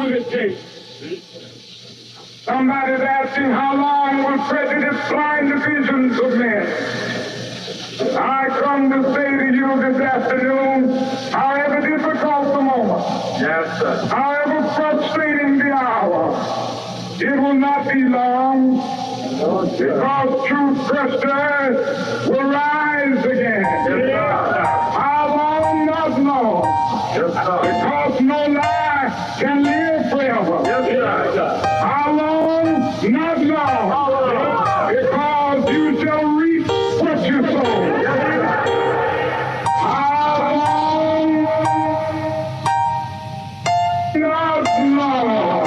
will it take? Somebody's asking how long will prejudice blind the visions of men? I come to say to you this afternoon, however difficult the moment, yes, sir, however frustrating the hour, it will not be long, because true Christians will rise again. Yes, sir. How long? Not long. Yes, sir. Because no lie can live forever. Yes, sir. How long? Not long. Because you shall reap what you sow. How long? Not long.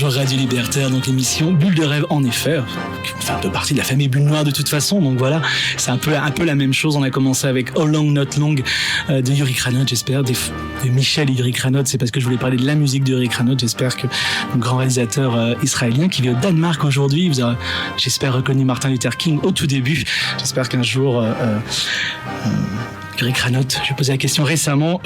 Radio Libertaire, donc l'émission Bulle de rêve en effet, fait un peu partie de la famille Bulle Noire de toute façon, donc voilà, c'est un peu la même chose. On a commencé avec How Long Not Long de Yuri Kranot, j'espère, de Michel Yuri Kranot, c'est parce que je voulais parler de la musique de Yuri Kranot, j'espère que un grand réalisateur israélien qui vit au Danemark aujourd'hui, vous avez, j'espère, reconnu Martin Luther King au tout début, j'espère qu'un jour Yuri Kranot, je posais la question récemment,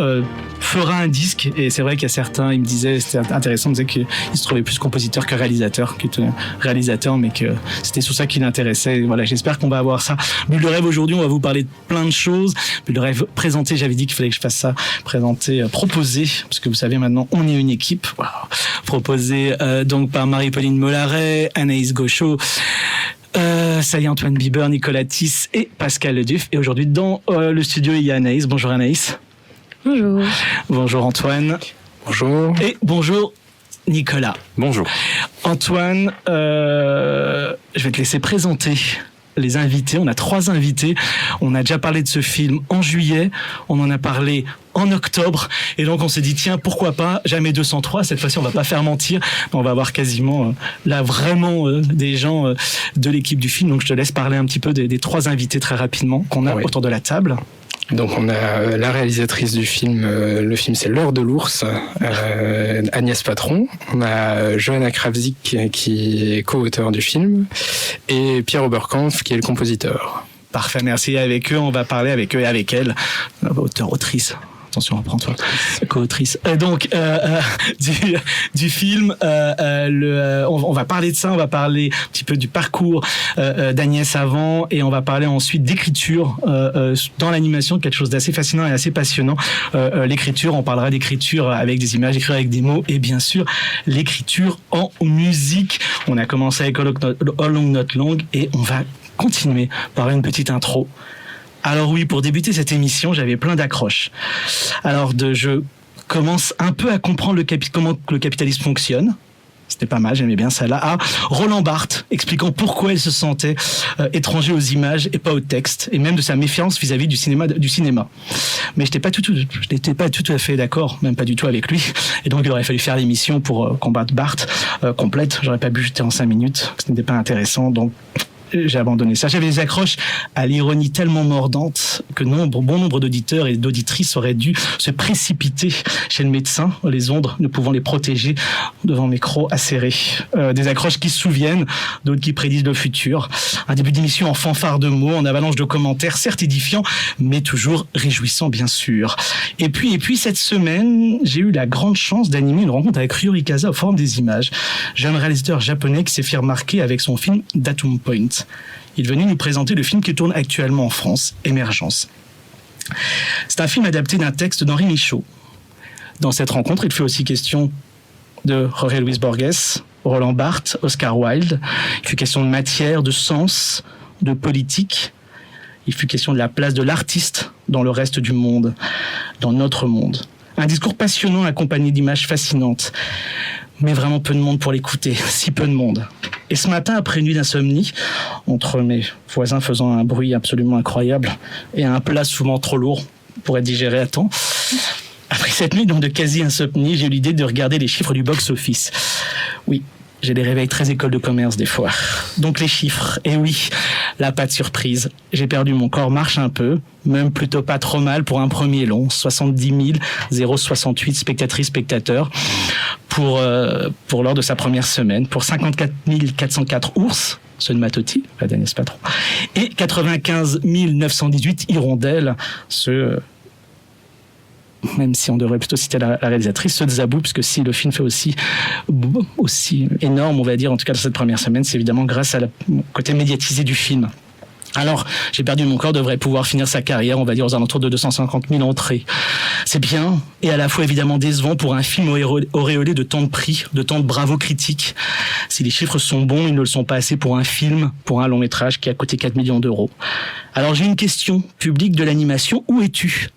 fera un disque, et c'est vrai qu'il y a certains, ils me disaient, c'était intéressant, ils me disaient qu'il se trouvait plus compositeur que réalisateur, qu'il était réalisateur, mais que c'était sur ça qui l'intéressait. Voilà, j'espère qu'on va avoir ça. Bulle de rêve aujourd'hui, on va vous parler de plein de choses. Bulle de rêve présenté, j'avais dit qu'il fallait que je fasse ça, présenter, proposer, parce que vous savez maintenant, on est une équipe. Wow. Proposé donc par Marie-Pauline Mollaret, Anaïs Gauchot, Ça y est, Antoine Biber, Nicolas Thys et Pascal Leduf. Et aujourd'hui, dans le studio, il y a Anaïs. Bonjour Anaïs. Bonjour. Bonjour Antoine. Bonjour. Et bonjour Nicolas. Bonjour. Antoine, je vais te laisser présenter les invités. On a 3 invités. On a déjà parlé de ce film en juillet. On en a parlé en octobre. Et donc, on s'est dit, tiens, pourquoi pas jamais 203. Cette fois-ci, on va pas faire mentir. On va avoir quasiment, là, vraiment des gens de l'équipe du film. Donc, je te laisse parler un petit peu des 3 invités très rapidement qu'on a autour de la table. Donc on a la réalisatrice du film, le film c'est L'heure de l'ours, Agnès Patron. On a Johanna Krawczyk qui est co-auteur du film et Pierre Oberkampf qui est le compositeur. Parfait, merci. Avec eux, on va parler avec eux et avec elle, auteur, autrice. Attention, reprends-toi, co-autrice. Donc, du film, on va parler de ça, on va parler un petit peu du parcours d'Agnès avant, et on va parler ensuite d'écriture dans l'animation, quelque chose d'assez fascinant et assez passionnant. L'écriture, on parlera d'écriture avec des images, écrire avec des mots, et bien sûr, l'écriture en musique. On a commencé avec All Long Not Long, et on va continuer par une petite intro. Alors oui, pour débuter cette émission, j'avais plein d'accroches. Alors je commence un peu à comprendre comment le capitalisme fonctionne. C'était pas mal, j'aimais bien ça là. À Roland Barthes, expliquant pourquoi il se sentait étranger aux images et pas au texte, et même de sa méfiance vis-à-vis du cinéma. Mais je n'étais pas tout à fait d'accord, même pas du tout avec lui. Et donc il aurait fallu faire l'émission pour combattre Barthes complète. J'aurais pas pu jeter en 5 minutes, ce n'était pas intéressant. Donc j'ai abandonné ça. J'avais des accroches à l'ironie tellement mordante que bon nombre d'auditeurs et d'auditrices auraient dû se précipiter chez le médecin, les ondes ne pouvant les protéger devant mes crocs acérés. Des accroches qui se souviennent, d'autres qui prédisent le futur. Un début d'émission en fanfare de mots, en avalanche de commentaires, certes édifiants, mais toujours réjouissants, bien sûr. Et puis cette semaine, j'ai eu la grande chance d'animer une rencontre avec Ryori Kaza au Forum des Images, jeune réalisateur japonais qui s'est fait remarquer avec son film Datum Point. Il est venu nous présenter le film qui tourne actuellement en France, Émergence. C'est un film adapté d'un texte d'Henri Michaud. Dans cette rencontre, il fait aussi question de Jorge Luis Borges, Roland Barthes, Oscar Wilde. Il fut question de matière, de sens, de politique. Il fut question de la place de l'artiste dans le reste du monde, dans notre monde. Un discours passionnant accompagné d'images fascinantes. Mais vraiment peu de monde pour l'écouter, si peu de monde. Et ce matin, après une nuit d'insomnie, entre mes voisins faisant un bruit absolument incroyable et un plat souvent trop lourd pour être digéré à temps, après cette nuit donc de quasi-insomnie, j'ai eu l'idée de regarder les chiffres du box-office. Oui, j'ai des réveils très école de commerce des fois. Donc les chiffres, et oui, là pas de surprise. J'ai perdu mon corps, marche un peu, même plutôt pas trop mal pour un premier long. 70 068 spectatrices-spectateurs pour lors de sa première semaine. Pour 54 404 ours, ceux de Matoti, la d'Agnès Patron, et 95 918 hirondelles, ceux... même si on devrait plutôt citer la réalisatrice, ceux de Zabou, puisque si le film fait aussi énorme, on va dire, en tout cas dans cette première semaine, c'est évidemment grâce à au côté médiatisé du film. Alors, j'ai perdu mon corps, devrait pouvoir finir sa carrière, on va dire, aux alentours de 250 000 entrées. C'est bien, et à la fois évidemment décevant pour un film auréolé de tant de prix, de tant de bravos critiques. Si les chiffres sont bons, ils ne le sont pas assez pour un film, pour un long métrage qui a coûté 4 millions d'euros. Alors j'ai une question, public de l'animation, où es-tu ?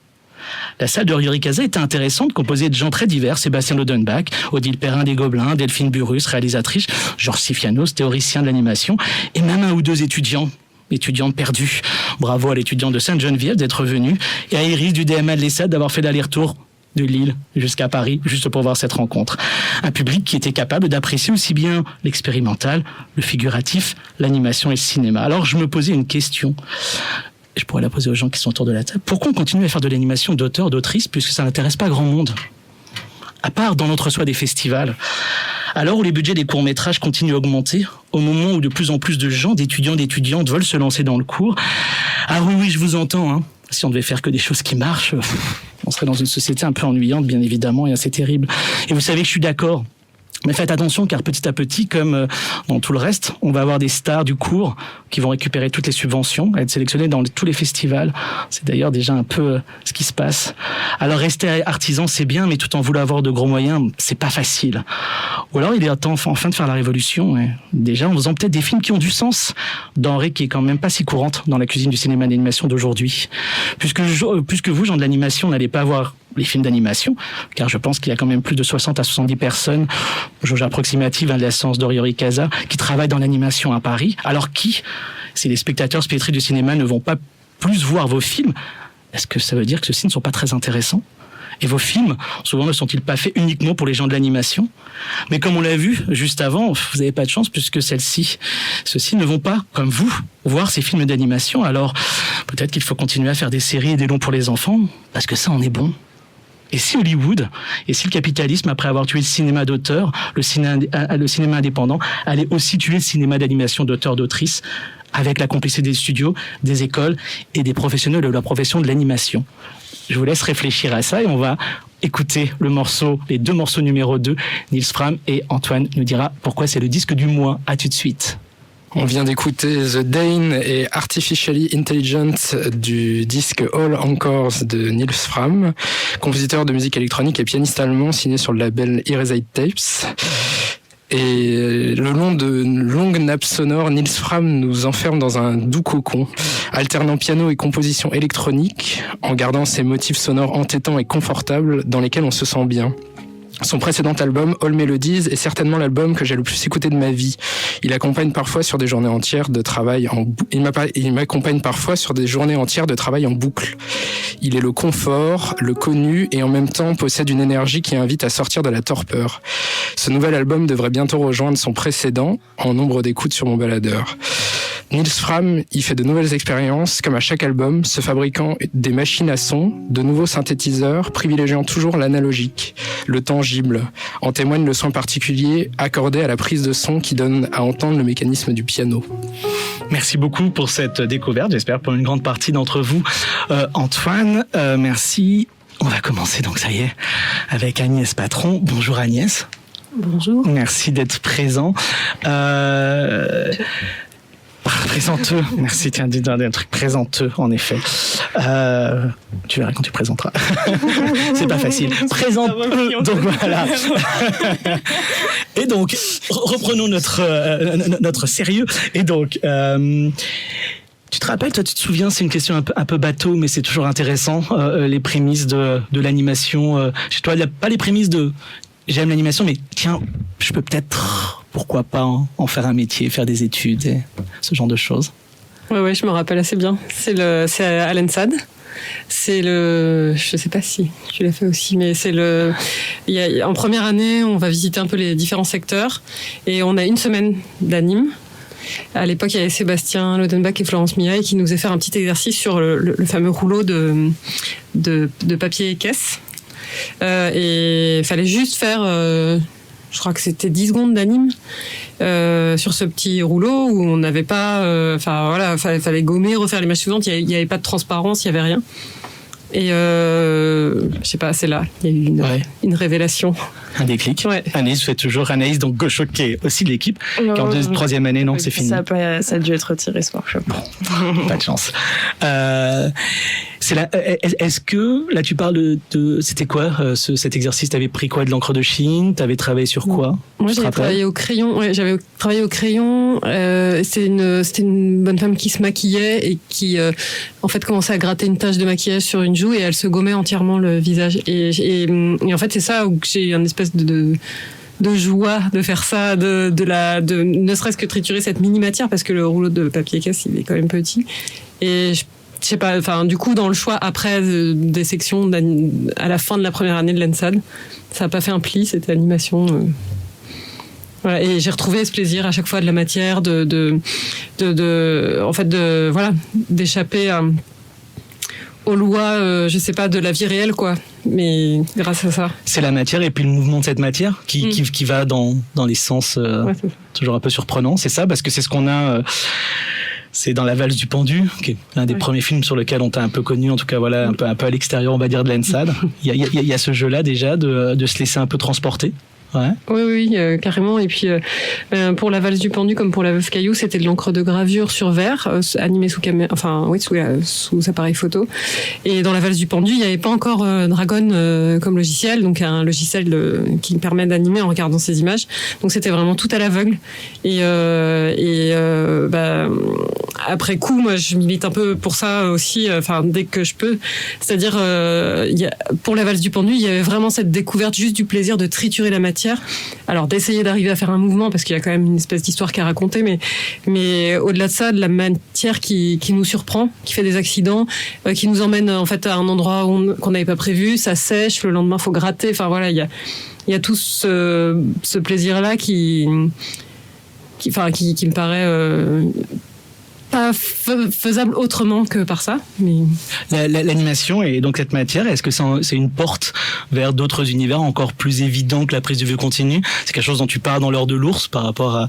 La salle de Ryori Kaza était intéressante, composée de gens très divers, Sébastien Lodenbach, Odile Perrin des Gobelins, Delphine Burrus, réalisatrice, Georges Sifianos, théoricien de l'animation, et même 1 ou 2 étudiantes perdues. Bravo à l'étudiant de Sainte-Geneviève d'être venu, et à Iris du DMA de l'ESSAD d'avoir fait l'aller-retour de Lille jusqu'à Paris, juste pour voir cette rencontre. Un public qui était capable d'apprécier aussi bien l'expérimental, le figuratif, l'animation et le cinéma. Alors je me posais une question. Je pourrais la poser aux gens qui sont autour de la table. Pourquoi on continue à faire de l'animation d'auteurs, d'autrices, puisque ça n'intéresse pas grand monde ? À part dans l'entre-soi des festivals. Alors où les budgets des courts-métrages continuent à augmenter, au moment où de plus en plus de gens, d'étudiants, d'étudiantes veulent se lancer dans le cours. Ah oui, je vous entends, hein. Si on devait faire que des choses qui marchent, on serait dans une société un peu ennuyante, bien évidemment, et assez terrible. Et vous savez que je suis d'accord. Mais faites attention, car petit à petit, comme dans tout le reste, on va avoir des stars du cours qui vont récupérer toutes les subventions, être sélectionnés dans tous les festivals. C'est d'ailleurs déjà un peu ce qui se passe. Alors rester artisan, c'est bien, mais tout en voulant avoir de gros moyens, c'est pas facile. Ou alors il est temps enfin de faire la révolution. Et déjà en faisant peut-être des films qui ont du sens, denrée qui est quand même pas si courante dans la cuisine du cinéma d'animation d'aujourd'hui. Puisque vous, gens de l'animation, n'allez pas voir les films d'animation, car je pense qu'il y a quand même plus de 60 à 70 personnes, jauge approximative de la séance d'Oriori Casa, qui travaillent dans l'animation à Paris. Alors si les spectateurs spectatrices du cinéma ne vont pas plus voir vos films, est-ce que ça veut dire que ceux-ci ne sont pas très intéressants ? Et vos films, souvent, ne sont-ils pas faits uniquement pour les gens de l'animation ? Mais comme on l'a vu juste avant, vous n'avez pas de chance puisque ceux-ci ne vont pas, comme vous, voir ces films d'animation. Alors, peut-être qu'il faut continuer à faire des séries et des longs pour les enfants, parce que ça en est bon. Et si Hollywood, et si le capitalisme, après avoir tué le cinéma d'auteur, le cinéma indépendant, allait aussi tuer le cinéma d'animation d'auteur-d'autrice, avec la complicité des studios, des écoles et des professionnels de la profession de l'animation. Je vous laisse réfléchir à ça et on va écouter les deux morceaux numéro 2, Nils Frahm, et Antoine nous dira pourquoi c'est le disque du mois. À tout de suite. On vient d'écouter The Dane et Artificially Intelligent du disque All Encore de Nils Frahm, compositeur de musique électronique et pianiste allemand signé sur le label Erased Tapes. Et le long de longues nappes sonores, Nils Frahm nous enferme dans un doux cocon, alternant piano et composition électronique, en gardant ses motifs sonores entêtants et confortables dans lesquels on se sent bien. Son précédent album, All Melodies, est certainement l'album que j'ai le plus écouté de ma vie. Il m'accompagne parfois sur des journées entières de travail en boucle. Il est le confort, le connu et en même temps possède une énergie qui invite à sortir de la torpeur. Ce nouvel album devrait bientôt rejoindre son précédent en nombre d'écoutes sur mon baladeur. Nils Frahm y fait de nouvelles expériences, comme à chaque album, se fabriquant des machines à son, de nouveaux synthétiseurs, privilégiant toujours l'analogique, le tangible. En témoigne le soin particulier accordé à la prise de son qui donne à entendre le mécanisme du piano. Merci beaucoup pour cette découverte, j'espère pour une grande partie d'entre vous. Antoine, merci. On va commencer donc, ça y est, avec Agnès Patron. Bonjour Agnès. Bonjour. Merci d'être présent. Présente-eux. Merci, tiens, dis un truc. Présente-eux, en effet. Tu verras quand tu présenteras. C'est pas facile. Présente-eux. Donc voilà. Et donc, reprenons notre sérieux. Et donc, tu te rappelles, toi, tu te souviens, c'est une question un peu bateau, mais c'est toujours intéressant, les prémices de l'animation. Chez toi, pas les prémices de j'aime l'animation, mais tiens, je peux peut-être, pourquoi pas, en faire un métier, faire des études, et ce genre de choses. Ouais, je me rappelle assez bien. C'est à l'ENSAD. Je sais pas si tu l'as fait aussi, mais en première année, on va visiter un peu les différents secteurs, et on a une semaine d'anime. À l'époque, il y avait Sébastien Lodenbach et Florence Mireille qui nous faisaient faire un petit exercice sur le fameux rouleau de papier et caisse. Et il fallait juste faire, je crois que c'était 10 secondes d'anime sur ce petit rouleau où on n'avait pas... fallait gommer, refaire les images suivantes, il n'y avait pas de transparence, il n'y avait rien. Et je sais pas, c'est là, il y a eu une révélation. Un déclic. Ouais. Anaïs fait toujours.Anaïs, donc gaucho, qui est aussi de l'équipe, qui est en troisième année, non, c'est fini. Ça a dû être retiré ce workshop. Bon, pas de chance. Est-ce que, là tu parles c'était quoi cet exercice? T'avais pris quoi, de l'encre de Chine? T'avais travaillé sur quoi? Moi j'avais travaillé au crayon. Ouais, j'avais travaillé au crayon. C'était une bonne femme qui se maquillait et qui en fait commençait à gratter une tache de maquillage sur une joue et elle se gommait entièrement le visage. Et en fait c'est ça où j'ai un espèce de joie de faire ça, de ne serait-ce que triturer cette mini matière parce que le rouleau de papier caisse il est quand même petit. Et je sais pas, enfin du coup dans le choix après des sections à la fin de la première année de l'ENSAD, ça a pas fait un pli cette animation. Voilà, et j'ai retrouvé ce plaisir à chaque fois de la matière, d'échapper aux lois, je sais pas, de la vie réelle, quoi. Mais grâce à ça. C'est la matière et puis le mouvement de cette matière qui va dans les sens toujours un peu surprenants, c'est ça, parce que c'est ce qu'on a. C'est dans La valse du pendu, qui est l'un des premiers films sur lequel on t'a un peu connu, en tout cas voilà, un peu à l'extérieur, on va dire, de l'ENSAD. Il y a ce jeu-là déjà de se laisser un peu transporter. Ouais. Oui, carrément. Et puis pour la valse du pendu comme pour la veuve Caillou, c'était de l'encre de gravure sur verre, animée sous appareil photo. Et dans la valse du pendu, il n'y avait pas encore Dragon comme logiciel, donc un logiciel qui permet d'animer en regardant ces images. Donc c'était vraiment tout à l'aveugle. Et après coup, moi je milite un peu pour ça aussi, dès que je peux. C'est-à-dire pour la valse du pendu, il y avait vraiment cette découverte juste du plaisir de triturer la matière. Alors d'essayer d'arriver à faire un mouvement parce qu'il y a quand même une espèce d'histoire qu'à raconter, mais au-delà de ça, de la matière qui nous surprend, qui fait des accidents, qui nous emmène en fait à un endroit qu'on n'avait pas prévu, ça sèche, le lendemain faut gratter. Enfin voilà, il y a tout ce plaisir-là qui me paraît pas faisable autrement que par ça. Mais l'animation et donc cette matière, est-ce que c'est une porte vers d'autres univers encore plus évidents que la prise de vue continue? C'est quelque chose dont tu parles dans l'heure de l'ours par rapport à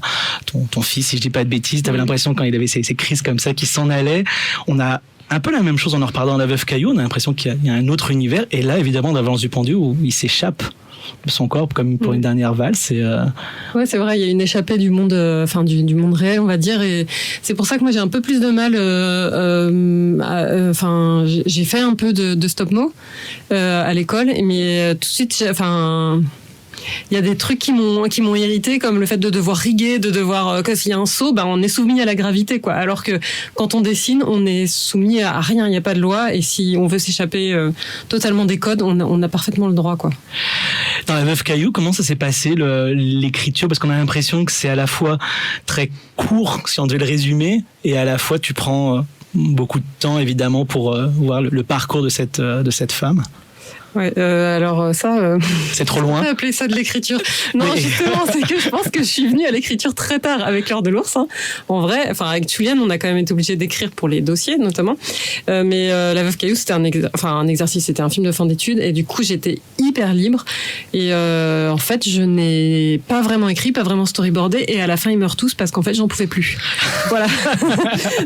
ton fils, si je dis pas de bêtises. T'avais l'impression quand il avait ces crises comme ça qui s'en allaient. On a un peu la même chose en reparlant dans la veuve Caillou. On a l'impression qu'il y a un autre univers. Et là, évidemment, dans la valse du pendu où il s'échappe de son corps comme pour une dernière valse. Ouais, c'est vrai, il y a une échappée du monde, du monde réel, on va dire, et c'est pour ça que moi j'ai un peu plus de mal. J'ai fait un peu de stop-mo à l'école, mais tout de suite, il y a des trucs qui m'ont irrité, comme le fait de devoir riguer, de devoir quand il y a un saut, on est soumis à la gravité, quoi. Alors que quand on dessine, on est soumis à rien, il n'y a pas de loi, et si on veut s'échapper totalement des codes, on a parfaitement le droit, quoi. Dans la veuve Caillou, comment ça s'est passé l'écriture? Parce qu'on a l'impression que c'est à la fois très court, si on devait le résumer, et à la fois tu prends beaucoup de temps, évidemment, pour voir le parcours de cette femme. Ouais, alors ça... c'est trop loin. On peut appeler ça de l'écriture. Non, justement, c'est que je pense que je suis venue à l'écriture très tard avec l'heure de l'ours. Hein. En vrai, avec Julienne, on a quand même été obligé d'écrire pour les dossiers, notamment. Mais La Veuve Caillou, c'était un exercice, c'était un film de fin d'études. Et du coup, j'étais hyper libre. Et en fait, je n'ai pas vraiment écrit, pas vraiment storyboardé. Et à la fin, ils meurent tous parce qu'en fait, j'en pouvais plus. Voilà.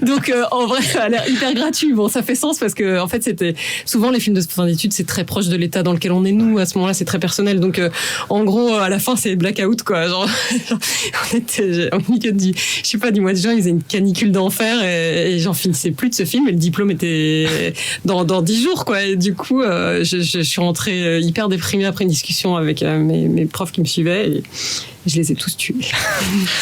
Donc, en vrai, ça a l'air hyper gratuit. Bon, ça fait sens parce que, en fait, c'était au les films de fin d'études, c'est très proche de l'état dans lequel on est nous. À ce moment-là, c'est très personnel. Donc, en gros, à la fin, c'est blackout, quoi. Genre, on était au milieu du mois de juin, il faisait une canicule d'enfer et j'en finissais plus de ce film et le diplôme était dans 10 jours, quoi. Et du coup, je suis rentrée hyper déprimée après une discussion avec mes profs qui me suivaient et je les ai tous tués.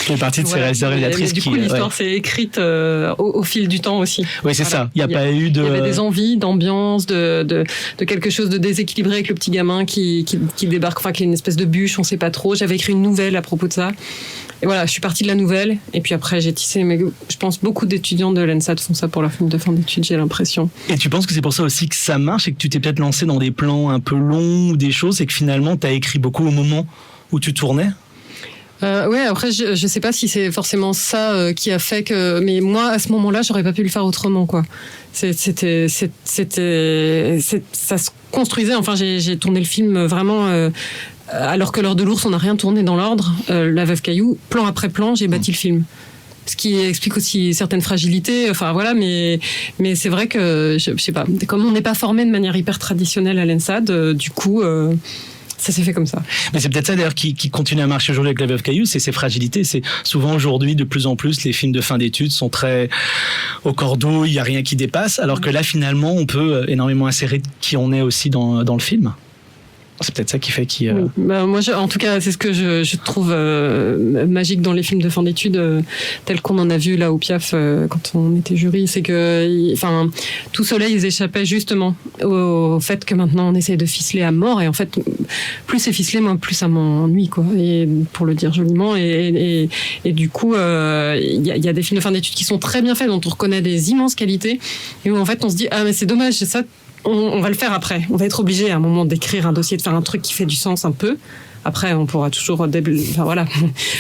C'est partie de ces réalisatrices qui... Du coup, l'histoire s'est écrite au fil du temps aussi. Oui, c'est ça. Il y avait des envies, d'ambiance, de quelque chose de déséquilibré avec le petit gamin qui débarque, qui est une espèce de bûche, on sait pas trop. J'avais écrit une nouvelle à propos de ça. Et voilà, je suis partie de la nouvelle. Et puis après, j'ai tissé. Mais je pense beaucoup d'étudiants de l'ENSAD font ça pour leur film de fin d'études, j'ai l'impression. Et tu penses que c'est pour ça aussi que ça marche et que tu t'es peut-être lancé dans des plans un peu longs ou des choses et que finalement, tu as écrit beaucoup au moment où tu tournais? Ouais, après, je sais pas si c'est forcément ça qui a fait que. Mais moi, à ce moment-là, j'aurais pas pu le faire autrement, quoi. Ça se construisait. Enfin, j'ai tourné le film vraiment. Alors que l'heure de l'ours, on n'a rien tourné dans l'ordre. La Veuve Caillou, plan après plan, j'ai bâti le film. Ce qui explique aussi certaines fragilités. Enfin voilà, mais c'est vrai que je sais pas. Comme on n'est pas formé de manière hyper traditionnelle à l'ENSAD, du coup. Ça s'est fait comme ça. Mais c'est peut-être ça d'ailleurs qui continue à marcher aujourd'hui avec La Veuve Caillou, c'est ses fragilités. C'est souvent aujourd'hui, de plus en plus, les films de fin d'études sont très au cordeau, il n'y a rien qui dépasse, alors que là finalement on peut énormément insérer qui on est aussi dans le film. C'est peut-être ça qui fait qu'il... Oui. Moi, en tout cas, c'est ce que je trouve magique dans les films de fin d'études, tels qu'on en a vu là au Piaf quand on était jury. C'est que, Tout Soleil, ils échappaient justement au fait que maintenant on essaie de ficeler à mort. Et en fait, plus c'est ficelé, moins plus ça m'ennuie, quoi. Et pour le dire joliment. Et du coup, il y a des films de fin d'études qui sont très bien faits, dont on reconnaît des immenses qualités. Et où en fait, on se dit, mais c'est dommage, c'est ça. On va le faire après. On va être obligé à un moment d'écrire un dossier, de faire un truc qui fait du sens un peu. Après, on pourra toujours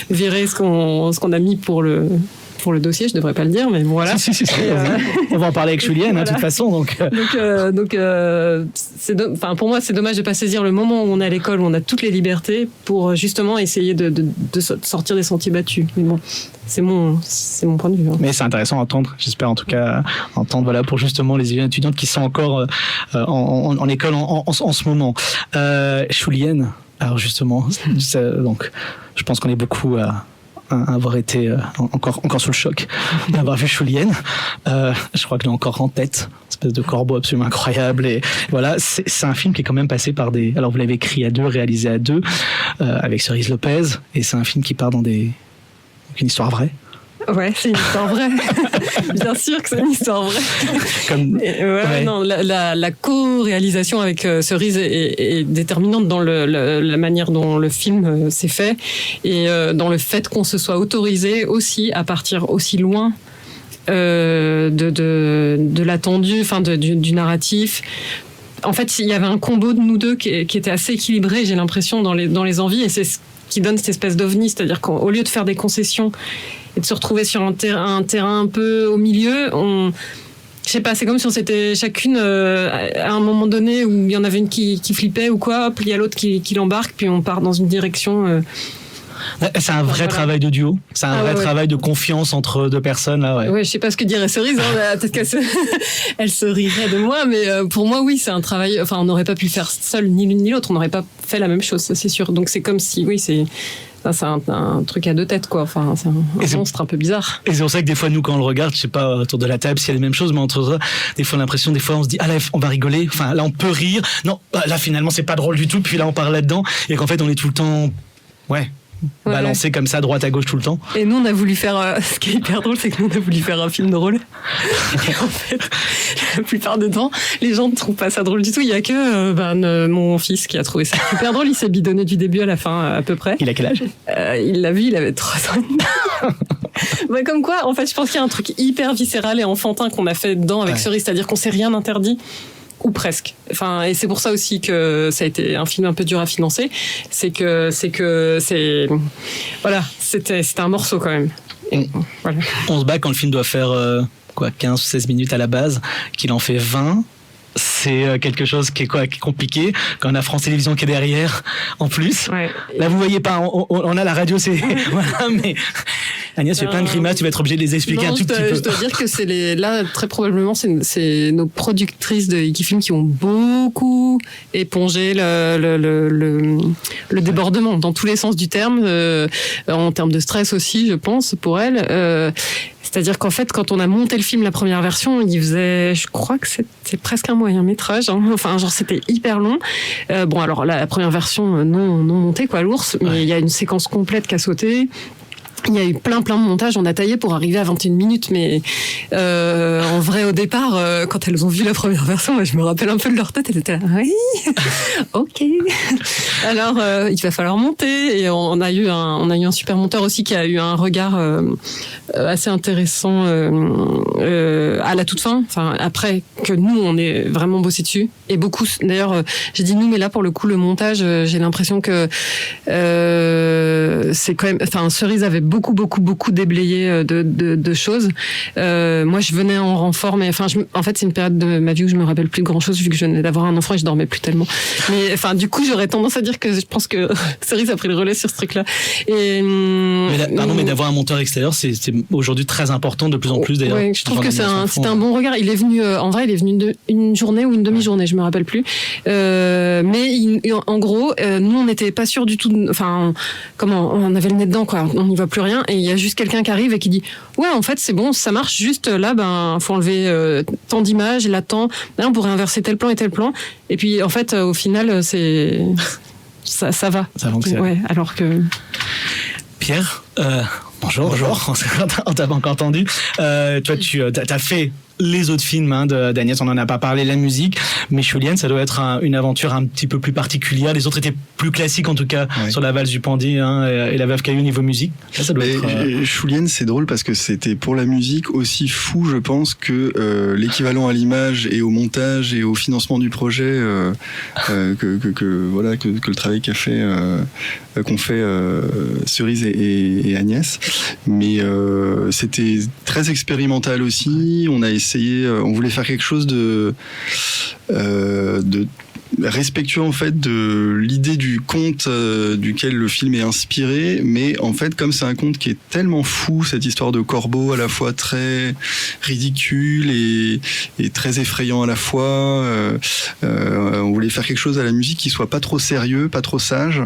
virer ce qu'on a mis pour le dossier. Je devrais pas le dire, mais bon, voilà. Si, on va en parler avec Julienne, voilà. De toute façon. Donc pour moi, c'est dommage de pas saisir le moment où on est à l'école, où on a toutes les libertés, pour justement essayer de sortir des sentiers battus. Mais bon. C'est mon point de vue. Hein. Mais c'est intéressant à entendre. J'espère en tout cas entendre pour justement les étudiantes qui sont encore en école en ce moment. Julienne, Alors justement, donc, je pense qu'on est beaucoup à avoir été encore sous le choc d'avoir vu Julienne. Je crois que je l'ai encore en tête, une espèce de corbeau absolument incroyable. Et voilà, c'est un film qui est quand même passé par des... Alors vous l'avez écrit à deux, réalisé à deux, avec Cerise Lopez, et c'est un film qui part dans une histoire vraie. Ouais, c'est une histoire vraie. Bien sûr que c'est une histoire vraie. Ouais. Non, la co-réalisation avec Cerise est déterminante dans la manière dont le film s'est fait et dans le fait qu'on se soit autorisé aussi à partir aussi loin de l'attendu, enfin du narratif. En fait, il y avait un combo de nous deux qui était assez équilibré, j'ai l'impression, dans les envies, et c'est ce qui donne cette espèce d'ovni, c'est-à-dire qu'au lieu de faire des concessions et de se retrouver sur un terrain un peu au milieu, je sais pas, c'est comme si on s'était chacune à un moment donné où il y en avait une qui flippait ou quoi, puis il y a l'autre qui l'embarque, puis on part dans une direction. C'est un vrai travail de duo, c'est un vrai travail de confiance entre deux personnes là. Ouais, je sais pas ce que dirait Cerise, peut-être qu'elle elle se rirait de moi, mais pour moi oui, c'est un travail. Enfin, on n'aurait pas pu le faire seul, ni l'une ni l'autre, on n'aurait pas fait la même chose, ça c'est sûr. Donc c'est comme si, oui, c'est un truc à deux têtes, quoi. Enfin, c'est un monstre un peu bizarre. Et c'est pour ça que des fois, nous, quand on le regarde, je sais pas, autour de la table, s'il y a les mêmes choses, mais entre ça, des fois, l'impression, des fois, on se dit, ah là, on va rigoler. Enfin, là, on peut rire. Non, là, finalement, c'est pas drôle du tout. Puis là, on parle là-dedans. Et qu'en fait, on est tout le temps, balancé comme ça, droite à gauche tout le temps. Et nous, on a voulu faire... ce qui est hyper drôle, c'est que nous, on a voulu faire un film drôle. Et en fait, la plupart du temps, les gens ne trouvent pas ça drôle du tout. Il y a que mon fils qui a trouvé ça super drôle. Il s'est bidonné du début à la fin, à peu près. Il a quel âge ? Il l'a vu, il avait 3 ans. Comme quoi, en fait, je pense qu'il y a un truc hyper viscéral et enfantin qu'on a fait dedans avec Cerise, c'est-à-dire qu'on s'est rien interdit. Ou presque. Enfin, et c'est pour ça aussi que ça a été un film un peu dur à financer. Voilà, c'était un morceau quand même. Voilà. On se bat quand le film doit faire 15 ou 16 minutes à la base, qu'il en fait 20. C'est quelque chose qui est compliqué quand on a France Télévisions qui est derrière en plus. Ouais. Là vous voyez pas, on a la radio, c'est voilà, mais Agnès fait plein de grimaces, tu vas être obligé de les expliquer un tout petit peu. Je dois dire que là très probablement c'est nos productrices de Ikifilm qui ont beaucoup épongé le débordement dans tous les sens du terme, en termes de stress aussi, je pense, pour elles. C'est-à-dire qu'en fait, quand on a monté le film, la première version, il faisait, je crois que c'était presque un moyen métrage. Hein. Enfin, genre, c'était hyper long. Bon, alors la première version non montée, quoi, l'ours. Mais il y a une séquence complète qui a sauté. Il y a eu plein de montages, on a taillé pour arriver à 21 minutes, mais en vrai, au départ, quand elles ont vu la première version, je me rappelle un peu de leur tête, elles étaient là, oui, ok. Alors, il va falloir monter, et on a eu un super monteur aussi qui a eu un regard assez intéressant à la toute fin, enfin après que nous, on est vraiment bossé dessus, et beaucoup, d'ailleurs, j'ai dit nous, mais là, pour le coup, le montage, j'ai l'impression que c'est quand même, enfin, Cerise avait beaucoup déblayé de choses. Moi, je venais en renfort, mais enfin, en fait, c'est une période de ma vie où je me rappelle plus grand chose vu que je venais d'avoir un enfant et je dormais plus tellement. Mais enfin, du coup, j'aurais tendance à dire que je pense que Cerise a pris le relais sur ce truc-là. Mais d'avoir un monteur extérieur, c'est aujourd'hui très important, de plus en plus d'ailleurs. Oui, je trouve que c'était un bon regard. Il est venu, en vrai, il est venu une journée ou une demi-journée, je me rappelle plus. Mais en gros, nous, on n'était pas sûrs du tout. Enfin, on avait le nez dedans, quoi. On n'y voit plus rien, et il y a juste quelqu'un qui arrive et qui dit ouais, en fait c'est bon, ça marche, juste là faut enlever tant d'images, là tant, là on pourrait inverser tel plan et tel plan, et puis en fait au final c'est ça va, ça fonctionne. Ouais, alors que Pierre, bonjour. On t'a pas encore entendu. Toi tu as fait les autres films d'Agnès, on n'en a pas parlé, la musique, mais Julienne, ça doit être une aventure un petit peu plus particulière. Les autres étaient plus classiques, en tout cas, sur la valse du Pandy et la Veuve Caillou niveau musique. Là, ça doit être... Julienne, c'est drôle parce que c'était pour la musique aussi fou, je pense, que l'équivalent à l'image et au montage et au financement du projet, que le travail qu'ont fait Cerise et Agnès. Mais c'était très expérimental aussi. On a essayé, on voulait faire quelque chose de respectueux en fait de l'idée du conte duquel le film est inspiré, mais en fait comme c'est un conte qui est tellement fou, cette histoire de corbeau à la fois très ridicule et très effrayant à la fois, on voulait faire quelque chose à la musique qui soit pas trop sérieux, pas trop sage,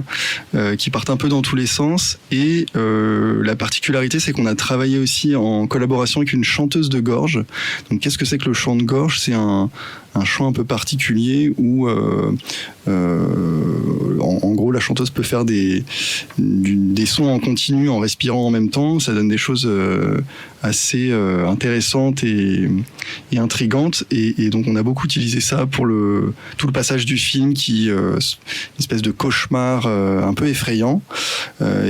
qui parte un peu dans tous les sens, et la particularité c'est qu'on a travaillé aussi en collaboration avec une chanteuse de gorge. Donc qu'est-ce que c'est que le chant de gorge? C'est un chant un peu particulier où en gros la chanteuse peut faire des sons en continu en respirant en même temps. Ça donne des choses assez intéressantes et intrigantes, et donc on a beaucoup utilisé ça pour tout le passage du film qui une espèce de cauchemar un peu effrayant,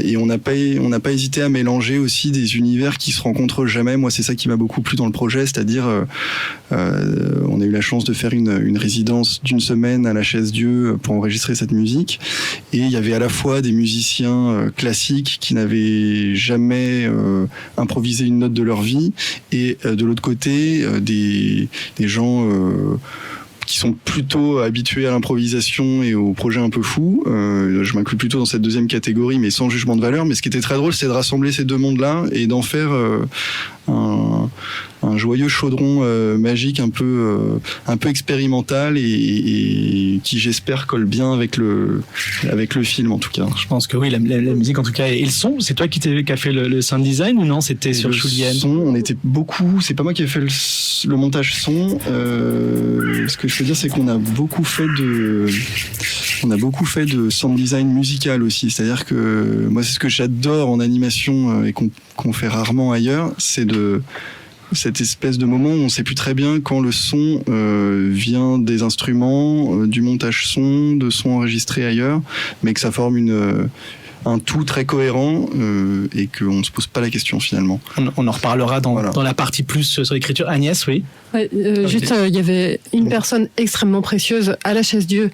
et on n'a pas hésité à mélanger aussi des univers qui se rencontrent jamais. Moi c'est ça qui m'a beaucoup plu dans le projet, c'est-à-dire on a eu la chance de faire une résidence d'une semaine à la Chaise-Dieu pour enregistrer cette musique, et il y avait à la fois des musiciens classiques qui n'avaient jamais improvisé une note de leur vie, et de l'autre côté des gens qui sont plutôt habitués à l'improvisation et aux projets un peu fous. Je m'inclus plutôt dans cette deuxième catégorie, mais sans jugement de valeur. Mais ce qui était très drôle, c'est de rassembler ces deux mondes-là et d'en faire un joyeux chaudron magique un peu expérimental, et qui j'espère colle bien avec le film en tout cas. Je pense que oui, la musique en tout cas, et le son, c'est toi qui as fait le sound design ou non? C'était sur Julienne? Le son, on était beaucoup, c'est pas moi qui ai fait le montage son. Ce que je veux dire, c'est qu'on a beaucoup fait de sound design musical aussi. C'est-à-dire que moi, c'est ce que j'adore en animation et qu'on fait rarement ailleurs, c'est cette espèce de moment où on ne sait plus très bien quand le son vient des instruments, du montage son, de sons enregistrés ailleurs, mais que ça forme un tout très cohérent, et qu'on ne se pose pas la question finalement. On en reparlera dans la partie plus sur l'écriture. Agnès, oui. Ouais, juste, il y avait une personne extrêmement précieuse à la Chaise-Dieu,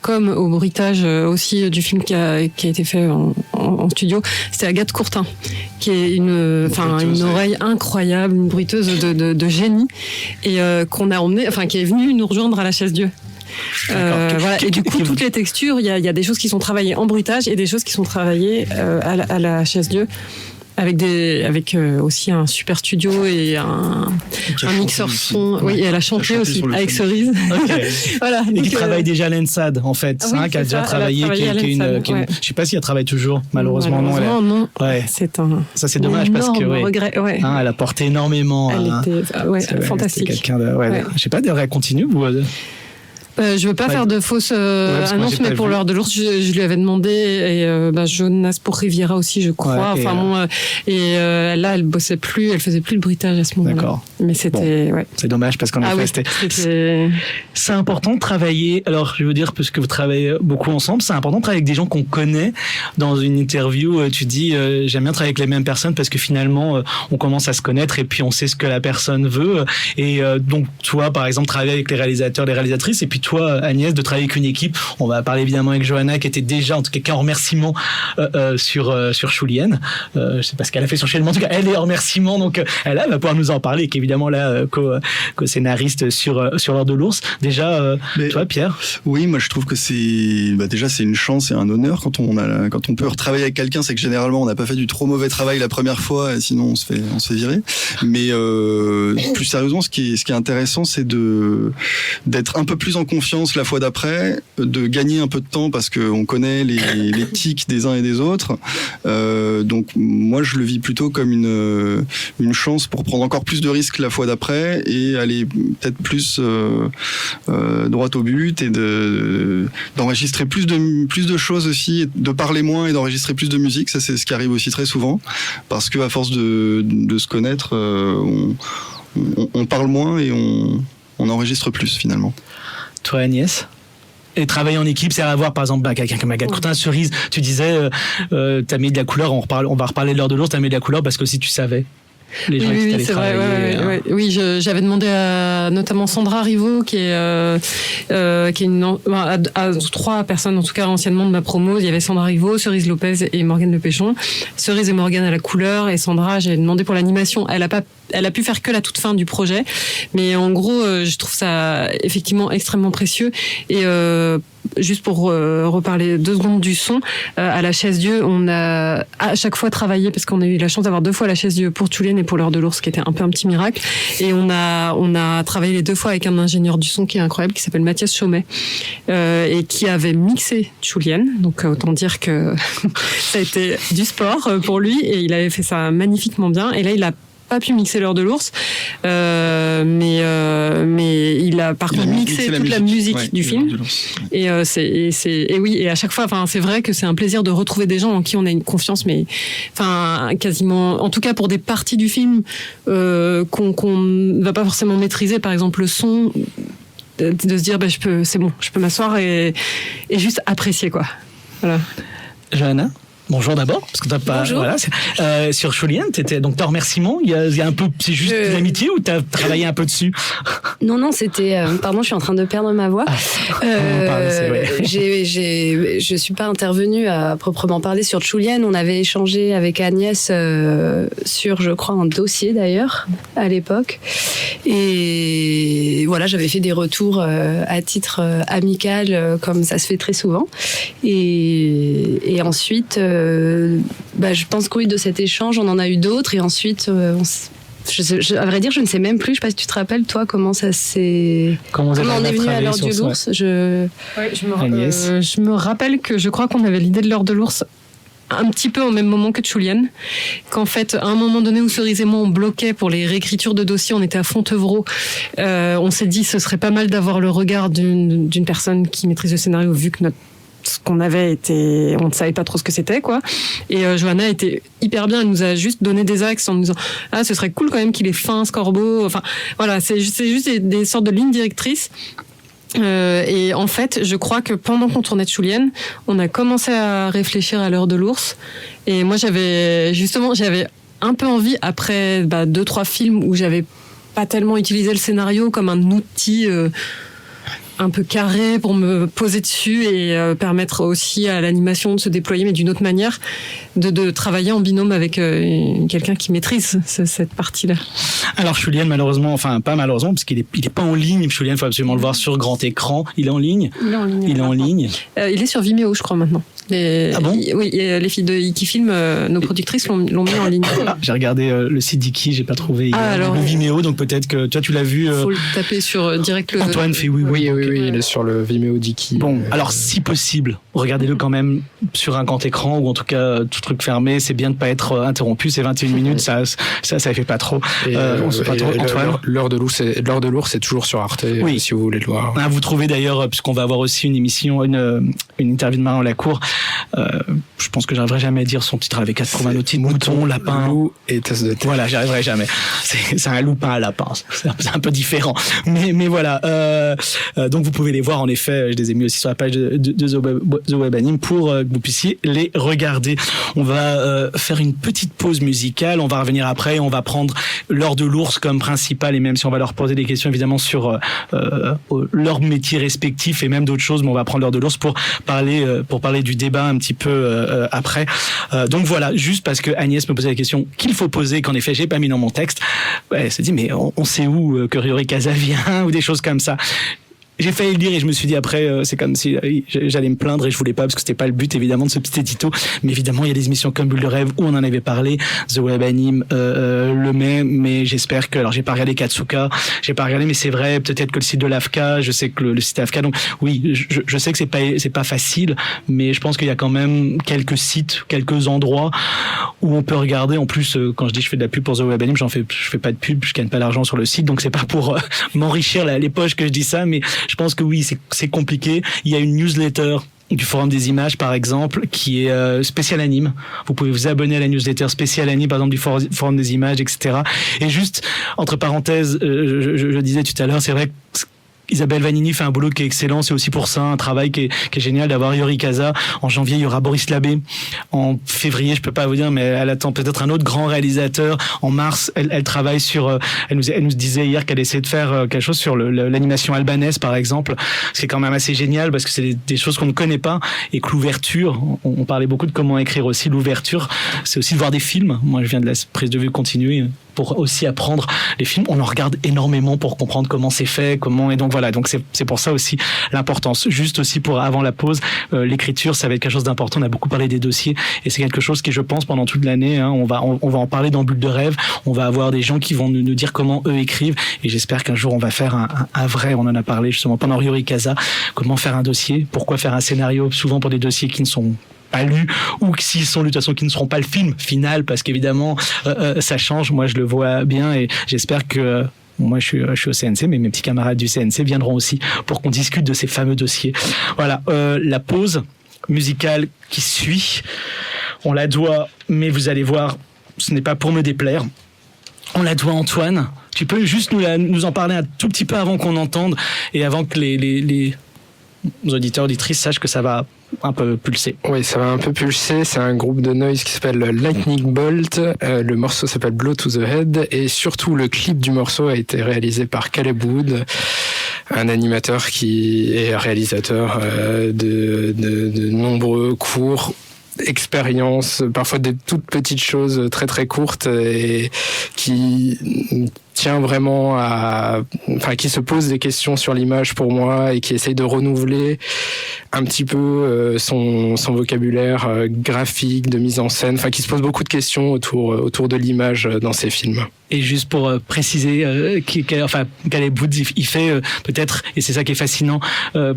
comme au bruitage aussi du film qui a été fait en studio. C'était Agathe Courtin, qui est une oreille incroyable, une bruiteuse de génie, et qu'on a emmené, qui est venue nous rejoindre à la Chaise-Dieu. Voilà. Et du coup, toutes les textures, il y a des choses qui sont travaillées en bruitage et des choses qui sont travaillées à la Chaise-Dieu, avec aussi un super studio et un mixeur son. Oui, et elle a chanté aussi avec Cerise. Okay. Voilà. Et qui travaille déjà à l'ENSAD en fait, oui, qui a déjà travaillé, je sais pas si elle travaille toujours, malheureusement non. Ouais. Ça c'est dommage parce que regret, ouais. Elle a porté énormément. Elle était fantastique. Quelqu'un je sais pas, elle continue ou je veux pas faire de fausses annonces, mais pour l'heure de l'ours, je lui avais demandé, et Jonas pour Riviera aussi, je crois. Là, elle bossait plus, elle faisait plus de bruitage à ce moment-là. D'accord. Mais c'était, c'est dommage parce qu'en effet, c'est important de travailler. Alors, je veux dire, puisque vous travaillez beaucoup ensemble, c'est important de travailler avec des gens qu'on connaît. Dans une interview, tu dis, j'aime bien travailler avec les mêmes personnes parce que finalement, on commence à se connaître et puis on sait ce que la personne veut. Et donc, toi, par exemple, travailler avec les réalisateurs, les réalisatrices, et puis toi, Agnès, de travailler avec une équipe. On va parler évidemment avec Johanna, qui était déjà, en tout cas, en remerciement sur Julienne. Je sais pas ce qu'elle a fait sur Julienne, mais en tout cas, elle est en remerciement, donc elle va pouvoir nous en parler, qui est évidemment là, co-scénariste sur l'heure de l'ours. Déjà, toi, Pierre? Oui, moi je trouve que déjà c'est une chance et un honneur quand on peut retravailler avec quelqu'un, c'est que généralement on n'a pas fait du trop mauvais travail la première fois, sinon on se fait virer. Mais plus sérieusement, ce qui est intéressant, c'est d'être un peu plus en confiance la fois d'après, de gagner un peu de temps parce qu'on connaît les tics des uns et des autres. Donc moi je le vis plutôt comme une chance pour prendre encore plus de risques la fois d'après et aller peut-être plus droit au but et d'enregistrer plus de choses aussi, de parler moins et d'enregistrer plus de musique. Ça c'est ce qui arrive aussi très souvent parce que à force de se connaître, on parle moins et on enregistre plus finalement. Toi, Agnès? Et travailler en équipe, c'est avoir par exemple quelqu'un comme Agathe Courtin, Cerise. Tu disais, t'as mis de la couleur. On va reparler de l'heure de l'ours. T'as mis de la couleur parce que si tu savais. Les gens qui Oui, allaient c'est vrai. travailler, hein. Oui, j'avais demandé à notamment Sandra Rivaud, qui est à 3 personnes, en tout cas anciennement de ma promo. Il y avait Sandra Rivaud, Cerise Lopez et Morgane Lepéchon. Cerise et Morgane à la couleur, et Sandra, j'ai demandé pour l'animation. Elle a pu faire que la toute fin du projet, mais en gros, je trouve ça effectivement extrêmement précieux. Et juste pour reparler 2 secondes du son, à la Chaise-Dieu, on a à chaque fois travaillé, parce qu'on a eu la chance d'avoir 2 fois la Chaise-Dieu pour Tchoulienne et pour l'heure de l'ours, qui était un peu un petit miracle. Et on a travaillé les 2 fois avec un ingénieur du son qui est incroyable, qui s'appelle Mathias Chaumet, et qui avait mixé Tchoulienne. Donc autant dire que ça a été du sport pour lui, et il avait fait ça magnifiquement bien. Et là, il a pas pu mixer l'heure de l'ours, mais il a par contre mixé toute la musique du film. Et et à chaque fois, enfin, c'est vrai que c'est un plaisir de retrouver des gens en qui on a une confiance, mais enfin quasiment, en tout cas pour des parties du film qu'on ne va pas forcément maîtriser, par exemple le son, de se dire c'est bon, je peux m'asseoir et juste apprécier, quoi. Voilà. Johanna, bonjour d'abord, parce que t'as pas. Bonjour. Voilà, sur Tchoulienne, donc t'as remerciement. Il y a un peu, c'est juste de l'amitié ou t'as travaillé un peu dessus? Non, c'était. Pardon, je suis en train de perdre ma voix. Je suis pas intervenue à proprement parler sur Tchoulienne. On avait échangé avec Agnès sur, je crois, un dossier d'ailleurs à l'époque. Et voilà, j'avais fait des retours à titre amical, comme ça se fait très souvent. Et ensuite, je pense que oui, de cet échange, on en a eu d'autres. Et ensuite, à vrai dire, je ne sais même plus. Je sais pas si tu te rappelles, toi, comment ça s'est. Comment on est venu à l'heure de l'ours. Je me rappelle que je crois qu'on avait l'idée de l'heure de l'ours un petit peu au même moment que Tchoulienne, qu'en fait, à un moment donné où Cerise et moi on bloquait pour les réécritures de dossiers, on était à Fontevraud, on s'est dit ce serait pas mal d'avoir le regard d'une personne qui maîtrise le scénario, vu que ce qu'on avait été, on ne savait pas trop ce que c'était, quoi. Et Johanna était hyper bien, elle nous a juste donné des axes en nous disant ce serait cool quand même qu'il ait fin ce corbeau, enfin voilà, c'est juste des sortes de lignes directrices. Et en fait, je crois que pendant qu'on tournait Tchoulienne, on a commencé à réfléchir à l'heure de l'ours. Et moi, j'avais un peu envie, après 2-3 films où j'avais pas tellement utilisé le scénario comme un outil un peu carré pour me poser dessus et permettre aussi à l'animation de se déployer, mais d'une autre manière, de travailler en binôme avec quelqu'un qui maîtrise cette partie-là. Alors Tchoulienne, malheureusement, enfin pas malheureusement, parce qu'il est pas en ligne. Tchoulienne, il faut absolument le voir sur grand écran. Il est en ligne. Il est sur Vimeo, je crois, maintenant. Ah bon? Oui, les filles de Iki Film, nos productrices l'ont mis en ligne. J'ai regardé le site d'Iki, j'ai pas trouvé le Vimeo, donc peut-être que toi tu l'as vu. Faut le taper sur direct le. Antoine fait oui, il est sur le Vimeo d'Iki. Bon, alors si possible, regardez-le quand même sur un grand écran, ou en tout cas tout truc fermé. C'est bien de pas être interrompu. C'est 21 minutes, ça fait pas trop. On se pas trop. Antoine, l'heure de l'ours, c'est toujours sur Arte. Oui. Si vous voulez le voir. Vous trouvez d'ailleurs, puisqu'on va avoir aussi une émission, une interview de Marion Lacour. Je pense que j'arriverai jamais à dire son titre avec 80 autres titres. Mouton, lapin, loup et tasse de thé. Voilà, j'arriverai jamais. C'est un loupin à lapin. C'est un peu différent. Mais voilà. Donc vous pouvez les voir, en effet. Je les ai mis aussi sur la page de The Web Anime pour que vous puissiez les regarder. On va faire une petite pause musicale. On va revenir après. On va prendre l'heure de l'ours comme principal, et même si on va leur poser des questions évidemment sur leur métier respectif et même d'autres choses, mais on va prendre l'heure de l'ours pour parler du débat un petit peu après. Donc voilà, juste parce que Agnès me posait la question qu'il faut poser, qu'en effet j'ai pas mis dans mon texte. Elle s'est dit mais on sait où que Riori Casa vient ou des choses comme ça. J'ai failli le dire et je me suis dit après, c'est comme si j'allais me plaindre et je voulais pas, parce que c'était pas le but évidemment de ce petit édito. Mais évidemment, il y a des émissions comme Bulle de Rêve où on en avait parlé, The Web Anime le met, mais j'espère que, alors j'ai pas regardé Katsuka, mais c'est vrai, peut-être que le site de l'AFCA, je sais que le site AFCA, donc oui, je sais que c'est pas facile, mais je pense qu'il y a quand même quelques sites, quelques endroits où on peut regarder. En plus, quand je dis je fais de la pub pour The Web Anime, je fais pas de pub, je gagne pas d'argent sur le site, donc c'est pas pour m'enrichir les poches que je dis ça, mais je pense que oui, c'est compliqué. Il y a une newsletter du Forum des Images, par exemple, qui est spécial anime. Vous pouvez vous abonner à la newsletter spécial anime, par exemple, du Forum des Images, etc. Et juste, entre parenthèses, je disais tout à l'heure, c'est vrai que Isabelle Vanini fait un boulot qui est excellent, c'est aussi pour ça un travail qui est génial d'avoir Yuri Casa. En janvier, il y aura Boris Labbé. En février, je peux pas vous dire, mais elle attend peut-être un autre grand réalisateur. En mars, elle travaille sur, elle nous disait hier qu'elle essaie de faire quelque chose sur l'animation albanaise, par exemple. C'est quand même assez génial parce que c'est des choses qu'on ne connaît pas et que l'ouverture, on parlait beaucoup de comment écrire aussi, l'ouverture, c'est aussi de voir des films. Moi, je viens de la prise de vue continue pour aussi apprendre les films. On en regarde énormément pour comprendre comment c'est fait, et donc voilà. Donc c'est pour ça aussi l'importance. Juste aussi pour avant la pause, l'écriture, ça va être quelque chose d'important. On a beaucoup parlé des dossiers et c'est quelque chose qui, je pense, pendant toute l'année, on va en parler dans Bulle de rêve. On va avoir des gens qui vont nous dire comment eux écrivent et j'espère qu'un jour on va faire un vrai. On en a parlé justement pendant Yuri Casa. Comment faire un dossier? Pourquoi faire un scénario? Souvent pour des dossiers qui ne sont pas lus ou que s'ils sont lus de toute façon qui ne seront pas le film final parce qu'évidemment ça change. Moi je le vois bien et j'espère que moi je suis au CNC mais mes petits camarades du CNC viendront aussi pour qu'on discute de ces fameux dossiers. Voilà, la pause musicale qui suit, on la doit, mais vous allez voir, ce n'est pas pour me déplaire, on la doit à Antoine. Tu peux juste nous en parler un tout petit peu avant qu'on entende et avant que les auditeurs, auditrices sachent que ça va un peu pulser. Oui, ça va un peu pulser. C'est un groupe de noise qui s'appelle Lightning Bolt. Le morceau s'appelle Blow to the Head et surtout le clip du morceau a été réalisé par Caleb Wood, un animateur qui est réalisateur de nombreux courts, expériences, parfois des toutes petites choses très très courtes et qui tient vraiment qui se pose des questions sur l'image pour moi et qui essaye de renouveler un petit peu son vocabulaire graphique, de mise en scène, qui se pose beaucoup de questions autour de l'image dans ses films. Et juste pour préciser, Caleb Wood, il fait peut-être, et c'est ça qui est fascinant,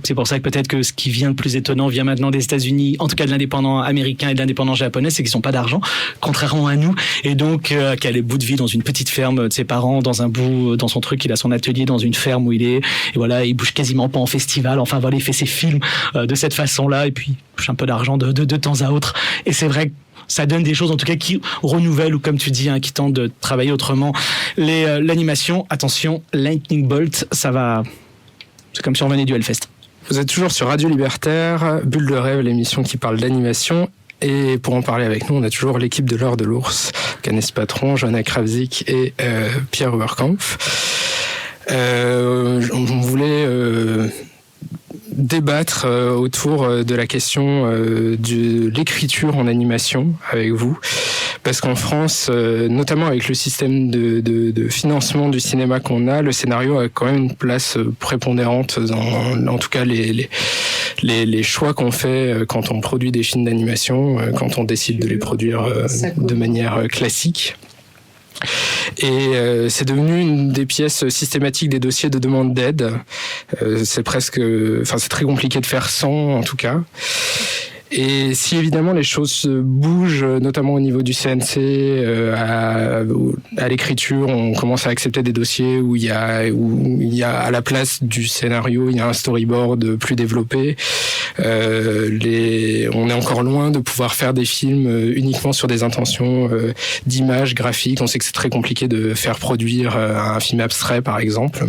c'est pour ça que peut-être que ce qui vient le plus étonnant vient maintenant des États-Unis, en tout cas de l'indépendant américain et de l'indépendant japonais, c'est qu'ils n'ont pas d'argent, contrairement à nous. Et donc, Caleb Wood vit dans une petite ferme de ses parents, dans son truc, il a son atelier dans une ferme où il est, et voilà, il bouge quasiment pas en festival, enfin voilà, il fait ses films de cette façon-là, et puis il touche un peu d'argent de temps à autre. Et c'est vrai que ça donne des choses en tout cas qui renouvellent ou comme tu dis qui tentent de travailler autrement l'animation. Attention, Lightning Bolt, ça va, c'est comme si on venait du Hellfest. Vous êtes toujours sur Radio Libertaire, Bulle de rêve, l'émission qui parle d'animation. Et pour en parler avec nous, on a toujours l'équipe de l'heure de l'ours, Agnès Patron, Johanna Kravzik et Pierre Oberkampf. On voulait débattre autour de la question de l'écriture en animation avec vous, parce qu'en France, notamment avec le système de financement du cinéma qu'on a, le scénario a quand même une place prépondérante dans, en tout cas, les choix qu'on fait quand on produit des films d'animation, quand on décide de les produire de manière classique. Et c'est devenu une des pièces systématiques des dossiers de demande d'aide. C'est très compliqué de faire sans, en tout cas. Et si évidemment les choses bougent, notamment au niveau du CNC, à l'écriture, on commence à accepter des dossiers où il y a à la place du scénario, il y a un storyboard plus développé. On est encore loin de pouvoir faire des films uniquement sur des intentions d'image graphique. On sait que c'est très compliqué de faire produire un film abstrait, par exemple.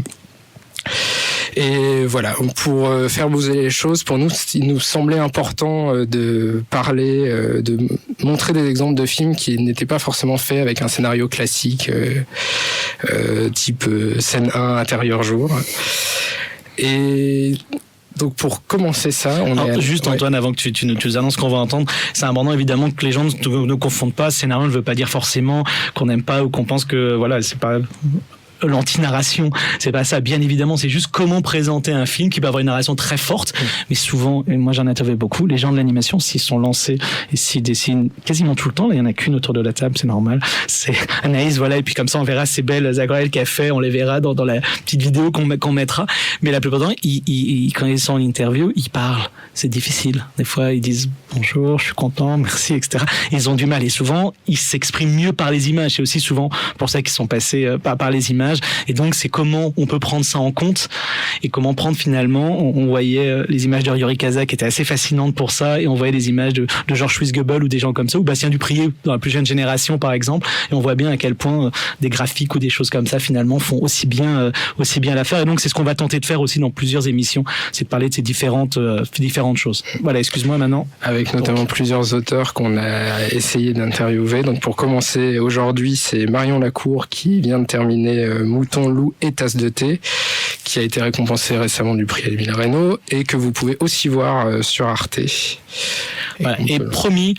Et voilà, pour faire bouger les choses, pour nous, il nous semblait important de parler, de montrer des exemples de films qui n'étaient pas forcément faits avec un scénario classique, type scène 1, intérieur jour. Et donc pour commencer ça, Antoine, avant que tu nous annonces qu'on va entendre, c'est important évidemment que les gens ne confondent pas. Scénario ne veut pas dire forcément qu'on n'aime pas ou qu'on pense que voilà, c'est pas l'anti-narration, c'est pas ça, bien évidemment, c'est juste comment présenter un film qui peut avoir une narration très forte, mais souvent, et moi j'en interviens beaucoup, les gens de l'animation, s'ils sont lancés et s'ils dessinent quasiment tout le temps, là il y en a qu'une autour de la table, c'est normal, c'est Anaïs, voilà, et puis comme ça on verra ces belles aquarelles qu'elle fait, on les verra dans la petite vidéo qu'on mettra, mais la plupart du temps, quand ils sont en interview, ils parlent, c'est difficile, des fois ils disent bonjour, je suis content, merci, etc. Ils ont du mal, et souvent ils s'expriment mieux par les images, c'est aussi souvent pour ça qu'ils sont passés par les images. images. Et donc, c'est comment on peut prendre ça en compte et comment prendre finalement. On voyait les images de Yuri Kaza qui étaient assez fascinantes pour ça, et on voyait des images de Georges Schwitzgebel ou des gens comme ça, ou Bastien Duprier dans la plus jeune génération, par exemple. Et on voit bien à quel point des graphiques ou des choses comme ça, finalement, font aussi bien l'affaire. Et donc, c'est ce qu'on va tenter de faire aussi dans plusieurs émissions, c'est de parler de ces différentes choses. Voilà, excuse-moi maintenant. Avec notamment plusieurs auteurs qu'on a essayé d'interviewer. Donc, pour commencer, aujourd'hui, c'est Marion Lacour qui vient de terminer Mouton, loup et tasse de thé, qui a été récompensé récemment du prix Émile Reynaud et que vous pouvez aussi voir sur Arte. Voilà. Et promis,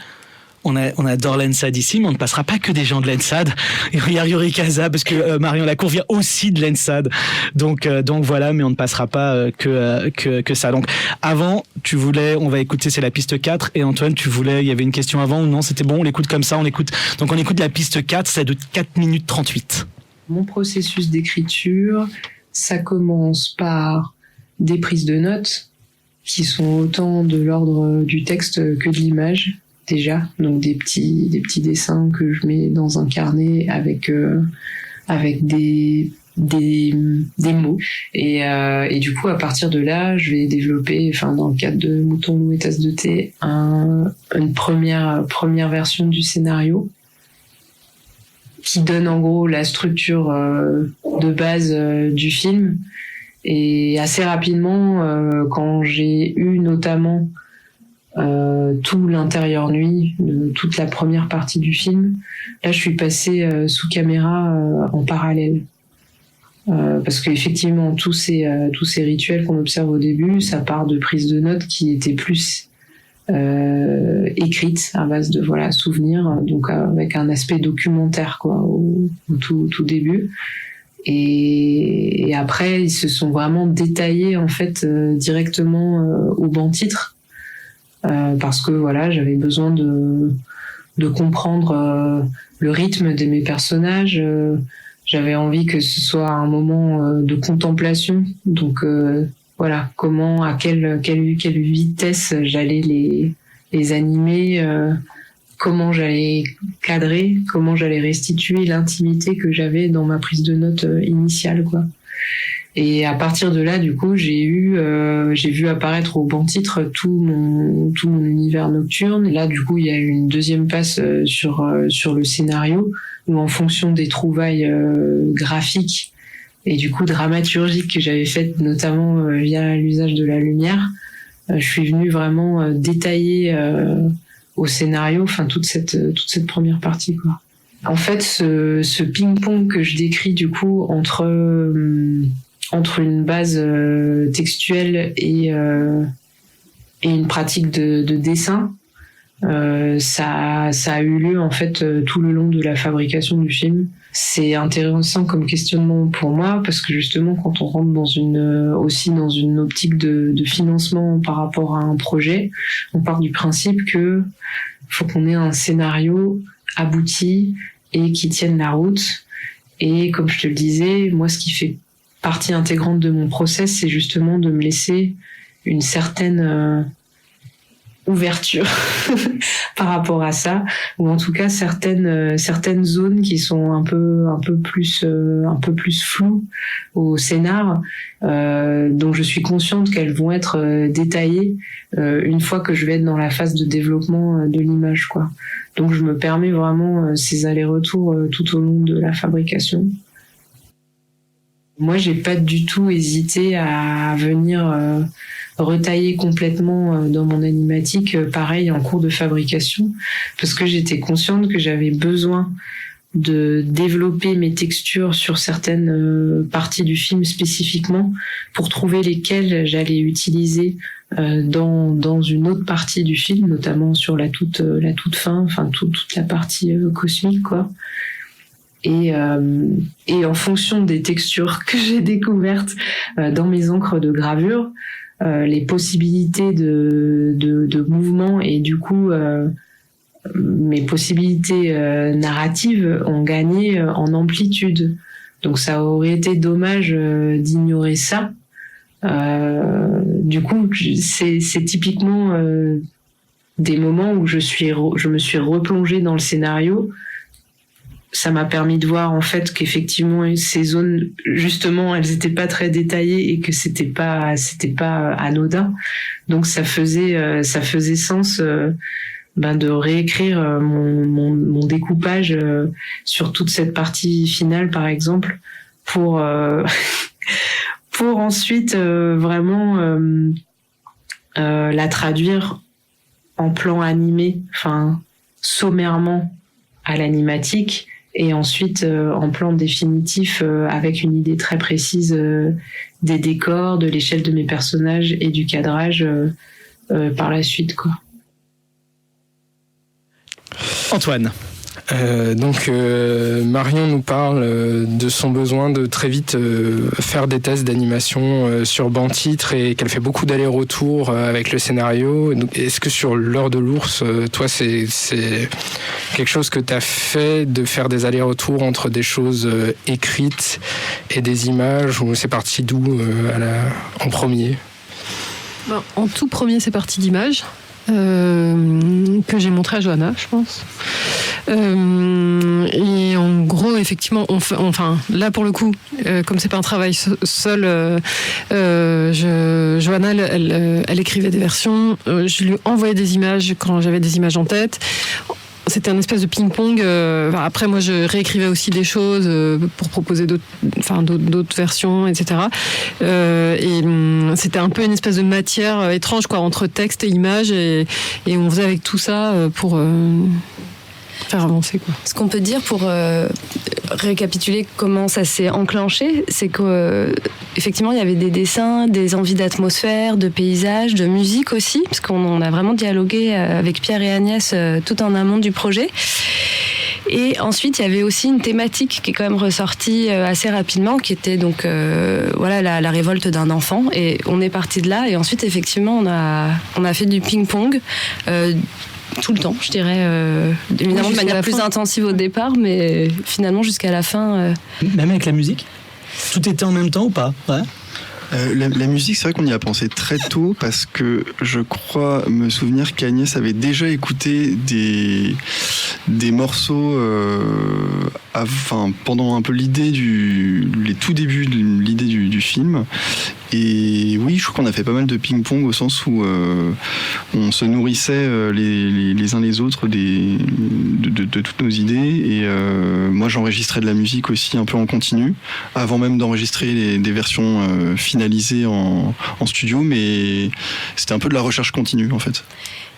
on adore l'ENSAD ici, mais on ne passera pas que des gens de l'ENSAD. Il y a Yuri Kaza, parce que Marion Lacour vient aussi de l'ENSAD. Donc voilà, mais on ne passera pas que ça. Donc avant, tu voulais, on va écouter, c'est la piste 4, et Antoine, il y avait une question avant ou non? C'était bon, on l'écoute comme ça, Donc on écoute la piste 4, c'est de 4 minutes 38. Mon processus d'écriture, ça commence par des prises de notes qui sont autant de l'ordre du texte que de l'image déjà, donc des petits dessins que je mets dans un carnet avec des mots, et du coup à partir de là je vais développer, dans le cadre de Mouton, loup et tasse de thé, une première version du scénario qui donne en gros la structure de base du film. Et assez rapidement, quand j'ai eu notamment tout l'intérieur nuit, toute la première partie du film, là je suis passée sous caméra en parallèle. Parce qu'effectivement, tous ces rituels qu'on observe au début, ça part de prises de notes qui étaient plus écrites à base de souvenirs, donc avec un aspect documentaire au tout début. Et après, ils se sont vraiment détaillés en fait directement au banc titre, parce que j'avais besoin de comprendre le rythme de mes personnages. J'avais envie que ce soit un moment de contemplation, donc comment, à quelle vitesse j'allais les animer, comment j'allais cadrer, comment j'allais restituer l'intimité que j'avais dans ma prise de notes initiale, Et à partir de là, du coup, j'ai vu apparaître au banc titre tout mon univers nocturne. Et là, du coup, il y a eu une deuxième passe sur le scénario, où en fonction des trouvailles graphiques et du coup dramaturgiques que j'avais faites, notamment via l'usage de la lumière, je suis venue vraiment détailler au scénario, toute cette première partie, En fait, ce ping-pong que je décris du coup entre une base textuelle et une pratique de dessin, ça a eu lieu en fait tout le long de la fabrication du film. C'est intéressant comme questionnement pour moi, parce que justement quand on rentre dans une optique de financement par rapport à un projet, on part du principe que faut qu'on ait un scénario abouti et qui tienne la route. Et comme je te le disais, moi ce qui fait partie intégrante de mon process, c'est justement de me laisser une certaine ouverture par rapport à ça, ou en tout cas certaines zones qui sont un peu plus floues au scénar, dont je suis consciente qu'elles vont être détaillées une fois que je vais être dans la phase de développement de l'image, Donc je me permets vraiment ces allers-retours tout au long de la fabrication. Moi, j'ai pas du tout hésité à venir retailler complètement dans mon animatique, pareil en cours de fabrication, parce que j'étais consciente que j'avais besoin de développer mes textures sur certaines parties du film spécifiquement pour trouver lesquelles j'allais utiliser dans une autre partie du film, notamment sur la toute fin, toute la partie cosmique, Et en fonction des textures que j'ai découvertes dans mes encres de gravure, les possibilités de mouvement et du coup mes possibilités narratives ont gagné en amplitude. Donc ça aurait été dommage d'ignorer ça. Du coup, c'est typiquement des moments où je me suis replongée dans le scénario ça m'a permis de voir en fait qu'effectivement ces zones, justement, elles étaient pas très détaillées et que c'était pas anodin. Donc ça faisait sens de réécrire mon découpage sur toute cette partie finale, par exemple, pour ensuite vraiment la traduire en plan animé, enfin sommairement à l'animatique, et ensuite en plan définitif avec une idée très précise des décors, de l'échelle de mes personnages et du cadrage par la suite, quoi. Antoine. Marion nous parle de son besoin de très vite faire des tests d'animation sur banc-titre et qu'elle fait beaucoup d'allers-retours avec le scénario. Donc, est-ce que sur L'heure de l'ours, toi, c'est quelque chose que tu as fait, de faire des allers-retours entre des choses écrites et des images, ou c'est parti d'où en premier? En tout premier, c'est parti d'images. Que j'ai montré à Johanna, je pense. Et en gros, effectivement, là pour le coup, comme c'est pas un travail seul, Johanna, elle écrivait des versions. Je lui envoyais des images quand j'avais des images en tête. C'était un espèce de ping-pong. Après, moi, je réécrivais aussi des choses pour proposer d'autres versions, etc. Et c'était un peu une espèce de matière étrange, quoi, entre texte et image, et on faisait avec tout ça pour faire avancer, quoi. Ce qu'on peut dire pour récapituler comment ça s'est enclenché, c'est qu'effectivement il y avait des dessins, des envies d'atmosphère, de paysage, de musique aussi, parce qu'on a vraiment dialogué avec Pierre et Agnès tout en amont du projet. Et ensuite, il y avait aussi une thématique qui est quand même ressortie assez rapidement, qui était donc la révolte d'un enfant. Et on est parti de là. Et ensuite, effectivement, on a fait du ping-pong. Tout le temps, je dirais, évidemment de manière plus intensive au départ, mais finalement jusqu'à la fin. Même avec la musique, tout était en même temps ou pas? Ouais. La musique, c'est vrai qu'on y a pensé très tôt, parce que je crois me souvenir qu'Agnès avait déjà écouté des morceaux pendant un peu les tout débuts de l'idée du film. Et oui, je crois qu'on a fait pas mal de ping-pong, au sens où on se nourrissait les uns les autres de toutes nos idées. Et moi, j'enregistrais de la musique aussi un peu en continu, avant même d'enregistrer des versions finalisées en studio, mais c'était un peu de la recherche continue, en fait.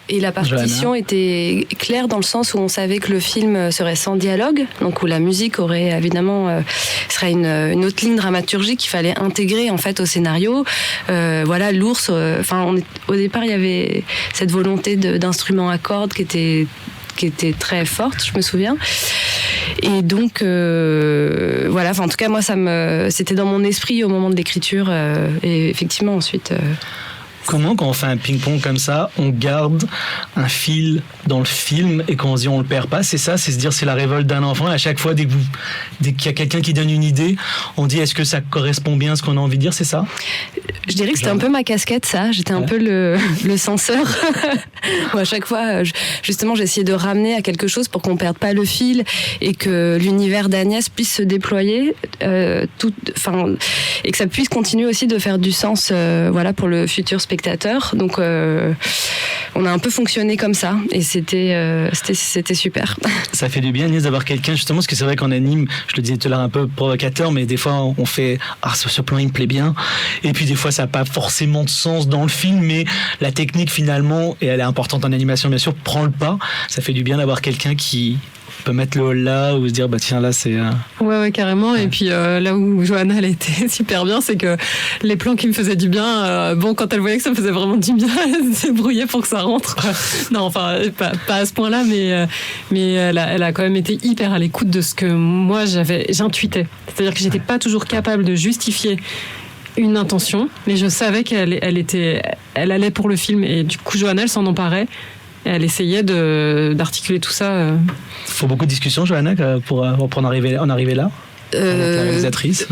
Et la partition était claire dans le sens où on savait que le film serait sans dialogue, donc où la musique aurait évidemment serait une autre ligne dramaturgique qu'il fallait intégrer en fait au scénario. L'ours. Au départ, il y avait cette volonté d'instruments à cordes qui était très forte, je me souviens. Et donc en tout cas moi c'était dans mon esprit au moment de l'écriture, et effectivement ensuite. Comment, quand on fait un ping-pong comme ça, on garde un fil dans le film, et quand on se dit on le perd pas, c'est ça, c'est se dire c'est la révolte d'un enfant, et à chaque fois dès qu'il y a quelqu'un qui donne une idée, on dit est-ce que ça correspond bien à ce qu'on a envie de dire, c'est ça? Je dirais que c'était un peu ma casquette, ça. J'étais un peu le censeur. À chaque fois, justement, j'essayais de ramener à quelque chose pour qu'on perde pas le fil et que l'univers d'Agnès puisse se déployer, et que ça puisse continuer aussi de faire du sens, pour le futur spectateur. Donc, on a un peu fonctionné comme ça, et c'était super. Ça fait du bien, Agnès, d'avoir quelqu'un, justement, parce que c'est vrai qu'en anime, je le disais tout à l'heure, un peu provocateur, mais des fois on fait ce plan il me plaît bien, et puis des fois ça n'a pas forcément de sens dans le film, mais la technique finalement, et elle est importante en animation bien sûr, prend le pas. Ça fait du bien d'avoir quelqu'un qui peut mettre le là, ou se dire tiens, là c'est ouais carrément. Et puis là où Johanna elle était super bien, c'est que les plans qui me faisaient du bien, quand elle voyait que ça me faisait vraiment du bien, elle s'est brouillée pour que ça rentre. Non, pas à ce point là, mais elle a quand même été hyper à l'écoute de ce que moi j'intuitais, c'est-à-dire que j'étais pas toujours capable de justifier une intention, mais je savais qu'elle allait pour le film, et du coup Johanna elle s'en emparait. Elle essayait d'articuler tout ça. Il faut beaucoup de discussions, Johanna, pour en arriver là. la réalisatrice.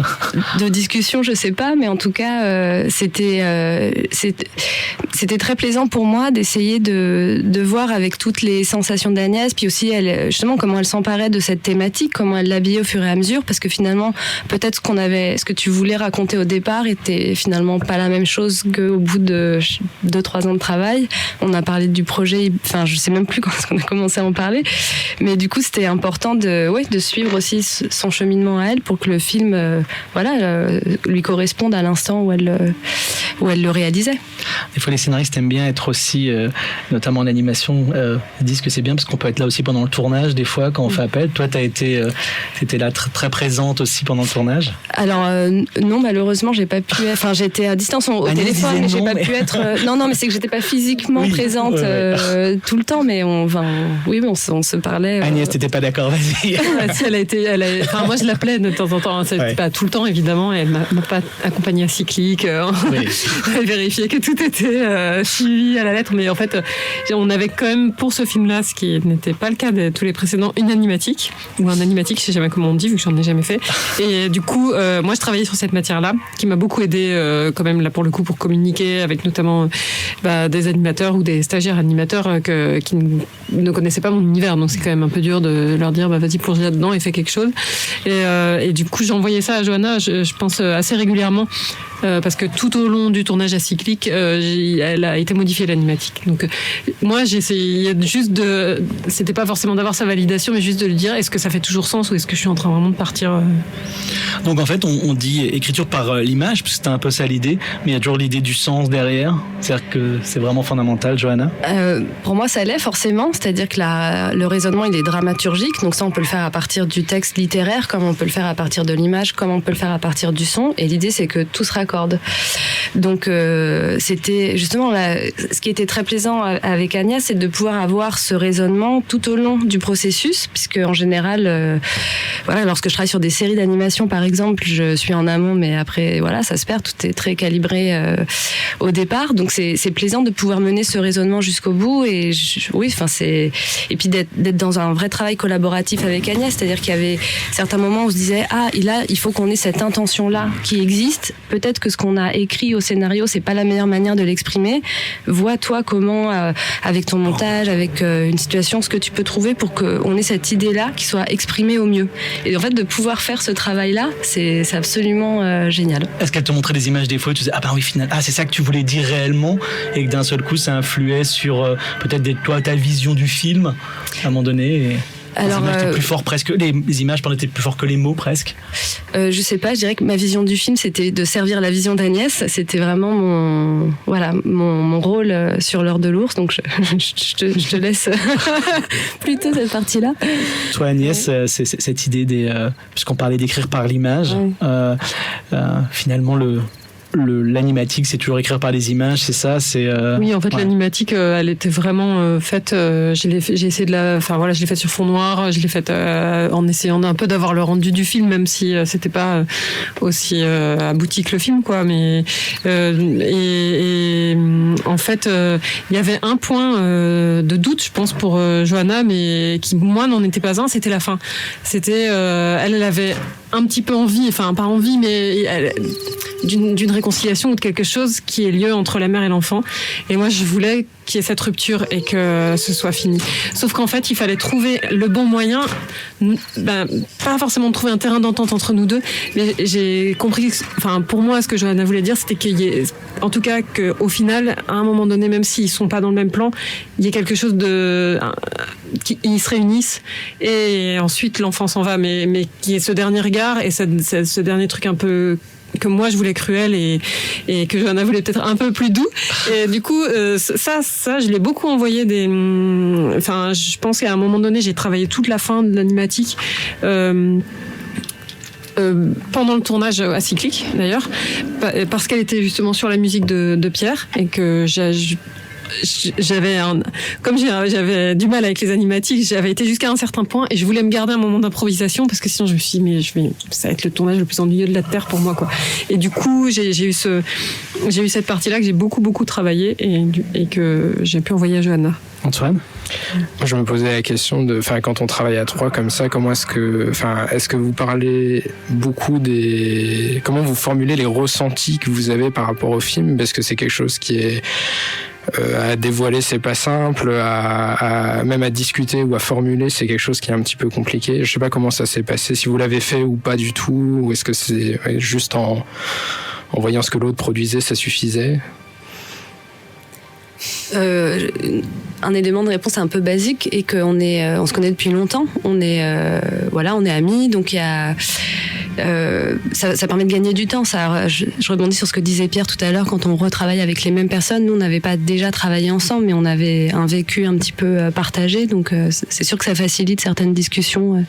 De discussion, je sais pas, mais en tout cas, c'était très plaisant pour moi d'essayer de voir avec toutes les sensations d'Agnès, puis aussi justement comment elle s'emparait de cette thématique, comment elle l'habillait au fur et à mesure, parce que finalement, peut-être ce que tu voulais raconter au départ était finalement pas la même chose qu'au bout de 2-3 ans de travail. On a parlé du projet, enfin, je sais même plus quand est-ce qu'on a commencé à en parler, mais du coup, c'était important de suivre aussi son cheminement à elle pour que le film, lui corresponde à l'instant où elle le réalisait. Des fois, les scénaristes aiment bien être aussi, notamment en animation, disent que c'est bien parce qu'on peut être là aussi pendant le tournage. Des fois, quand on fait appel, toi, t'étais là très présente aussi pendant le tournage. Alors non, malheureusement, j'ai pas pu. Enfin, j'étais à distance au téléphone, mais j'ai pas pu être. Non, mais c'est que j'étais pas physiquement présente tout le temps, mais on se parlait. Agnès, t'étais pas d'accord, vas-y. Si, enfin, moi, je l'appelais de temps en temps. C'était pas tout le temps, évidemment. Elle m'a pas accompagnée à Cyclique. Elle vérifiait que tout était suivi à la lettre, mais en fait, on avait quand même pour ce film-là, ce qui n'était pas le cas de tous les précédents, une animatique ou un animatique, je sais jamais comment on dit, vu que j'en ai jamais fait. Et du coup, moi, je travaillais sur cette matière-là, qui m'a beaucoup aidé quand même là pour le coup pour communiquer avec notamment des animateurs ou des stagiaires animateurs qui ne connaissaient pas mon univers, donc c'est quand même un peu dur de leur dire vas-y plonge là-dedans et fais quelque chose. Et du coup, j'ai envoyé ça à Johanna, je pense assez régulièrement. Parce que tout au long du tournage à Cyclique, elle a été modifiée l'animatique. Donc moi j'ai essayé juste c'était pas forcément d'avoir sa validation, mais juste de lui dire est-ce que ça fait toujours sens ou est-ce que je suis en train vraiment de partir. Donc en fait on dit écriture par l'image, parce que c'était un peu ça l'idée, mais il y a toujours l'idée du sens derrière. C'est-à-dire que c'est vraiment fondamental, Johanna. Pour moi ça l'est forcément, c'est-à-dire que le raisonnement il est dramaturgique, donc ça on peut le faire à partir du texte littéraire, comme on peut le faire à partir de l'image, comme on peut le faire à partir du son, et l'idée c'est que tout se raccorde. Donc c'était justement ce qui était très plaisant avec Agnès, c'est de pouvoir avoir ce raisonnement tout au long du processus, puisque en général, lorsque je travaille sur des séries d'animation par exemple, je suis en amont, mais après ça se perd, tout est très calibré au départ, donc c'est plaisant de pouvoir mener ce raisonnement jusqu'au bout, et puis d'être dans un vrai travail collaboratif avec Agnès, c'est-à-dire qu'il y avait certains moments où on se disait il faut qu'on ait cette intention là qui existe, peut-être que ce qu'on a écrit au scénario, c'est pas la meilleure manière de l'exprimer. Vois toi comment, avec ton montage, avec une situation, ce que tu peux trouver pour qu'on ait cette idée-là qui soit exprimée au mieux. Et en fait, de pouvoir faire ce travail-là, c'est absolument génial. Est-ce qu'elle te montrait des images des fois, et tu disais finalement, c'est ça que tu voulais dire réellement, et que d'un seul coup, ça influait sur peut-être ta vision du film à un moment donné. Alors, les images étaient plus fortes presque, les images étaient plus fortes que les mots presque. Je sais pas, je dirais que ma vision du film c'était de servir la vision d'Agnès, c'était vraiment mon rôle sur l'heure de l'ours, donc je te laisse plutôt cette partie-là. Toi Agnès, c'est cette idée puisqu'on parlait d'écrire par l'image, finalement l'animatique, c'est toujours écrire par les images, c'est ça, Oui, en fait, l'animatique, elle était vraiment faite. J'ai essayé je l'ai faite sur fond noir. Je l'ai faite en essayant un peu d'avoir le rendu du film, même si c'était pas aussi abouti que le film, quoi. Mais en fait, il y avait un point de doute, je pense, pour Johanna, mais qui moi n'en était pas un. C'était la fin. C'était, elle avait un petit peu envie, enfin pas envie, mais d'une réconciliation ou de quelque chose qui ait lieu entre la mère et l'enfant. Et moi, je voulais qu'il y ait cette rupture et que ce soit fini. Sauf qu'en fait, il fallait trouver le bon moyen, pas forcément de trouver un terrain d'entente entre nous deux, mais j'ai compris, pour moi, ce que Johanna voulait dire, c'était qu'il y ait, en tout cas, qu'au final, à un moment donné, même s'ils sont pas dans le même plan, il y ait quelque chose ils se réunissent et ensuite l'enfant s'en va, mais qu'il y ait ce dernier regard et ce dernier truc un peu que moi je voulais cruel et que Johanna voulait peut-être un peu plus doux, et du coup ça je l'ai beaucoup envoyé je pense qu'à un moment donné j'ai travaillé toute la fin de l'animatique pendant le tournage à Cyclique d'ailleurs, parce qu'elle était justement sur la musique de Pierre, et que j'avais du mal avec les animatiques, j'avais été jusqu'à un certain point et je voulais me garder un moment d'improvisation parce que sinon je me suis dit ça va être le tournage le plus ennuyeux de la terre pour moi, quoi. Et du coup j'ai eu cette partie-là que j'ai beaucoup travaillé et que j'ai pu envoyer à Johanna. Antoine? Moi, je me posais la question quand on travaille à 3 comme ça, est-ce que vous parlez beaucoup comment vous formulez les ressentis que vous avez par rapport au film, parce que c'est quelque chose qui est à dévoiler, c'est pas simple, même à discuter ou à formuler, c'est quelque chose qui est un petit peu compliqué. Je sais pas comment ça s'est passé, si vous l'avez fait ou pas du tout, ou est-ce que c'est juste en voyant ce que l'autre produisait, ça suffisait? Un élément de réponse un peu basique et qu'on on se connaît depuis longtemps. On est amis, donc il y a ça permet de gagner du temps. Je rebondis sur ce que disait Pierre tout à l'heure. Quand on retravaille avec les mêmes personnes, nous on n'avait pas déjà travaillé ensemble, mais on avait un vécu un petit peu partagé. Donc c'est sûr que ça facilite certaines discussions.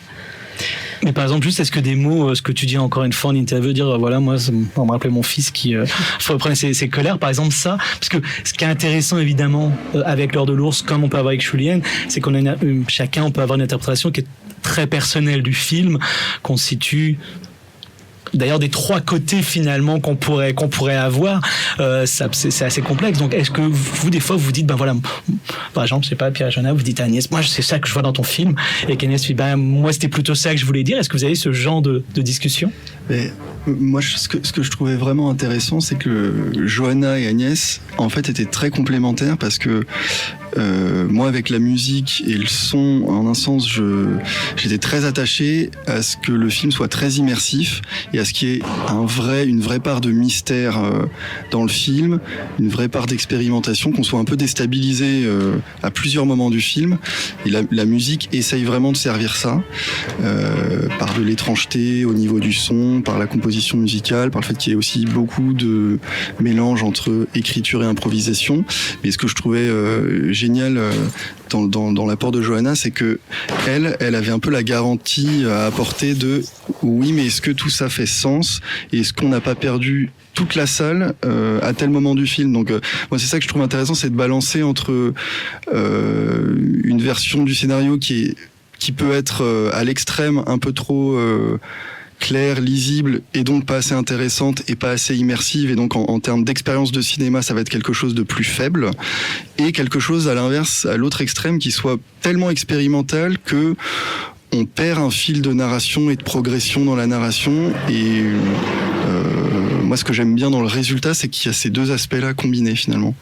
Mais par exemple, juste, est-ce que des mots, ce que tu dis encore une fois en interview, dire, voilà, moi, on me rappelait mon fils qui reprenait ses colères, par exemple, ça, parce que ce qui est intéressant, évidemment, avec L'heure de l'ours, comme on peut avoir avec Julienne, c'est qu'on a chacun, on peut avoir une interprétation qui est très personnelle du film, qu'on situe d'ailleurs des 3 côtés finalement qu'on pourrait avoir, c'est assez complexe. Donc est-ce que vous des fois vous dites voilà, par exemple, je sais pas, Pierre et Johanna, vous dites à Agnès, moi c'est ça que je vois dans ton film, et qu'Agnès dit moi c'était plutôt ça que je voulais dire. Est-ce que vous avez ce genre de discussion? Moi, ce que je trouvais vraiment intéressant, c'est que Johanna et Agnès, en fait, étaient très complémentaires parce que moi, avec la musique et le son, en un sens, j'étais très attaché à ce que le film soit très immersif et à ce qu'il y ait une vraie part de mystère dans le film, une vraie part d'expérimentation, qu'on soit un peu déstabilisé à plusieurs moments du film. Et la musique essaye vraiment de servir ça, par de l'étrangeté au niveau du son, par la composition musicale, par le fait qu'il y ait aussi beaucoup de mélange entre écriture et improvisation. Mais ce que je trouvais génial dans l'apport de Johanna, c'est que elle avait un peu la garantie à apporter de oui, mais est-ce que tout ça fait sens et est-ce qu'on n'a pas perdu toute la salle à tel moment du film. Donc moi c'est ça que je trouve intéressant, c'est de balancer entre une version du scénario qui peut être à l'extrême un peu trop claire, lisible et donc pas assez intéressante et pas assez immersive, et donc en termes d'expérience de cinéma ça va être quelque chose de plus faible, et quelque chose à l'inverse, à l'autre extrême, qui soit tellement expérimental que on perd un fil de narration et de progression dans la narration. Et moi ce que j'aime bien dans le résultat, c'est qu'il y a ces 2 aspects-là combinés finalement.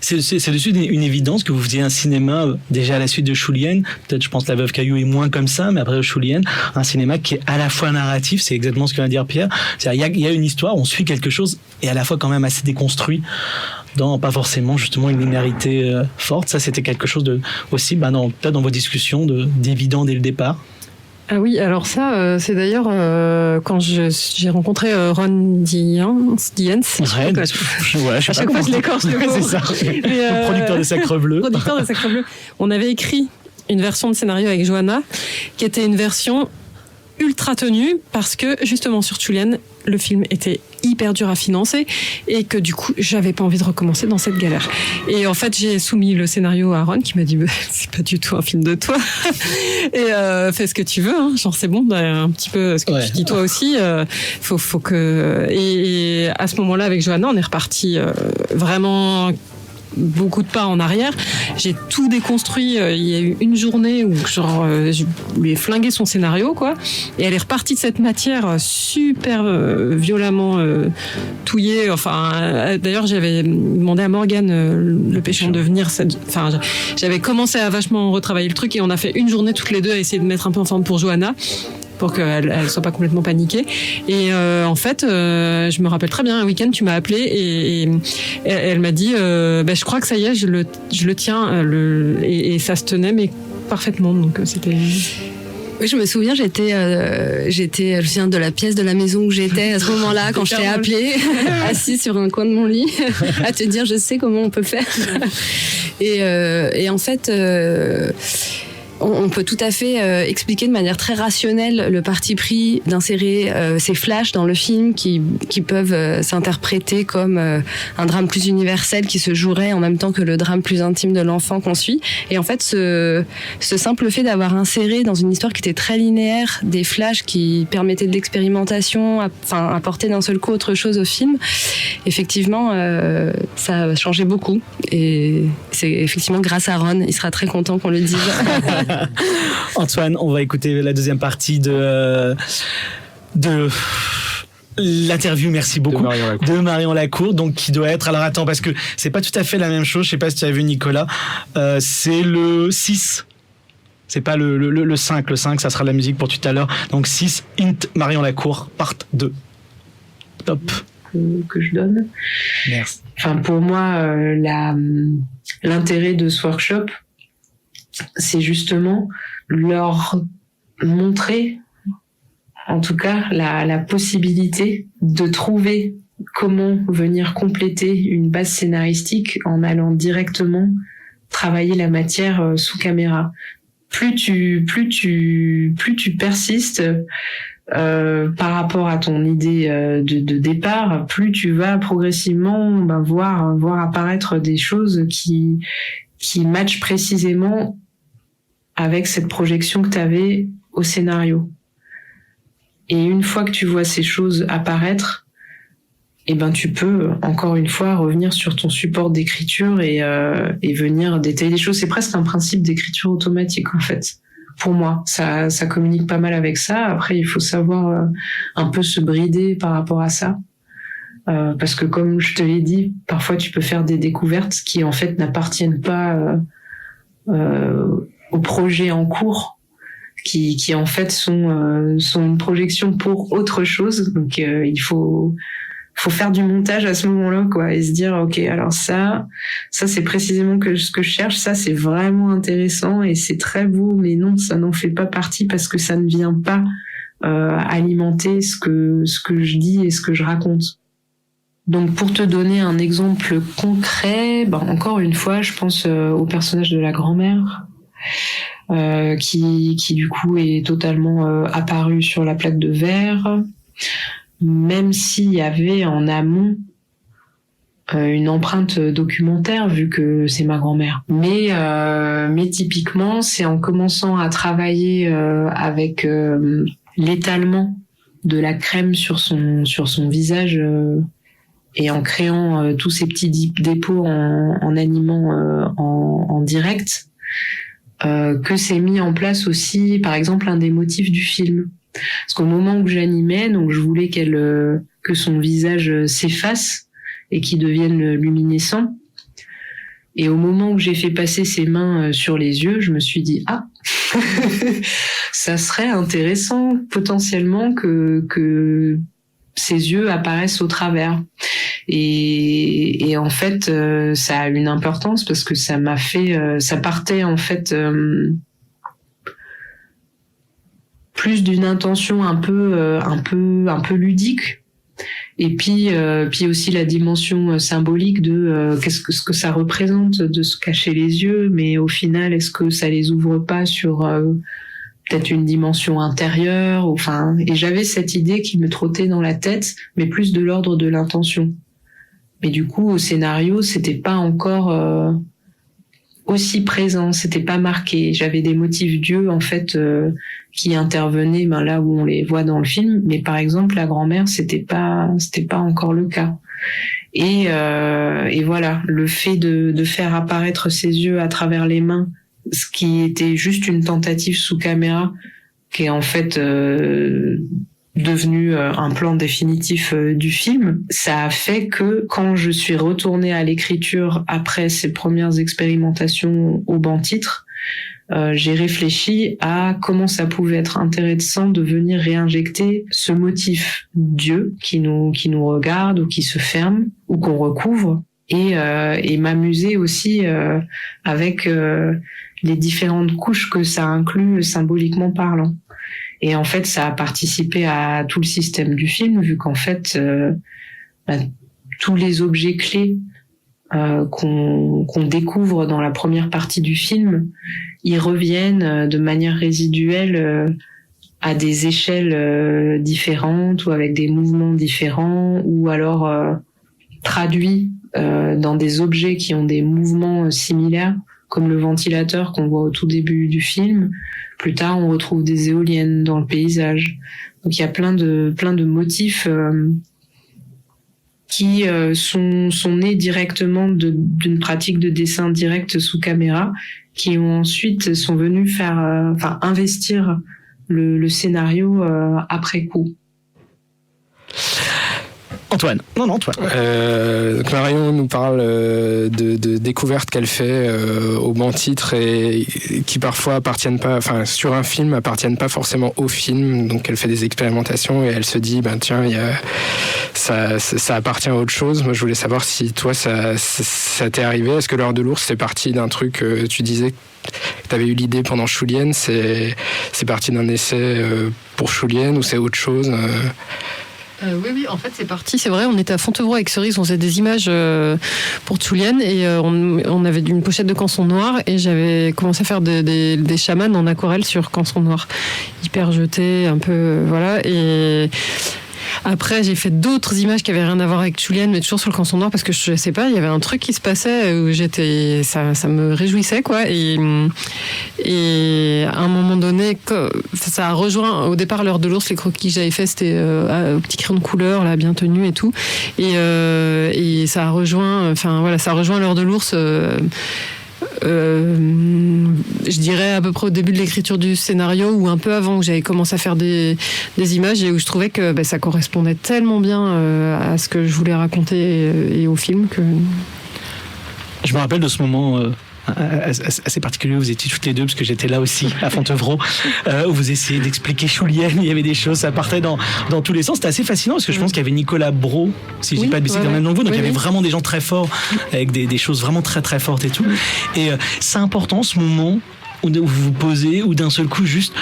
C'est dessus une évidence que vous faisiez un cinéma déjà à la suite de Julienne. Peut-être, je pense, La Veuve Caillou est moins comme ça, mais après Julienne, un cinéma qui est à la fois narratif, c'est exactement ce que vient de dire Pierre. C'est-à-dire, il y a une histoire, on suit quelque chose, et à la fois quand même assez déconstruit, dans pas forcément justement une linéarité forte. Ça, c'était quelque chose de aussi, peut-être dans vos discussions, d'évident dès le départ. Ah oui, alors ça, c'est d'ailleurs quand j'ai rencontré Ron Diens. À chaque fois, je l'écorche le mot. C'est ça. Le producteur de Sacre Bleu. Producteur de Sacre Bleu. On avait écrit une version de scénario avec Johanna, qui était une version ultra tenue, parce que justement sur Julienne, le film était hyper dur à financer et que du coup j'avais pas envie de recommencer dans cette galère. Et en fait j'ai soumis le scénario à Ron, qui m'a dit c'est pas du tout un film de toi et fais ce que tu veux, hein. Genre c'est bon, un petit peu ce que tu dis toi aussi, faut que et à ce moment-là avec Johanna on est reparti vraiment beaucoup de pas en arrière. J'ai tout déconstruit. Il y a eu une journée où je lui ai flingué son scénario, quoi. Et elle est repartie de cette matière super violemment touillée. Enfin, d'ailleurs, j'avais demandé à Morgane Le Péchon de venir. J'avais commencé à vachement retravailler le truc et on a fait une journée toutes les deux à essayer de mettre un peu en forme pour Johanna, pour qu'elle soit pas complètement paniquée. Et en fait, je me rappelle très bien, un week-end, tu m'as appelé et elle m'a dit je crois que ça y est, je le tiens, et ça se tenait, mais parfaitement. Donc c'était... Oui, je me souviens, je me souviens de la pièce de la maison où j'étais à ce moment-là, quand je t'ai appelé, assise sur un coin de mon lit, à te dire, je sais comment on peut faire. Et en fait, on peut tout à fait expliquer de manière très rationnelle le parti pris d'insérer ces flashs dans le film qui peuvent s'interpréter comme un drame plus universel qui se jouerait en même temps que le drame plus intime de l'enfant qu'on suit. Et en fait, ce simple fait d'avoir inséré dans une histoire qui était très linéaire des flashs qui permettaient de l'expérimentation, apporter d'un seul coup autre chose au film, effectivement, ça a changé beaucoup. Et c'est effectivement grâce à Ron, il sera très content qu'on le dise. Antoine, on va écouter la deuxième partie de l'interview, merci beaucoup, de Marion Lacour, donc qui doit être, alors attends, parce que c'est pas tout à fait la même chose, je sais pas si tu as vu Nicolas, c'est le 6, c'est pas le 5, le 5 ça sera la musique pour tout à l'heure, donc 6, Int Marion Lacour, part 2. Top. Que je donne. Merci. Enfin, pour moi, l'intérêt de ce workshop, c'est justement leur montrer, en tout cas, la possibilité de trouver comment venir compléter une base scénaristique en allant directement travailler la matière sous caméra. Plus tu persistes par rapport à ton idée de départ, plus tu vas progressivement voir apparaître des choses qui matchent précisément avec cette projection que tu avais au scénario. Et une fois que tu vois ces choses apparaître, tu peux encore une fois revenir sur ton support d'écriture et venir détailler des choses. C'est presque un principe d'écriture automatique en fait. Pour moi, ça communique pas mal avec ça. Après, il faut savoir un peu se brider par rapport à ça. Parce que comme je te l'ai dit, parfois tu peux faire des découvertes qui en fait n'appartiennent pas au projet en cours, qui en fait sont une projection pour autre chose. Donc il faut faire du montage à ce moment-là, quoi, et se dire ok, alors ça c'est précisément ce que je cherche, ça c'est vraiment intéressant et c'est très beau, mais non, ça n'en fait pas partie parce que ça ne vient pas alimenter ce que je dis et ce que je raconte. Donc pour te donner un exemple concret, encore une fois, je pense au personnage de la grand-mère. Qui du coup est totalement apparu sur la plaque de verre, même s'il y avait en amont une empreinte documentaire vu que c'est ma grand-mère. Mais typiquement, c'est en commençant à travailler avec l'étalement de la crème sur son visage et en créant tous ces petits dépôts en animant en direct. Que c'est mis en place aussi, par exemple, un des motifs du film. Parce qu'au moment où j'animais, donc je voulais que son visage s'efface et qu'il devienne luminescent. Et au moment où j'ai fait passer ses mains sur les yeux, je me suis dit ça serait intéressant potentiellement que ses yeux apparaissent au travers. Et en fait, ça a une importance parce que ça m'a fait, ça partait en fait plus d'une intention un peu ludique. Et puis aussi la dimension symbolique de ce que ça représente de se cacher les yeux, mais au final, est-ce que ça les ouvre pas sur peut-être une dimension intérieure, et j'avais cette idée qui me trottait dans la tête, mais plus de l'ordre de l'intention. Mais du coup, au scénario, c'était pas encore aussi présent, c'était pas marqué. J'avais des motifs d'yeux, en fait, qui intervenaient là où on les voit dans le film, mais par exemple, la grand-mère, c'était pas encore le cas. Et voilà, le fait de faire apparaître ses yeux à travers les mains, ce qui était juste une tentative sous caméra, qui est en fait devenu un plan définitif du film, ça a fait que quand je suis retournée à l'écriture après ces premières expérimentations au banc titre, j'ai réfléchi à comment ça pouvait être intéressant de venir réinjecter ce motif Dieu qui nous regarde ou qui se ferme ou qu'on recouvre et m'amuser aussi avec les différentes couches que ça inclut symboliquement parlant. Et en fait, ça a participé à tout le système du film, vu qu'en fait, tous les objets clés qu'on découvre dans la première partie du film, ils reviennent de manière résiduelle à des échelles différentes ou avec des mouvements différents, ou alors traduits dans des objets qui ont des mouvements similaires, comme le ventilateur qu'on voit au tout début du film. Plus tard, on retrouve des éoliennes dans le paysage. Donc il y a plein de motifs qui sont nés directement d'une pratique de dessin direct sous caméra, qui ont ensuite sont venus investir le scénario après coup. Antoine. Donc Marion nous parle de découvertes qu'elle fait au bon titre et qui parfois appartiennent pas, enfin sur un film appartiennent pas forcément au film. Donc elle fait des expérimentations et elle se dit tiens, ça appartient à autre chose. Moi je voulais savoir si toi ça t'est arrivé. Est-ce que l'heure de l'ours c'est parti d'un truc tu disais que tu avais eu l'idée pendant Choulienne, c'est parti d'un essai pour Choulienne ou c'est autre chose? Oui, en fait, c'est parti. C'est vrai, on était à Fontevraud avec Cerise, on faisait des images pour Tchoulienne et on avait une pochette de canson noir et j'avais commencé à faire des chamans en aquarelle sur canson noir. Hyper jeté, un peu, voilà. Et après, j'ai fait d'autres images qui avaient rien à voir avec Tchoulienne, mais toujours sur le canson noir parce que je sais pas, il y avait un truc qui se passait où ça me réjouissait, quoi. Et à un moment donné, ça a rejoint, au départ, l'heure de l'ours, les croquis que j'avais fait, c'était au petit crayon de couleur, là, bien tenu et tout. Et ça a rejoint, ça a rejoint l'heure de l'ours, je dirais à peu près au début de l'écriture du scénario ou un peu avant, où j'avais commencé à faire des images et où je trouvais que ça correspondait tellement bien à ce que je voulais raconter et au film que... Je me rappelle de ce moment assez particulier où vous étiez toutes les deux, parce que j'étais là aussi à Fontevraud, où vous essayez d'expliquer Choulienne. Il y avait des choses, ça partait dans tous les sens. C'était assez fascinant parce que je pense qu'il y avait Nicolas Brault, si je dis pas de bêtises, dans le même nom que vous, donc il y avait vraiment des gens très forts avec des choses vraiment très très fortes et tout. Et c'est important ce moment où vous vous posez, ou d'un seul coup juste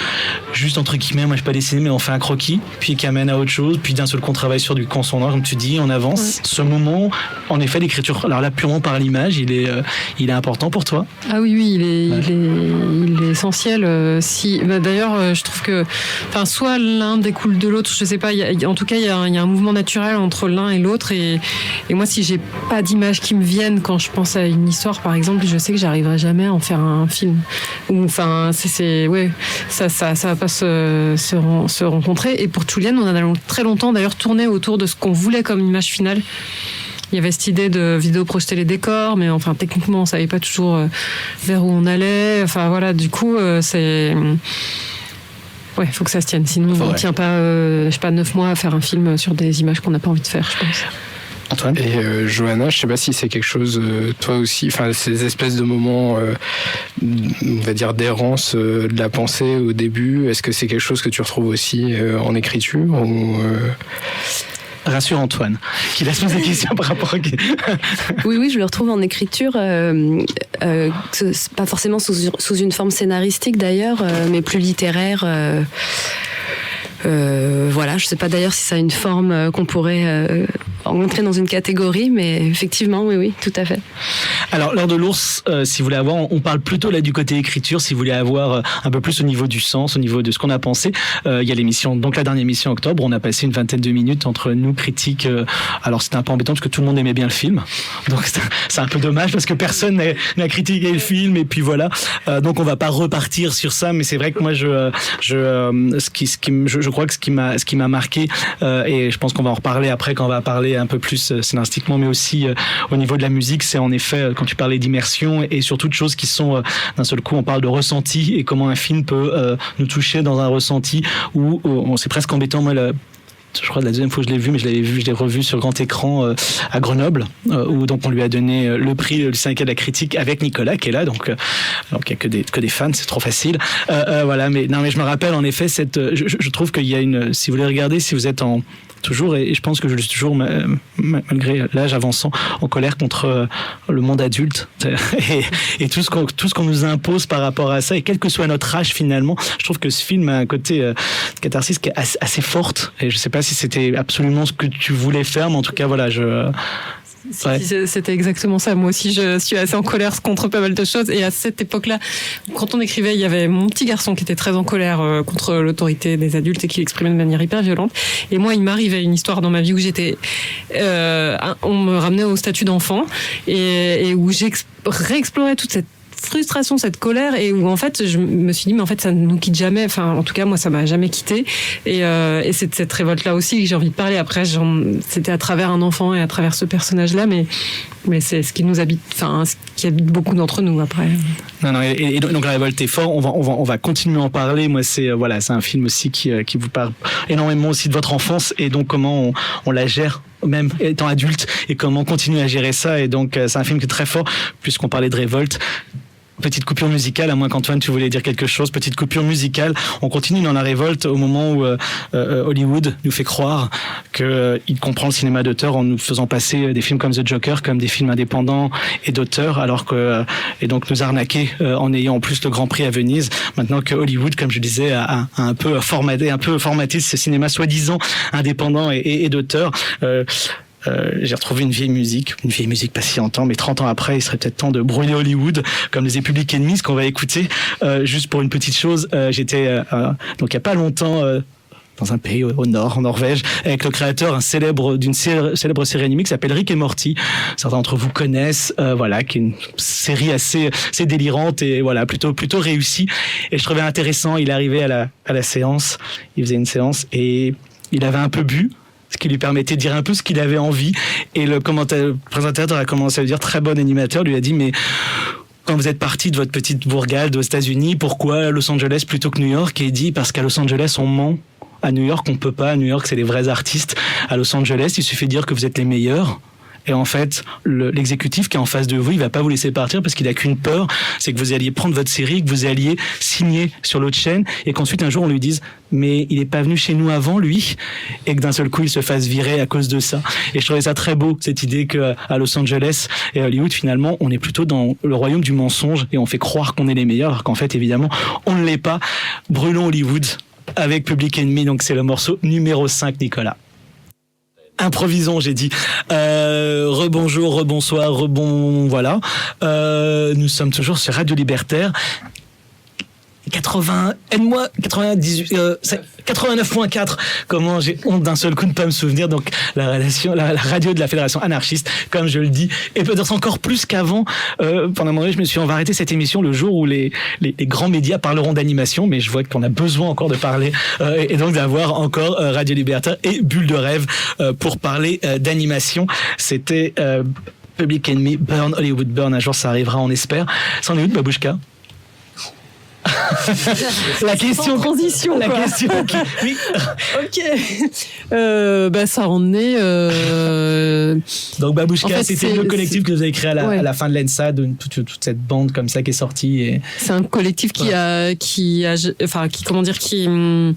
entre guillemets, moi je pas dessiné mais on fait un croquis, puis qui amène à autre chose, puis d'un seul coup on travaille sur du canson noir, comme tu dis, on avance. Ce moment, en effet, l'écriture, alors là purement par l'image, il est important pour toi? Ah oui, il est essentiel. D'ailleurs, je trouve que, soit l'un découle de l'autre, je sais pas. En tout cas, il y a un mouvement naturel entre l'un et l'autre. Et moi, si j'ai pas d'images qui me viennent quand je pense à une histoire, par exemple, je sais que j'arriverai jamais à en faire un film. Ça va pas se rencontrer. Et pour Tchoulienne, on a très longtemps d'ailleurs tourné autour de ce qu'on voulait comme image finale. Il y avait cette idée de vidéo projeter les décors, mais techniquement on savait pas toujours vers où on allait. Du coup faut que ça se tienne, sinon on tient pas 9 mois à faire un film sur des images qu'on n'a pas envie de faire, je pense. Antoine? Et Johanna, je sais pas si c'est quelque chose, toi aussi, ces espèces de moments, on va dire d'errance de la pensée au début, est-ce que c'est quelque chose que tu retrouves aussi en écriture ou Rassure Antoine, qui laisse poser des questions par rapport à... Oui, je le retrouve en écriture, pas forcément sous une forme scénaristique d'ailleurs, mais plus littéraire. Je sais pas d'ailleurs si ça a une forme qu'on pourrait rentrer dans une catégorie, mais effectivement, oui, tout à fait. Alors, l'heure de l'ours, si vous voulez avoir, on parle plutôt là du côté écriture, si vous voulez avoir un peu plus au niveau du sens, au niveau de ce qu'on a pensé. Il y a l'émission, donc la dernière émission octobre, on a passé une vingtaine de minutes entre nous, critiques. Alors, c'était un peu embêtant parce que tout le monde aimait bien le film. Donc, c'est un peu dommage parce que personne n'a critiqué le film et puis voilà. Donc, on va pas repartir sur ça, mais c'est vrai que moi, je crois que ce qui m'a marqué, et je pense qu'on va en reparler après quand on va parler un peu plus scénaristiquement, mais aussi au niveau de la musique, c'est en effet quand tu parlais d'immersion et surtout de choses qui sont d'un seul coup, on parle de ressenti et comment un film peut nous toucher dans un ressenti où c'est presque embêtant. Moi, je crois que la deuxième fois que je l'ai vu, mais je l'ai revu sur grand écran à Grenoble, où donc on lui a donné le prix du syndicat de la critique avec Nicolas qui est là, donc il y a que des fans, c'est trop facile. Mais je me rappelle en effet je trouve qu'il y a si vous voulez regarder, si vous êtes toujours, et je pense que je suis toujours, malgré l'âge avançant, en colère contre le monde adulte et tout ce qu'on nous impose par rapport à ça, et quel que soit notre âge finalement, je trouve que ce film a un côté catharsis qui est assez forte, et je sais pas si c'était absolument ce que tu voulais faire, mais en tout cas voilà, Ouais. C'était exactement ça. Moi aussi, je suis assez en colère contre pas mal de choses. Et à cette époque-là, quand on écrivait, il y avait mon petit garçon qui était très en colère contre l'autorité des adultes et qui l'exprimait de manière hyper violente. Et moi, il m'arrivait une histoire dans ma vie où on me ramenait au statut d'enfant et où réexplorer toute cette frustration, cette colère, et où en fait je me suis dit mais en fait ça ne nous quitte jamais, enfin en tout cas moi ça m'a jamais quitté, et c'est de cette révolte là aussi que j'ai envie de parler. Après c'était à travers un enfant et à travers ce personnage là, mais c'est ce qui nous habite, enfin ce qui habite beaucoup d'entre nous après. Non, et donc la révolte est fort, on va continuer à en parler. Moi c'est un film aussi qui vous parle énormément aussi de votre enfance, et donc comment on la gère même étant adulte, et comment continuer à gérer ça. Et donc c'est un film qui est très fort, puisqu'on parlait de révolte. Petite coupure musicale, à moins qu'Antoine tu voulais dire quelque chose. Petite coupure musicale, on continue dans la révolte au moment où Hollywood nous fait croire qu'il comprend le cinéma d'auteur en nous faisant passer des films comme The Joker comme des films indépendants et d'auteurs, et donc nous arnaquer en ayant en plus le Grand Prix à Venise, maintenant que Hollywood, comme je disais, a un peu formaté ce cinéma soi-disant indépendant et d'auteur. J'ai retrouvé une vieille musique pas si longtemps, mais 30 ans après, il serait peut-être temps de brûler Hollywood, comme les Public Enemy, ce qu'on va écouter. Juste pour une petite chose, j'étais donc il y a pas longtemps dans un pays au nord, en Norvège, avec le créateur d'une célèbre série animée qui s'appelle Rick et Morty. Certains d'entre vous connaissent, qui est une série assez délirante et plutôt réussie. Et je trouvais intéressant, il arrivait à la séance, il faisait une séance et il avait un peu bu, ce qui lui permettait de dire un peu ce qu'il avait envie. Et le présentateur a commencé à lui dire, très bon animateur, lui a dit, mais quand vous êtes parti de votre petite bourgade aux États-Unis, pourquoi Los Angeles plutôt que New York? Et il dit, parce qu'à Los Angeles, on ment. À New York, on peut pas. À New York, c'est les vrais artistes. À Los Angeles, il suffit de dire que vous êtes les meilleurs. Et en fait, l'exécutif qui est en face de vous, il va pas vous laisser partir parce qu'il a qu'une peur, c'est que vous alliez prendre votre série, que vous alliez signer sur l'autre chaîne, et qu'ensuite un jour on lui dise mais il est pas venu chez nous avant lui, et que d'un seul coup il se fasse virer à cause de ça. Et je trouvais ça très beau, cette idée que à Los Angeles et Hollywood, finalement, on est plutôt dans le royaume du mensonge et on fait croire qu'on est les meilleurs, alors qu'en fait évidemment on ne l'est pas. Brûlons Hollywood avec Public Enemy, donc c'est le morceau numéro 5, Nicolas. Improvisons, j'ai dit. Rebonjour, rebonsoir, voilà. Nous sommes toujours sur Radio Libertaire. 89.4. Comment j'ai honte d'un seul coup de ne pas me souvenir. Donc la radio de la Fédération anarchiste, comme je le dis, et peut-être encore plus qu'avant. Pendant un moment, je me suis dit, on va arrêter cette émission le jour où les grands médias parleront d'animation, mais je vois qu'on a besoin encore de parler, et donc d'avoir encore Radio Libertaire et Bulle de Rêve pour parler d'animation. C'était Public Enemy, Burn, Hollywood Burn. Un jour ça arrivera, on espère. C'en est où de Babouchka? La question sans transition, la quoi. question qui... Oui. Ok. Ça en est. Donc Babouchka, En fait, c'était le collectif que vous avez créé à la fin de l'ENSAD, toute cette bande comme ça qui est sortie. Et... C'est un collectif qui nous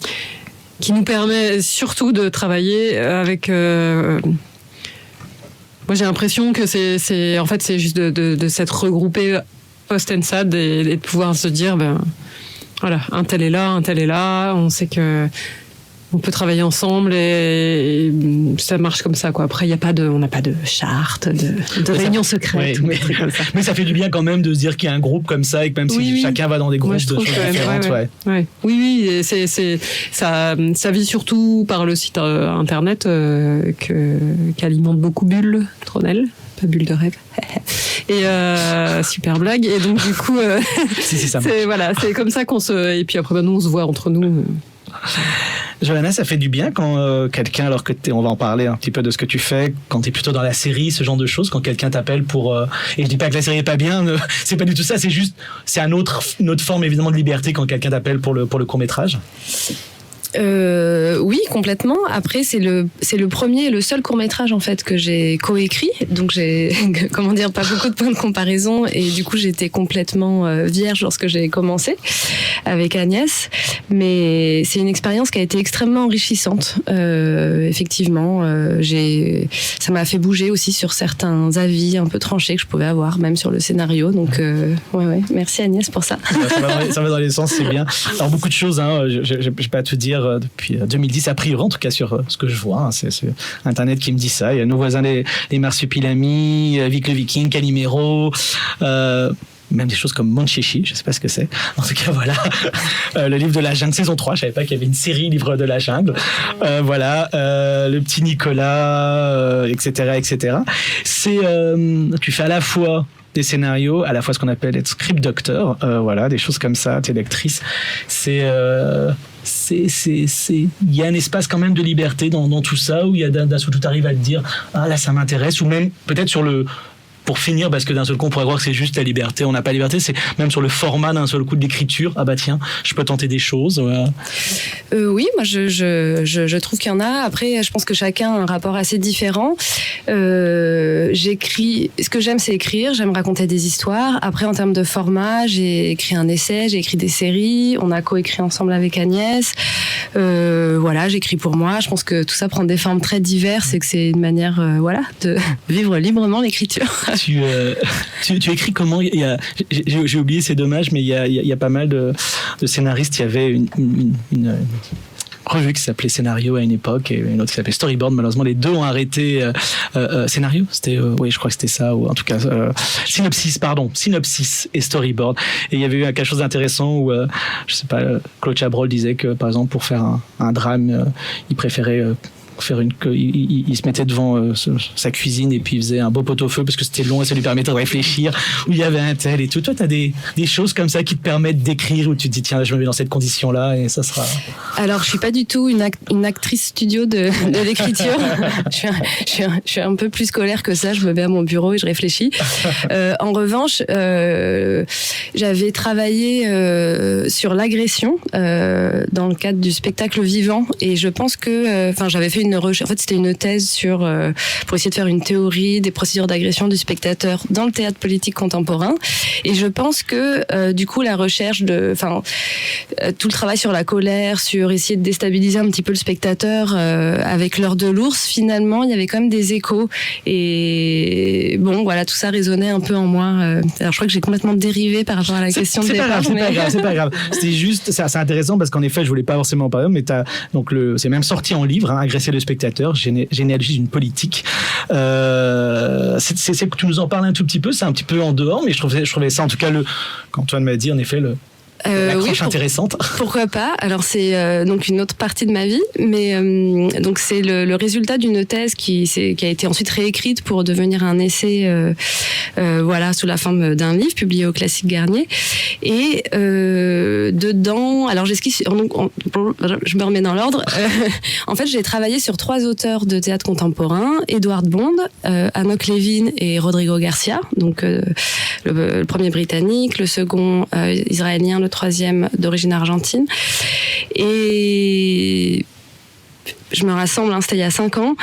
permet surtout de travailler avec. Moi, j'ai l'impression que c'est juste de s'être regroupé post-ENSAD et de pouvoir se dire, voilà, un tel est là, on sait que on peut travailler ensemble et ça marche comme ça, quoi. Après, on n'a pas de charte, de réunion secrète, ou des trucs comme ça. Mais ça fait du bien quand même de se dire qu'il y a un groupe comme ça, et que même si chacun va dans des groupes de choses différentes. Ouais. Oui, et ça vit surtout par le site internet qu'alimente beaucoup Bulle, Tronel. Bulle de Rêve. Et super blague. Et donc du coup, c'est comme ça qu'on se. Et puis après, nous on se voit entre nous. Johanna, ça fait du bien quand quelqu'un, alors que on va en parler un petit peu de ce que tu fais, quand t'es plutôt dans la série, ce genre de choses, quand quelqu'un t'appelle pour... et je dis pas que la série est pas bien, c'est pas du tout ça, c'est juste... C'est une autre forme évidemment de liberté quand quelqu'un t'appelle pour le court-métrage. Oui, complètement. Après, c'est le premier et le seul court-métrage en fait que j'ai coécrit, donc j'ai pas beaucoup de points de comparaison, et du coup j'étais complètement vierge lorsque j'ai commencé avec Agnès. Mais c'est une expérience qui a été extrêmement enrichissante. Effectivement, ça m'a fait bouger aussi sur certains avis un peu tranchés que je pouvais avoir, même sur le scénario. Donc ouais. Merci Agnès pour ça. Ça va dans les sens, c'est bien. Alors beaucoup de choses, je vais pas tout dire. faire depuis 2010, a priori, en tout cas sur ce que je vois. Hein, c'est Internet qui me dit ça. Il y a nos voisins les Marsupilami, Vic le Viking, Calimero, même des choses comme Monchichi, je sais pas ce que c'est. En tout cas, voilà. Le livre de la jungle, saison 3, je savais pas qu'il y avait une série livre de la jungle. Voilà. Le petit Nicolas, etc., etc. Tu fais à la fois des scénarios, à la fois ce qu'on appelle être script doctor, voilà, des choses comme ça, t'es lectrice. Il y a un espace quand même de liberté dans tout ça, où il y a d'un seul coup tout arrive à te dire, ah là ça m'intéresse, ou même peut-être pour finir, parce que d'un seul coup on pourrait croire que c'est juste la liberté, on n'a pas la liberté, c'est même sur le format d'un seul coup de l'écriture, ah bah tiens, je peux tenter des choses. Oui, moi je trouve qu'il y en a. Après, je pense que chacun a un rapport assez différent. J'écris, ce que j'aime c'est écrire, j'aime raconter des histoires. Après, en termes de format, j'ai écrit un essai, j'ai écrit des séries, on a coécrit ensemble avec Agnès. Voilà, j'écris pour moi. Je pense que tout ça prend des formes très diverses et que c'est une manière voilà, de vivre librement l'écriture. Tu écris comment? J'ai oublié, c'est dommage, mais il y a pas mal de scénaristes. Il y avait une revue qui s'appelait Scénario à une époque et une autre qui s'appelait Storyboard. Malheureusement, les deux ont arrêté. Scénario, c'était, oui, je crois que c'était ça, ou en tout cas Synopsis et Storyboard. Et il y avait eu quelque chose d'intéressant où, je sais pas, Claude Chabrol disait que, par exemple, pour faire un drame, il préférait il se mettait devant sa cuisine et puis il faisait un beau pot-au-feu parce que c'était long et ça lui permettait de réfléchir, où il y avait un tel et tout. Toi, t'as des choses comme ça qui te permettent d'écrire, où tu te dis tiens, je me mets dans cette condition-là et ça sera... Alors, je suis pas du tout une actrice studio de l'écriture. Je suis un peu plus scolaire que ça. Je me mets à mon bureau et je réfléchis. En revanche, j'avais travaillé sur l'agression dans le cadre du spectacle vivant et je pense que, j'avais fait une recherche. En fait, c'était une thèse pour essayer de faire une théorie des procédures d'agression du spectateur dans le théâtre politique contemporain. Et je pense que, du coup, la recherche tout le travail sur la colère, sur essayer de déstabiliser un petit peu le spectateur avec l'heure de l'ours, finalement, il y avait quand même des échos. Et bon, voilà, tout ça résonnait un peu en moi. Alors, je crois que j'ai complètement dérivé par rapport à la question de départ. C'est pas grave. C'était juste, c'est intéressant parce qu'en effet, je voulais pas forcément en parler, mais c'est même sorti en livre, hein, Agresser le spectateur, généalogie d'une politique. C'est que tu nous en parles un tout petit peu, c'est un petit peu en dehors, mais je trouvais ça, en tout cas, quand Antoine m'a dit, en effet, l'approche intéressante. Pourquoi pas? Alors c'est donc une autre partie de ma vie, mais donc c'est le résultat d'une thèse qui a été ensuite réécrite pour devenir un essai, voilà, sous la forme d'un livre publié au Classique Garnier. Et dedans, alors j'esquisse, je me remets dans l'ordre. En fait, j'ai travaillé sur 3 auteurs de théâtre contemporain: Edward Bond, Hanok Levin et Rodrigo Garcia. Donc le premier britannique, le second israélien, le troisième d'origine argentine. Et je me rassemble, c'était il y a 5 ans,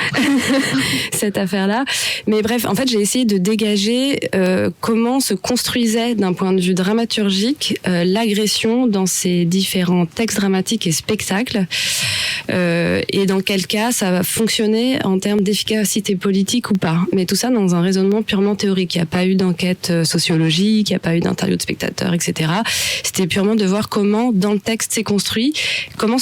cette affaire-là. Mais bref, en fait, j'ai essayé de dégager comment se construisait, d'un point de vue dramaturgique, l'agression dans ces différents textes dramatiques et spectacles. Et dans quel cas ça va fonctionner en termes d'efficacité politique ou pas. Mais tout ça dans un raisonnement purement théorique. Il n'y a pas eu d'enquête sociologique, il n'y a pas eu d'interview de spectateurs, etc. C'était purement de voir comment, dans le texte, c'est construit, comment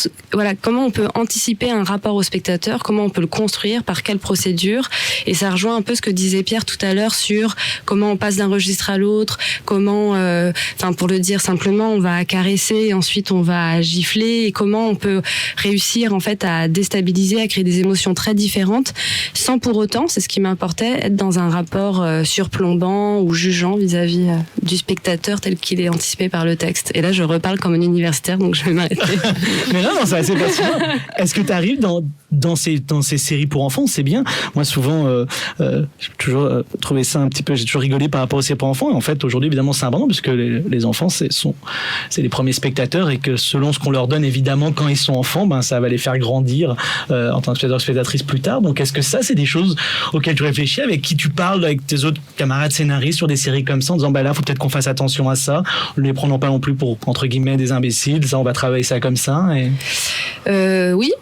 on peut anticiper un rapport au spectateur, comment on peut le construire, par quelle procédure. Et ça rejoint un peu ce que disait Pierre tout à l'heure sur comment on passe d'un registre à l'autre, comment, pour le dire simplement, on va caresser, ensuite on va gifler, et comment on peut réussir en fait à déstabiliser, à créer des émotions très différentes, sans pour autant, c'est ce qui m'importait, être dans un rapport surplombant ou jugeant vis-à-vis du spectateur tel qu'il est anticipé par le texte. Et là, je reparle comme un universitaire, donc je vais m'arrêter. Mais non, c'est assez passionnant. Est-ce que tu arrives dans ces séries pour enfants? C'est bien. Moi, souvent, j'ai toujours trouvé ça un petit peu, j'ai toujours rigolé par rapport aux séries pour enfants. Et en fait, aujourd'hui, évidemment, c'est important puisque les enfants, c'est les premiers spectateurs et que selon ce qu'on leur donne, évidemment, quand ils sont enfants, ça va les les faire grandir en tant que spectatrice plus tard. Donc est-ce que ça, c'est des choses auxquelles tu réfléchis, avec qui tu parles, avec tes autres camarades scénaristes sur des séries comme ça, en disant là, faut peut-être qu'on fasse attention à ça, ne les prenons pas non plus pour, entre guillemets, des imbéciles, ça, on va travailler ça comme ça Oui.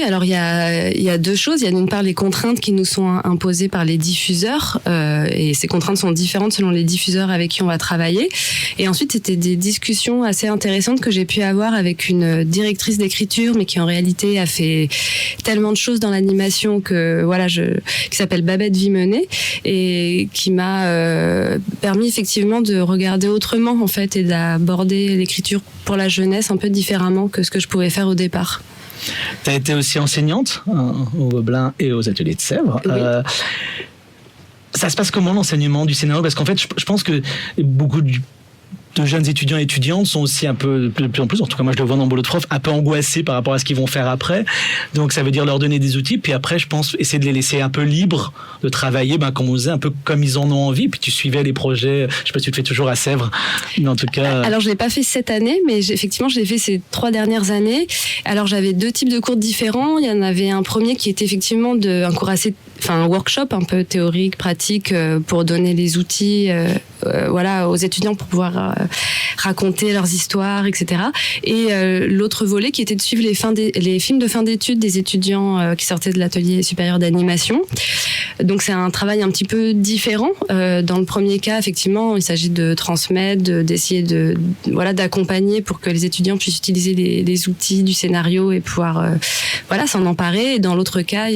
Alors il y a deux choses. Il y a d'une part les contraintes qui nous sont imposées par les diffuseurs, et ces contraintes sont différentes selon les diffuseurs avec qui on va travailler. Et ensuite, c'était des discussions assez intéressantes que j'ai pu avoir avec une directrice d'écriture, mais qui en réalité a fait tellement de choses dans l'animation que qui s'appelle Babette Vimenet, et qui m'a permis effectivement de regarder autrement en fait, et d'aborder l'écriture pour la jeunesse un peu différemment que ce que je pouvais faire au départ. Tu as été aussi enseignante au Gobelin et aux ateliers de Sèvres. Oui. Ça se passe comment, l'enseignement du scénario? Parce qu'en fait, je pense que beaucoup de jeunes étudiants et étudiantes sont aussi un peu, de plus en plus, en tout cas moi je le vois dans le boulot de prof, un peu angoissés par rapport à ce qu'ils vont faire après. Donc ça veut dire leur donner des outils, puis après je pense essayer de les laisser un peu libres de travailler, comme on disait, un peu comme ils en ont envie. Puis tu suivais les projets, je sais pas si tu le fais toujours à Sèvres, mais en tout cas... Alors je l'ai pas fait cette année, mais effectivement je l'ai fait ces 3 dernières années. Alors j'avais 2 types de cours différents. Il y en avait un premier qui était effectivement un cours un workshop un peu théorique, pratique, pour donner les outils aux étudiants pour pouvoir raconter leurs histoires, etc. Et l'autre volet qui était de suivre les films de fin d'études des étudiants qui sortaient de l'atelier supérieur d'animation. Donc c'est un travail un petit peu différent. Dans le premier cas, effectivement, il s'agit de transmettre, d'essayer d'accompagner pour que les étudiants puissent utiliser les outils du scénario et pouvoir s'en emparer. Et dans l'autre cas,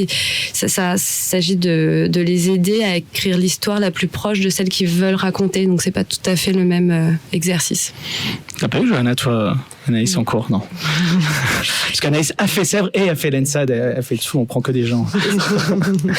ça s'agit de les aider à écrire l'histoire la plus proche de celle qu'ils veulent raconter. Donc c'est pas tout à fait le même exercice. T'as pas eu, Johanna, toi, Anaïs, en cours? Non. Parce qu'Anaïs a fait Sèvres et a fait l'ENSAD, elle fait tout, on prend que des gens.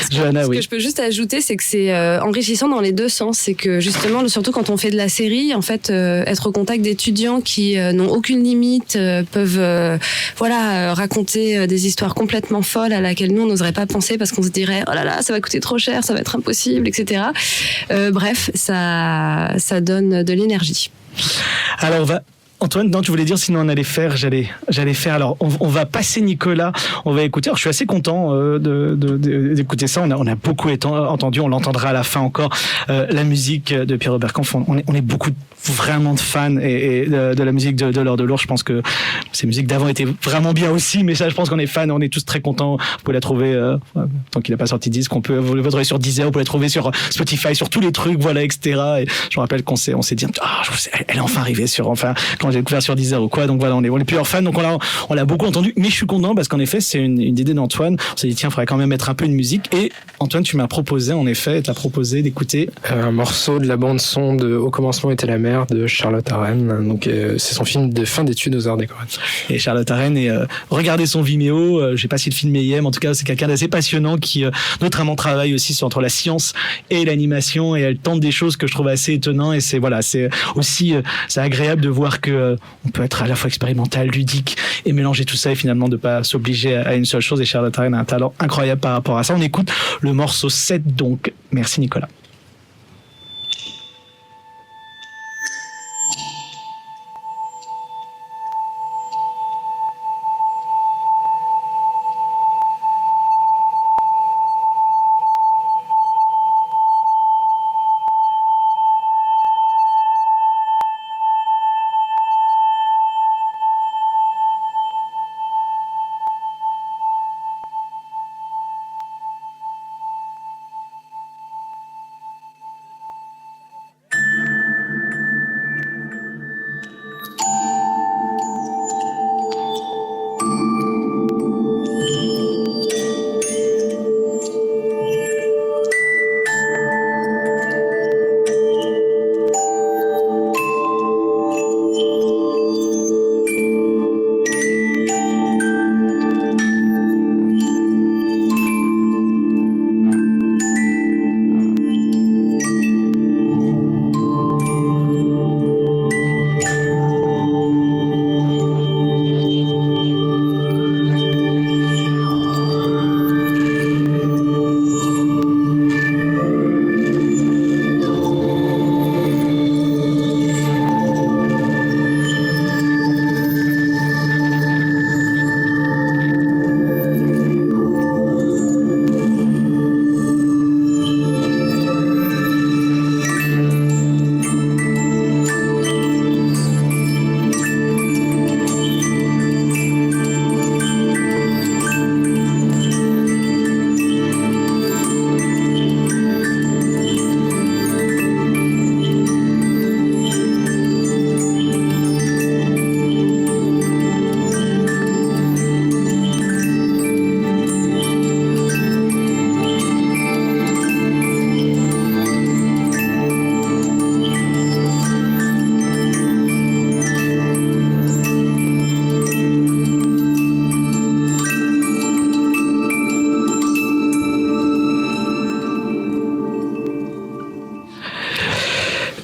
Johanna, Ce oui. que je peux juste ajouter, c'est que c'est enrichissant dans les deux sens. C'est que justement, surtout quand on fait de la série, en fait, être au contact d'étudiants qui n'ont aucune limite, peuvent raconter des histoires complètement folles à laquelle nous, on n'oserait pas penser parce qu'on se dirait « Oh là là, ça va coûter trop cher, ça va être impossible, etc. » Bref, ça donne de l'énergie. Alors, Antoine, non, tu voulais dire, sinon on allait faire, j'allais faire. Alors, on va passer Nicolas, on va écouter. Alors, je suis assez content d'écouter ça. On a beaucoup entendu, on l'entendra à la fin encore, la musique de Pierre Robert Kampf. On est beaucoup vraiment de fans et de la musique de L'Heure de l'Ours. Je pense que ces musiques d'avant étaient vraiment bien aussi, mais ça, je pense qu'on est fans, on est tous très contents. Vous pouvez la trouver, tant qu'il n'a pas sorti de disque, vous pouvez la trouver sur Deezer, vous pouvez la trouver sur Spotify, sur tous les trucs, etc. Et je me rappelle qu'on s'est dit, elle est enfin arrivée quand j'ai découvert sur Deezer ou quoi. Donc voilà, on est plusieurs fans, donc on l'a beaucoup entendu, mais je suis content parce qu'en effet, c'est une idée d'Antoine. On s'est dit, tiens, il faudrait quand même mettre un peu de musique. Et Antoine, tu m'as proposé, en effet, d'écouter un morceau de la bande-son de Au commencement était la mer de Charlotte Arène. Donc c'est son film de fin d'études aux arts décoratifs. Et Charlotte Arène, regardez son Vimeo, je sais pas si le film est mais en tout cas c'est quelqu'un d'assez passionnant qui notamment travaille aussi entre la science et l'animation, et elle tente des choses que je trouve assez étonnantes, et c'est aussi c'est agréable de voir que on peut être à la fois expérimental, ludique et mélanger tout ça, et finalement de pas s'obliger à une seule chose. Et Charlotte Arène a un talent incroyable par rapport à ça. On écoute le morceau 7 donc. Merci Nicolas.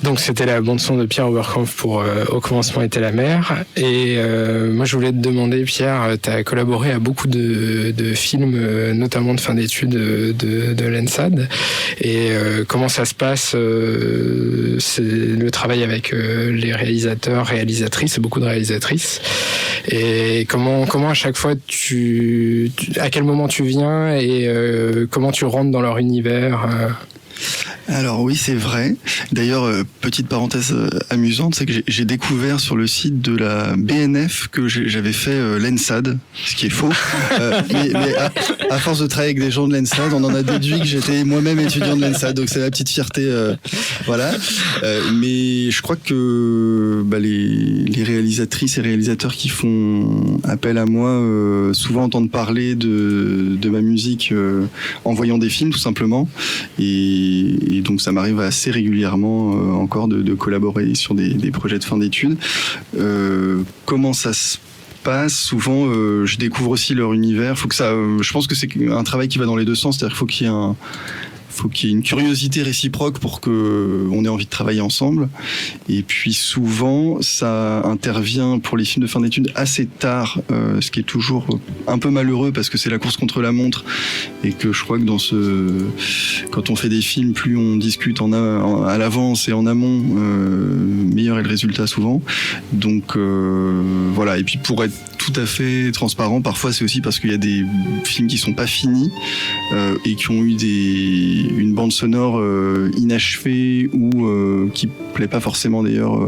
Donc c'était la bande son de Pierre Oberkampf pour Au commencement était la mer. Et moi je voulais te demander, Pierre, tu as collaboré à beaucoup de films, notamment de fin d'études de l'ENSAD. Et comment ça se passe, c'est le travail avec les réalisateurs, réalisatrices, beaucoup de réalisatrices. Et comment à chaque fois à quel moment tu viens et comment tu rentres dans leur univers Alors oui, c'est vrai. D'ailleurs, petite parenthèse amusante, c'est que j'ai découvert sur le site de la BNF que j'avais fait l'ENSAD, ce qui est faux. Mais à force de travailler avec des gens de l'ENSAD, on en a déduit que j'étais moi-même étudiant de l'ENSAD, donc c'est la petite fierté. Voilà. Mais je crois que les réalisatrices et réalisateurs qui font appel à moi souvent entendent parler de ma musique en voyant des films, tout simplement. Et donc ça m'arrive assez régulièrement encore de collaborer sur des projets de fin d'études. Comment ça se passe ? Souvent, je découvre aussi leur univers. Je pense que c'est un travail qui va dans les deux sens, c'est-à-dire qu'il faut qu'il y ait une curiosité réciproque pour qu'on ait envie de travailler ensemble. Et puis souvent, ça intervient pour les films de fin d'études assez tard, ce qui est toujours un peu malheureux parce que c'est la course contre la montre et que je crois que quand on fait des films, plus on discute à l'avance et en amont, meilleur est le résultat souvent. Donc voilà. Et puis pour être tout à fait transparent, parfois c'est aussi parce qu'il y a des films qui sont pas finis et qui ont eu une bande sonore inachevée ou qui plaît pas forcément d'ailleurs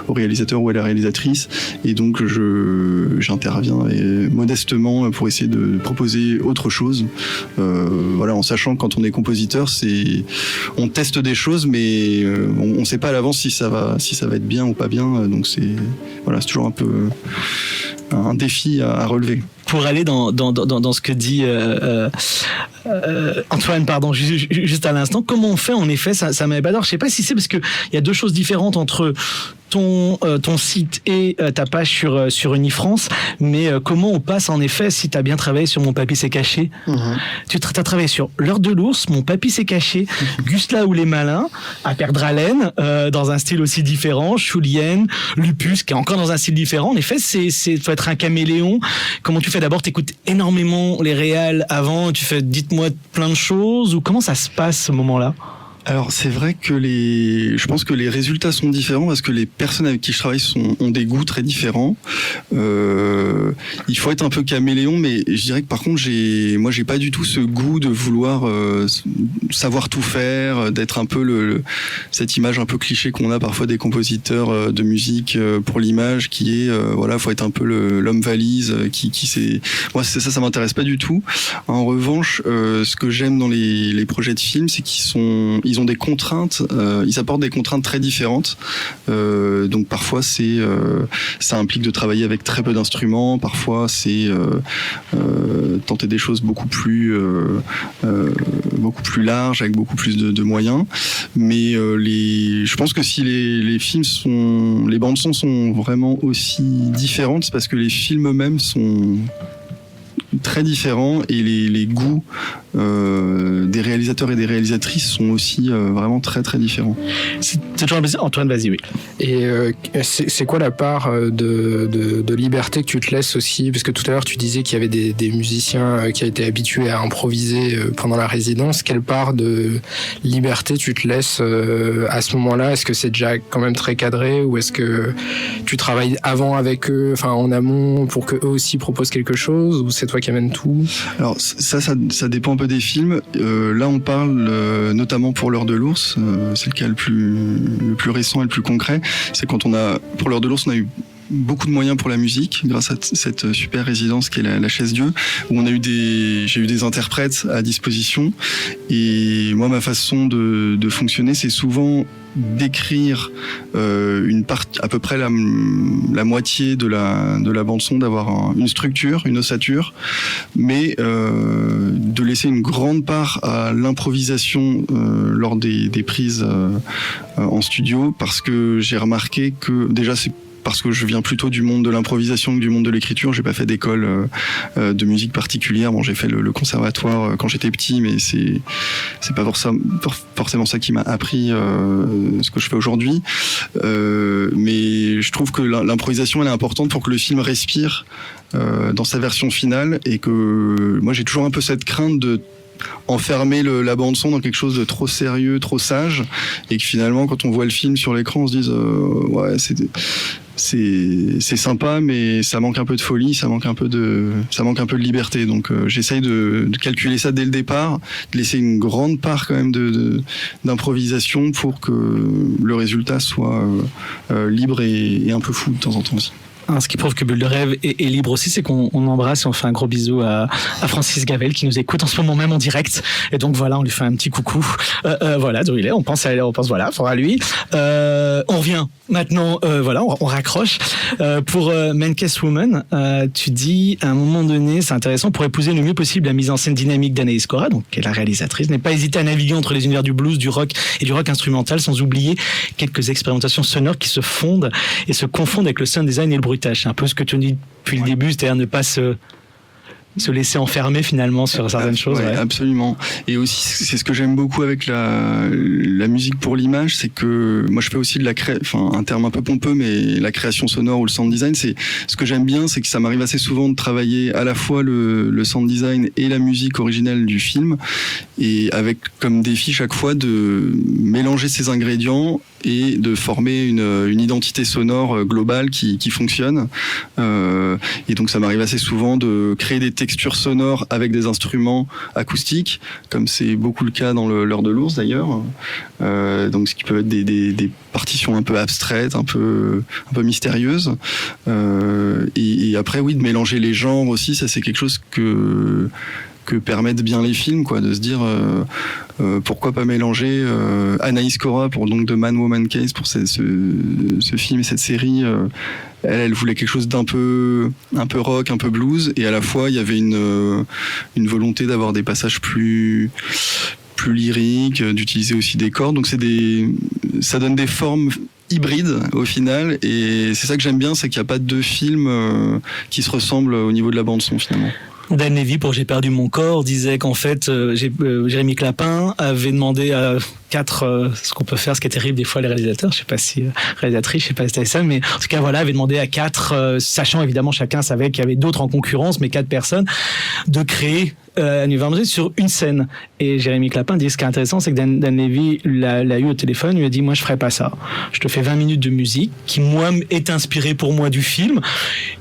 au réalisateur ou à la réalisatrice, et donc j'interviens modestement pour essayer de proposer autre chose, voilà, en sachant que quand on est compositeur, on teste des choses mais on sait pas à l'avance si ça va être bien ou pas bien, donc c'est toujours un peu un défi à relever. Pour aller dans ce que dit Antoine, pardon, juste à l'instant, comment on fait en effet, ça m'avait pas d'or. Je sais pas si c'est parce que il y a deux choses différentes entre ton site et ta page sur Unifrance, mais comment on passe en effet, si tu as bien travaillé sur Mon Papy s'est caché, tu as travaillé sur L'heure de l'ours, Mon Papy s'est caché, Gustave ou les malins, À perdre haleine, dans un style aussi différent, Julienne, Lupus, qui est encore dans un style différent. En effet, faut être un caméléon. Comment tu fais? D'abord, t'écoutes énormément les réals avant, tu fais dites-moi plein de choses, ou comment ça se passe ce moment-là? Alors c'est vrai que je pense que les résultats sont différents parce que les personnes avec qui je travaille ont des goûts très différents. Il faut être un peu caméléon, mais je dirais que par contre moi j'ai pas du tout ce goût de vouloir savoir tout faire, d'être un peu cette image un peu cliché qu'on a parfois des compositeurs de musique pour l'image, qui est faut être un peu l'homme valise qui sait. Moi ça m'intéresse pas du tout. En revanche, ce que j'aime dans les projets de films, c'est qu'ils ont des contraintes, ils apportent des contraintes très différentes. Donc parfois ça implique de travailler avec très peu d'instruments, parfois c'est tenter des choses beaucoup plus larges, avec beaucoup plus de moyens. Mais je pense que si les bandes son sont vraiment aussi différentes, c'est parce que les films eux-mêmes sont très différents et les goûts des réalisateurs et des réalisatrices sont aussi vraiment très très différents. C'est toujours un plaisir. Antoine, vas-y, oui. Et c'est quoi la part de liberté que tu te laisses aussi? Parce que tout à l'heure tu disais qu'il y avait des musiciens qui étaient habitués à improviser pendant la résidence. Quelle part de liberté tu te laisses à ce moment-là? Est-ce que c'est déjà quand même très cadré, ou est-ce que tu travailles avant avec eux, enfin en amont, pour que eux aussi proposent quelque chose, ou c'est toi qui amènes tout? Alors ça dépend un peu des films. Là on parle notamment pour L'heure de l'ours, c'est le cas le plus récent et le plus concret. C'est quand pour L'heure de l'ours, on a eu beaucoup de moyens pour la musique grâce à cette super résidence qui est la Chaise Dieu, où j'ai eu des interprètes à disposition, et moi ma façon de fonctionner, c'est souvent d'écrire une partie, à peu près la moitié de la bande son, d'avoir une structure, une ossature, mais de laisser une grande part à l'improvisation lors des prises en studio, parce que j'ai remarqué que déjà c'est parce que je viens plutôt du monde de l'improvisation que du monde de l'écriture. J'ai pas fait d'école de musique particulière. Bon, j'ai fait le conservatoire quand j'étais petit, mais c'est pas forcément ça qui m'a appris ce que je fais aujourd'hui. Mais je trouve que l'improvisation elle est importante pour que le film respire dans sa version finale, et que moi j'ai toujours un peu cette crainte de enfermer la bande son dans quelque chose de trop sérieux, trop sage, et que finalement quand on voit le film sur l'écran on se dise ouais c'est sympa, mais ça manque un peu de folie, ça manque un peu de liberté. Donc j'essaye de calculer ça dès le départ, de laisser une grande part quand même d'improvisation pour que le résultat soit libre et un peu fou de temps en temps aussi. Ce qui prouve que Bulle de Rêve est libre aussi, c'est qu'on embrasse et on fait un gros bisou à Francis Gavel qui nous écoute en ce moment même en direct. Et donc voilà, on lui fait un petit coucou. Voilà, d'où il est. On pense voilà, à lui. On revient maintenant. Voilà, on raccroche pour Menkes Woman. Tu dis à un moment donné, c'est intéressant, pour épouser le mieux possible la mise en scène dynamique d'Anaïs Cora, donc qui est la réalisatrice, n'est pas hésiter à naviguer entre les univers du blues, du rock et du rock instrumental, sans oublier quelques expérimentations sonores qui se fondent et se confondent avec le sound design et le bruitage. C'est un peu ce que tu dis depuis le début, c'est-à-dire ne pas se laisser enfermer finalement sur certaines choses. Ouais, absolument. Et aussi, c'est ce que j'aime beaucoup avec la musique pour l'image, c'est que moi je fais aussi de un terme un peu pompeux, mais la création sonore ou le sound design, c'est ce que j'aime bien, c'est que ça m'arrive assez souvent de travailler à la fois le sound design et la musique originelle du film, et avec comme défi chaque fois de mélanger ces ingrédients et de former une identité sonore globale qui fonctionne. Et donc ça m'arrive assez souvent de créer des textures sonores avec des instruments acoustiques, comme c'est beaucoup le cas dans l'Heure de l'ours d'ailleurs. Donc ce qui peut être des partitions un peu abstraites, un peu mystérieuses. Et après oui, de mélanger les genres aussi, ça c'est quelque chose que permettent bien les films, quoi, de se dire pourquoi pas mélanger Anaïs Cora pour donc The Man Woman Case, pour ce film et cette série. Elle voulait quelque chose d'un peu rock, un peu blues, et à la fois il y avait une volonté d'avoir des passages plus lyriques, d'utiliser aussi des cordes. Donc ça donne des formes hybrides au final, et c'est ça que j'aime bien, c'est qu'il n'y a pas deux films qui se ressemblent au niveau de la bande son finalement. Dan Levy pour J'ai perdu mon corps disait qu'en fait Jérémy Clapin avait demandé à 4 ce qu'on peut faire, ce qui est terrible des fois les réalisateurs, je sais pas si réalisatrice, je sais pas si c'était ça, mais en tout cas voilà, avait demandé à 4 sachant évidemment chacun savait qu'il y avait d'autres en concurrence, mais 4 personnes, de créer un univers sur une scène. Et Jérémy Clapin dit ce qui est intéressant, c'est que Dan Levy l'a eu au téléphone, lui a dit moi je ferai pas ça, je te fais 20 minutes de musique qui moi est inspirée pour moi du film,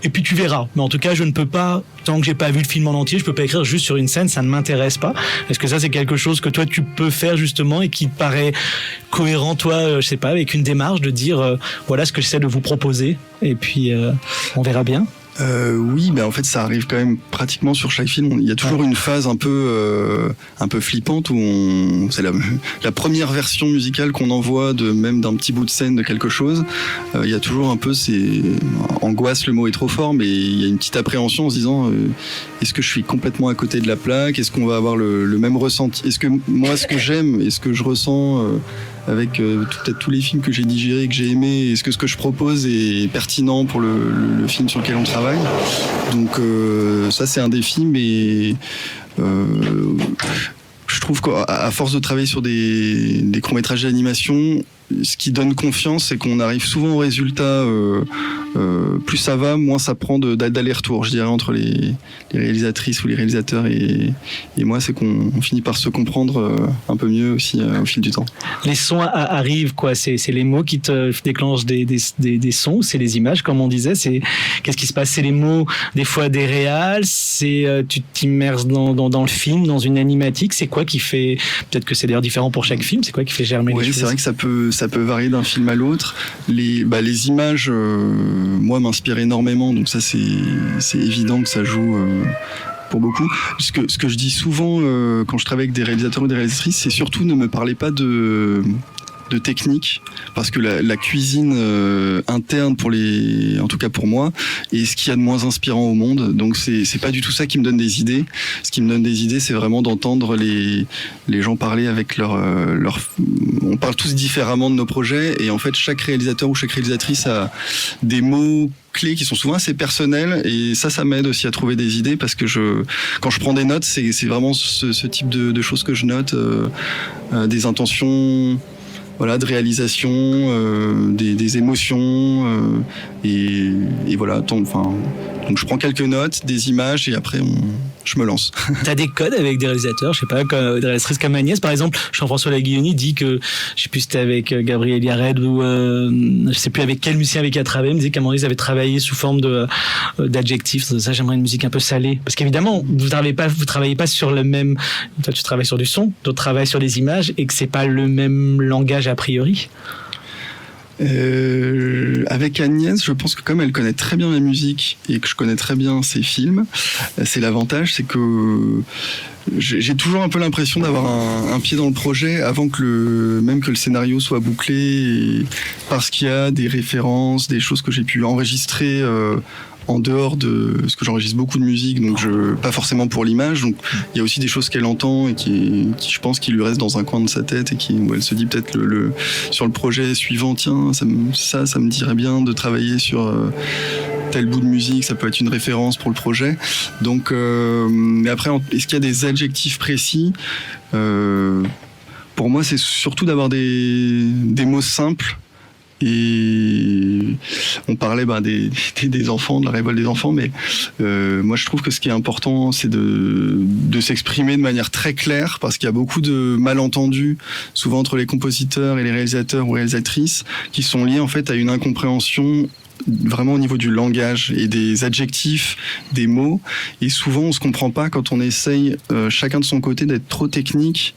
et puis tu verras, mais en tout cas je ne peux pas, tant que j'ai pas vu le film en entier, je peux pas écrire juste sur une scène, ça ne m'intéresse pas. Est-ce que ça c'est quelque chose que toi tu peux faire justement et qui te paraît cohérent, toi, je sais pas, avec une démarche de dire voilà ce que j'essaie de vous proposer, et puis on verra bien? Oui, mais en fait ça arrive quand même pratiquement sur chaque film. Il y a toujours une phase un peu flippante où c'est la première version musicale qu'on envoie même d'un petit bout de scène de quelque chose. Il y a toujours un peu angoisse, le mot est trop fort, mais il y a une petite appréhension en se disant est-ce que je suis complètement à côté de la plaque, est-ce qu'on va avoir le même ressenti, est-ce que moi ce que j'aime et ce que je ressens avec peut-être tous les films que j'ai digérés et que j'ai aimés, est-ce que ce que je propose est pertinent pour le film sur lequel on travaille. Donc ça c'est un défi, mais je trouve qu'à force de travailler sur des courts-métrages d'animation, ce qui donne confiance, c'est qu'on arrive souvent au résultat. Plus ça va, moins ça prend d'aller-retour, je dirais, entre les réalisatrices ou les réalisateurs et moi, c'est qu'on finit par se comprendre un peu mieux aussi au fil du temps. Les sons arrivent, quoi. C'est les mots qui te déclenchent des sons, c'est les images, comme on disait. Qu'est-ce qui se passe? C'est les mots, des fois des réals, tu t'immerses dans le film, dans une animatique. C'est quoi qui fait, peut-être que c'est d'ailleurs différent pour chaque film, c'est quoi qui fait germer les choses? Oui, c'est vrai que ça peut varier d'un film à l'autre. Les images, moi, m'inspirent énormément, donc ça c'est évident que ça joue pour beaucoup. Ce que je dis souvent quand je travaille avec des réalisateurs ou des réalisatrices, c'est surtout ne me parlez pas de de technique, parce que la cuisine interne en tout cas pour moi, est ce qu'il y a de moins inspirant au monde. Donc c'est pas du tout ça qui me donne des idées. Ce qui me donne des idées, c'est vraiment d'entendre les gens parler avec leur. On parle tous différemment de nos projets, et en fait chaque réalisateur ou chaque réalisatrice a des mots clés qui sont souvent assez personnels, et ça m'aide aussi à trouver des idées, parce que quand je prends des notes, c'est vraiment ce type de choses que je note, des intentions, voilà, de réalisation, des émotions, et voilà. Donc je prends quelques notes, des images, et après je me lance. T'as des codes avec des réalisateurs, je sais pas, des réalisatrices comme Agnès, par exemple. Jean-François Laguilloni dit que, je sais plus si c'était avec Gabriel Yared ou je sais plus avec quel musicien avec qui il a travaillé, il me disait qu'à un moment ils avaient travaillé sous forme d'adjectifs. Ça, j'aimerais une musique un peu salée. Parce qu'évidemment, vous travaillez pas sur le même, toi tu travailles sur du son, d'autres travaillent sur des images, et que c'est pas le même langage a priori. Avec Agnès, je pense que comme elle connaît très bien la musique et que je connais très bien ses films, c'est l'avantage, c'est que j'ai toujours un peu l'impression d'avoir un pied dans le projet avant même que le scénario soit bouclé, parce qu'il y a des références, des choses que j'ai pu enregistrer en dehors de ce que j'enregistre beaucoup de musique, donc pas forcément pour l'image. Donc il y a aussi des choses qu'elle entend et qui je pense qui lui restent dans un coin de sa tête, et où elle se dit peut-être sur le projet suivant, tiens, ça me dirait bien de travailler sur tel bout de musique, ça peut être une référence pour le projet. Donc mais après, est-ce qu'il y a des adjectifs précis? Pour moi, c'est surtout d'avoir des mots simples. Et on parlait des enfants, de la révolte des enfants, mais moi je trouve que ce qui est important, c'est de s'exprimer de manière très claire, parce qu'il y a beaucoup de malentendus souvent entre les compositeurs et les réalisateurs ou réalisatrices, qui sont liés en fait à une incompréhension vraiment au niveau du langage et des adjectifs, des mots, et souvent on se comprend pas quand on essaye chacun de son côté d'être trop technique.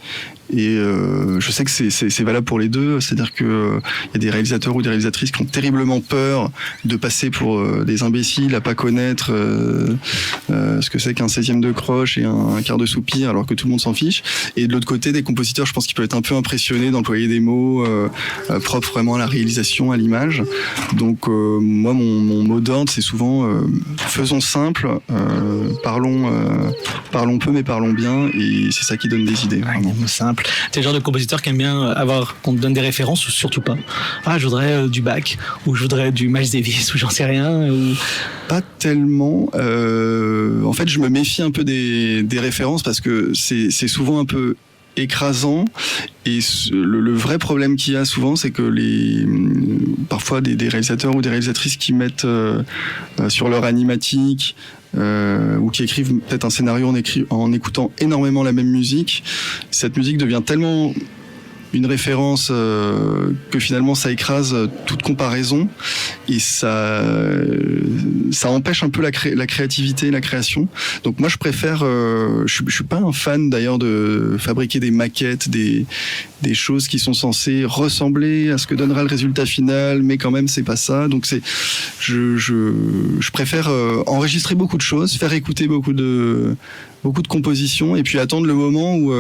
Et je sais que c'est valable pour les deux, c'est-à-dire que y a des réalisateurs ou des réalisatrices qui ont terriblement peur de passer pour des imbéciles, à pas connaître ce que c'est qu'un 16e de croche et un quart de soupir, alors que tout le monde s'en fiche. Et de l'autre côté, des compositeurs, je pense qu'ils peuvent être un peu impressionnés d'employer des mots propres vraiment à la réalisation, à l'image. Donc moi, mon mot d'ordre, c'est souvent faisons simple, parlons peu mais parlons bien, et c'est ça qui donne des idées. Vraiment simple. T'es le genre de compositeur qui aime bien qu'on te donne des références, ou surtout pas? Je voudrais du Bach, ou je voudrais du Miles Davis, ou j'en sais rien. Pas tellement. En fait, je me méfie un peu des références, parce que c'est souvent un peu écrasant, et le vrai problème qu'il y a souvent, c'est que parfois des réalisateurs ou des réalisatrices qui mettent sur leur animatique ou qui écrivent peut-être un scénario en écoutant énormément la même musique, cette musique devient tellement une référence que finalement ça écrase toute comparaison, et ça empêche un peu la créativité, la création. Donc moi je préfère, je suis pas un fan d'ailleurs de fabriquer des maquettes, des choses qui sont censées ressembler à ce que donnera le résultat final, mais quand même c'est pas ça. Donc je préfère enregistrer beaucoup de choses, faire écouter beaucoup de compositions, et puis attendre le moment où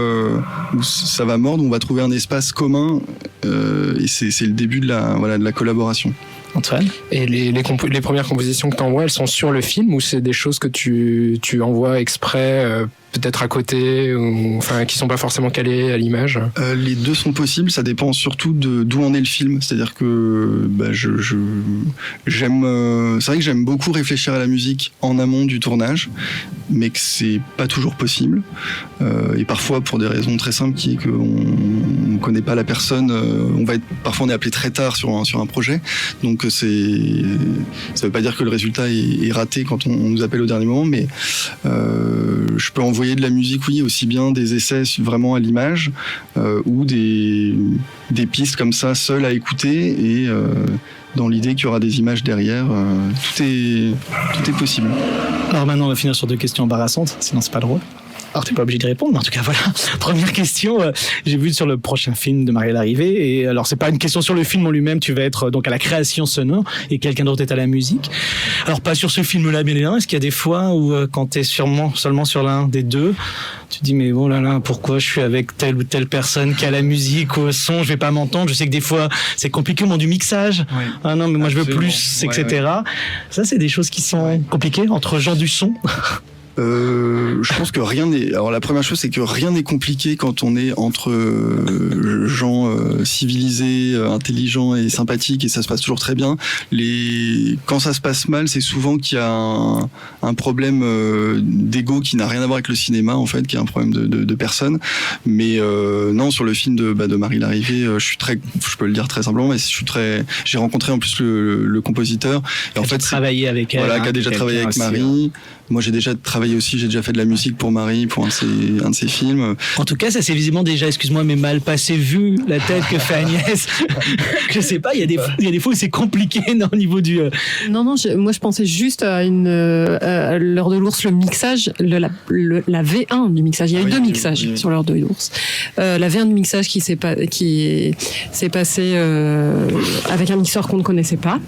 ça va mordre, où on va trouver un espace commun, et c'est le début de la collaboration. Antoine? Et les premières compositions que tu envoies, elles sont sur le film, ou c'est des choses que tu envoies exprès, peut-être à côté, ou enfin qui sont pas forcément calées à l'image? Les deux sont possibles, ça dépend surtout d'où en est le film. C'est-à-dire que c'est vrai que j'aime beaucoup réfléchir à la musique en amont du tournage, mais que c'est pas toujours possible, et parfois pour des raisons très simples, qui est qu'on connaît pas la personne, parfois on est appelé très tard sur un projet, donc ça veut pas dire que le résultat est raté quand on nous appelle au dernier moment, mais je peux envoyer de la musique, oui, aussi bien des essais vraiment à l'image, ou des pistes comme ça seules à écouter, et dans l'idée qu'il y aura des images derrière. Tout est possible. Alors maintenant on va finir sur 2 questions embarrassantes, sinon c'est pas drôle. Alors, t'es pas obligé de répondre, mais en tout cas, voilà. Première question. J'ai vu sur le prochain film de Marie Larrivée. Et alors, c'est pas une question sur le film en lui-même. Tu vas être donc à la création sonore et quelqu'un d'autre est à la musique. Alors, pas sur ce film-là, bien évidemment. Est-ce qu'il y a des fois où, quand t'es seulement sur l'un des deux, tu te dis, mais oh là là, pourquoi je suis avec telle ou telle personne qui a la musique ou au son, je vais pas m'entendre. Je sais que des fois, c'est compliqué au moment du mixage. Oui. Ah non, mais moi, je veux plus, etc. Ouais. Ça, c'est des choses qui sont compliquées entre gens du son. Je pense que rien n'est. Alors la première chose, c'est que rien n'est compliqué quand on est entre gens civilisés, intelligents et sympathiques, et ça se passe toujours très bien. Quand ça se passe mal, c'est souvent qu'il y a un problème d'ego qui n'a rien à voir avec le cinéma, en fait, qui est un problème de personne. Mais non, sur le film de Marie Larrivée, je peux le dire très simplement, mais j'ai rencontré en plus le compositeur. Et en fait, travaillé avec elle. Voilà, qui a déjà travaillé avec Marie. Moi, j'ai déjà travaillé aussi, j'ai déjà fait de la musique pour Marie, pour un de ses films. En tout cas, ça s'est visiblement déjà, excuse-moi, mais mal passé, vu la tête que fait Agnès. Je sais pas, il y a des fois où c'est compliqué au niveau du... Non, moi je pensais juste à l'heure de l'ours, le mixage, la V1 du mixage. Il y a eu deux mixages sur l'heure de l'ours. La V1 du mixage qui s'est passé avec un mixeur qu'on ne connaissait pas.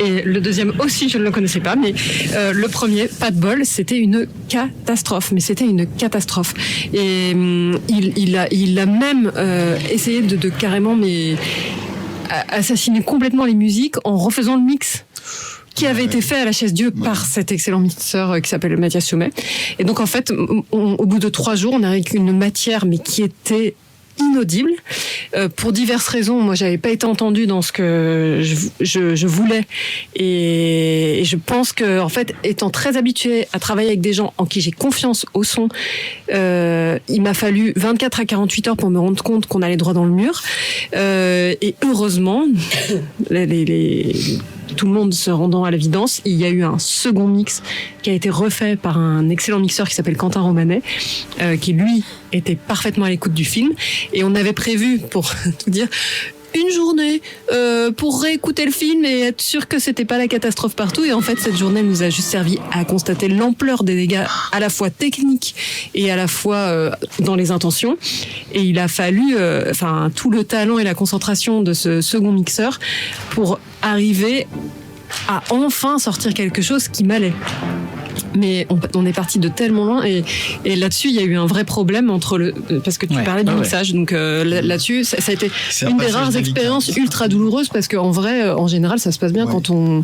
Et le deuxième aussi, je ne le connaissais pas, mais le premier, pas de bol, c'était une catastrophe. Mais c'était une catastrophe. Et il a même essayé de carrément assassiner complètement les musiques en refaisant le mix qui avait été fait à la Chaise-Dieu par cet excellent mixeur qui s'appelle Mathias Chaumet. Et donc en fait, au bout de 3 jours, on avait une matière mais qui était inaudible pour diverses raisons. Moi, j'avais pas été entendue dans ce que je voulais, et je pense que, en fait, étant très habituée à travailler avec des gens en qui j'ai confiance au son, il m'a fallu 24 à 48 heures pour me rendre compte qu'on allait droit dans le mur, et heureusement, tout le monde se rendant à l'évidence, il y a eu un second mix qui a été refait par un excellent mixeur qui s'appelle Quentin Romanet, qui lui était parfaitement à l'écoute du film. Et on avait prévu, pour tout dire, une journée pour réécouter le film et être sûr que c'était pas la catastrophe partout. Et en fait, cette journée nous a juste servi à constater l'ampleur des dégâts, à la fois techniques et à la fois dans les intentions. Et il a fallu tout le talent et la concentration de ce second mixeur pour arriver à enfin sortir quelque chose qui m'allait. Mais on est parti de tellement loin, et là-dessus il y a eu un vrai problème parce que tu parlais du mixage, donc là-dessus ça a été une des rares expériences ultra douloureuses, parce qu'en vrai, en général, ça se passe bien quand on...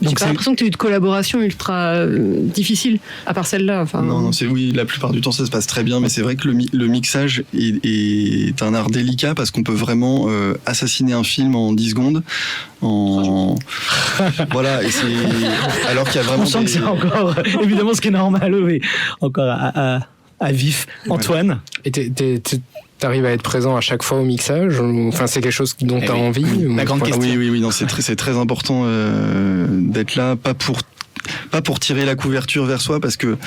j'ai pas l'impression que tu as eu de collaboration ultra difficile à part celle-là. Non, la plupart du temps ça se passe très bien, mais c'est vrai que le mixage est un art délicat, parce qu'on peut vraiment assassiner un film en 10 secondes. Voilà, et c'est alors qu'il y a vraiment. On sent que c'est encore évidemment ce qui est normal, oui, encore à vif. Antoine, et t'arrives à être présent à chaque fois au mixage, enfin c'est quelque chose dont t'as envie? La grande question. Oui, non, c'est très important d'être là, pas pour tirer la couverture vers soi, parce que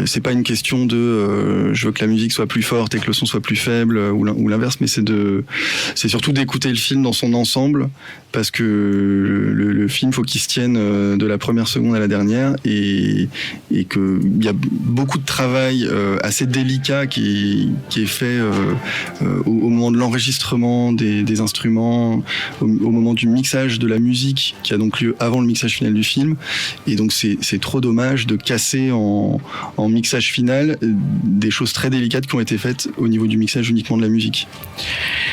c'est pas une question de je veux que la musique soit plus forte et que le son soit plus faible, ou l'inverse, mais c'est surtout d'écouter le film dans son ensemble, parce que le film, faut qu'il se tienne de la première seconde à la dernière, et que il y a beaucoup de travail assez délicat qui est fait au moment de l'enregistrement des instruments, au moment du mixage de la musique, qui a donc lieu avant le mixage final du film. Et donc c'est trop dommage de casser en mixage final des choses très délicates qui ont été faites au niveau du mixage uniquement de la musique.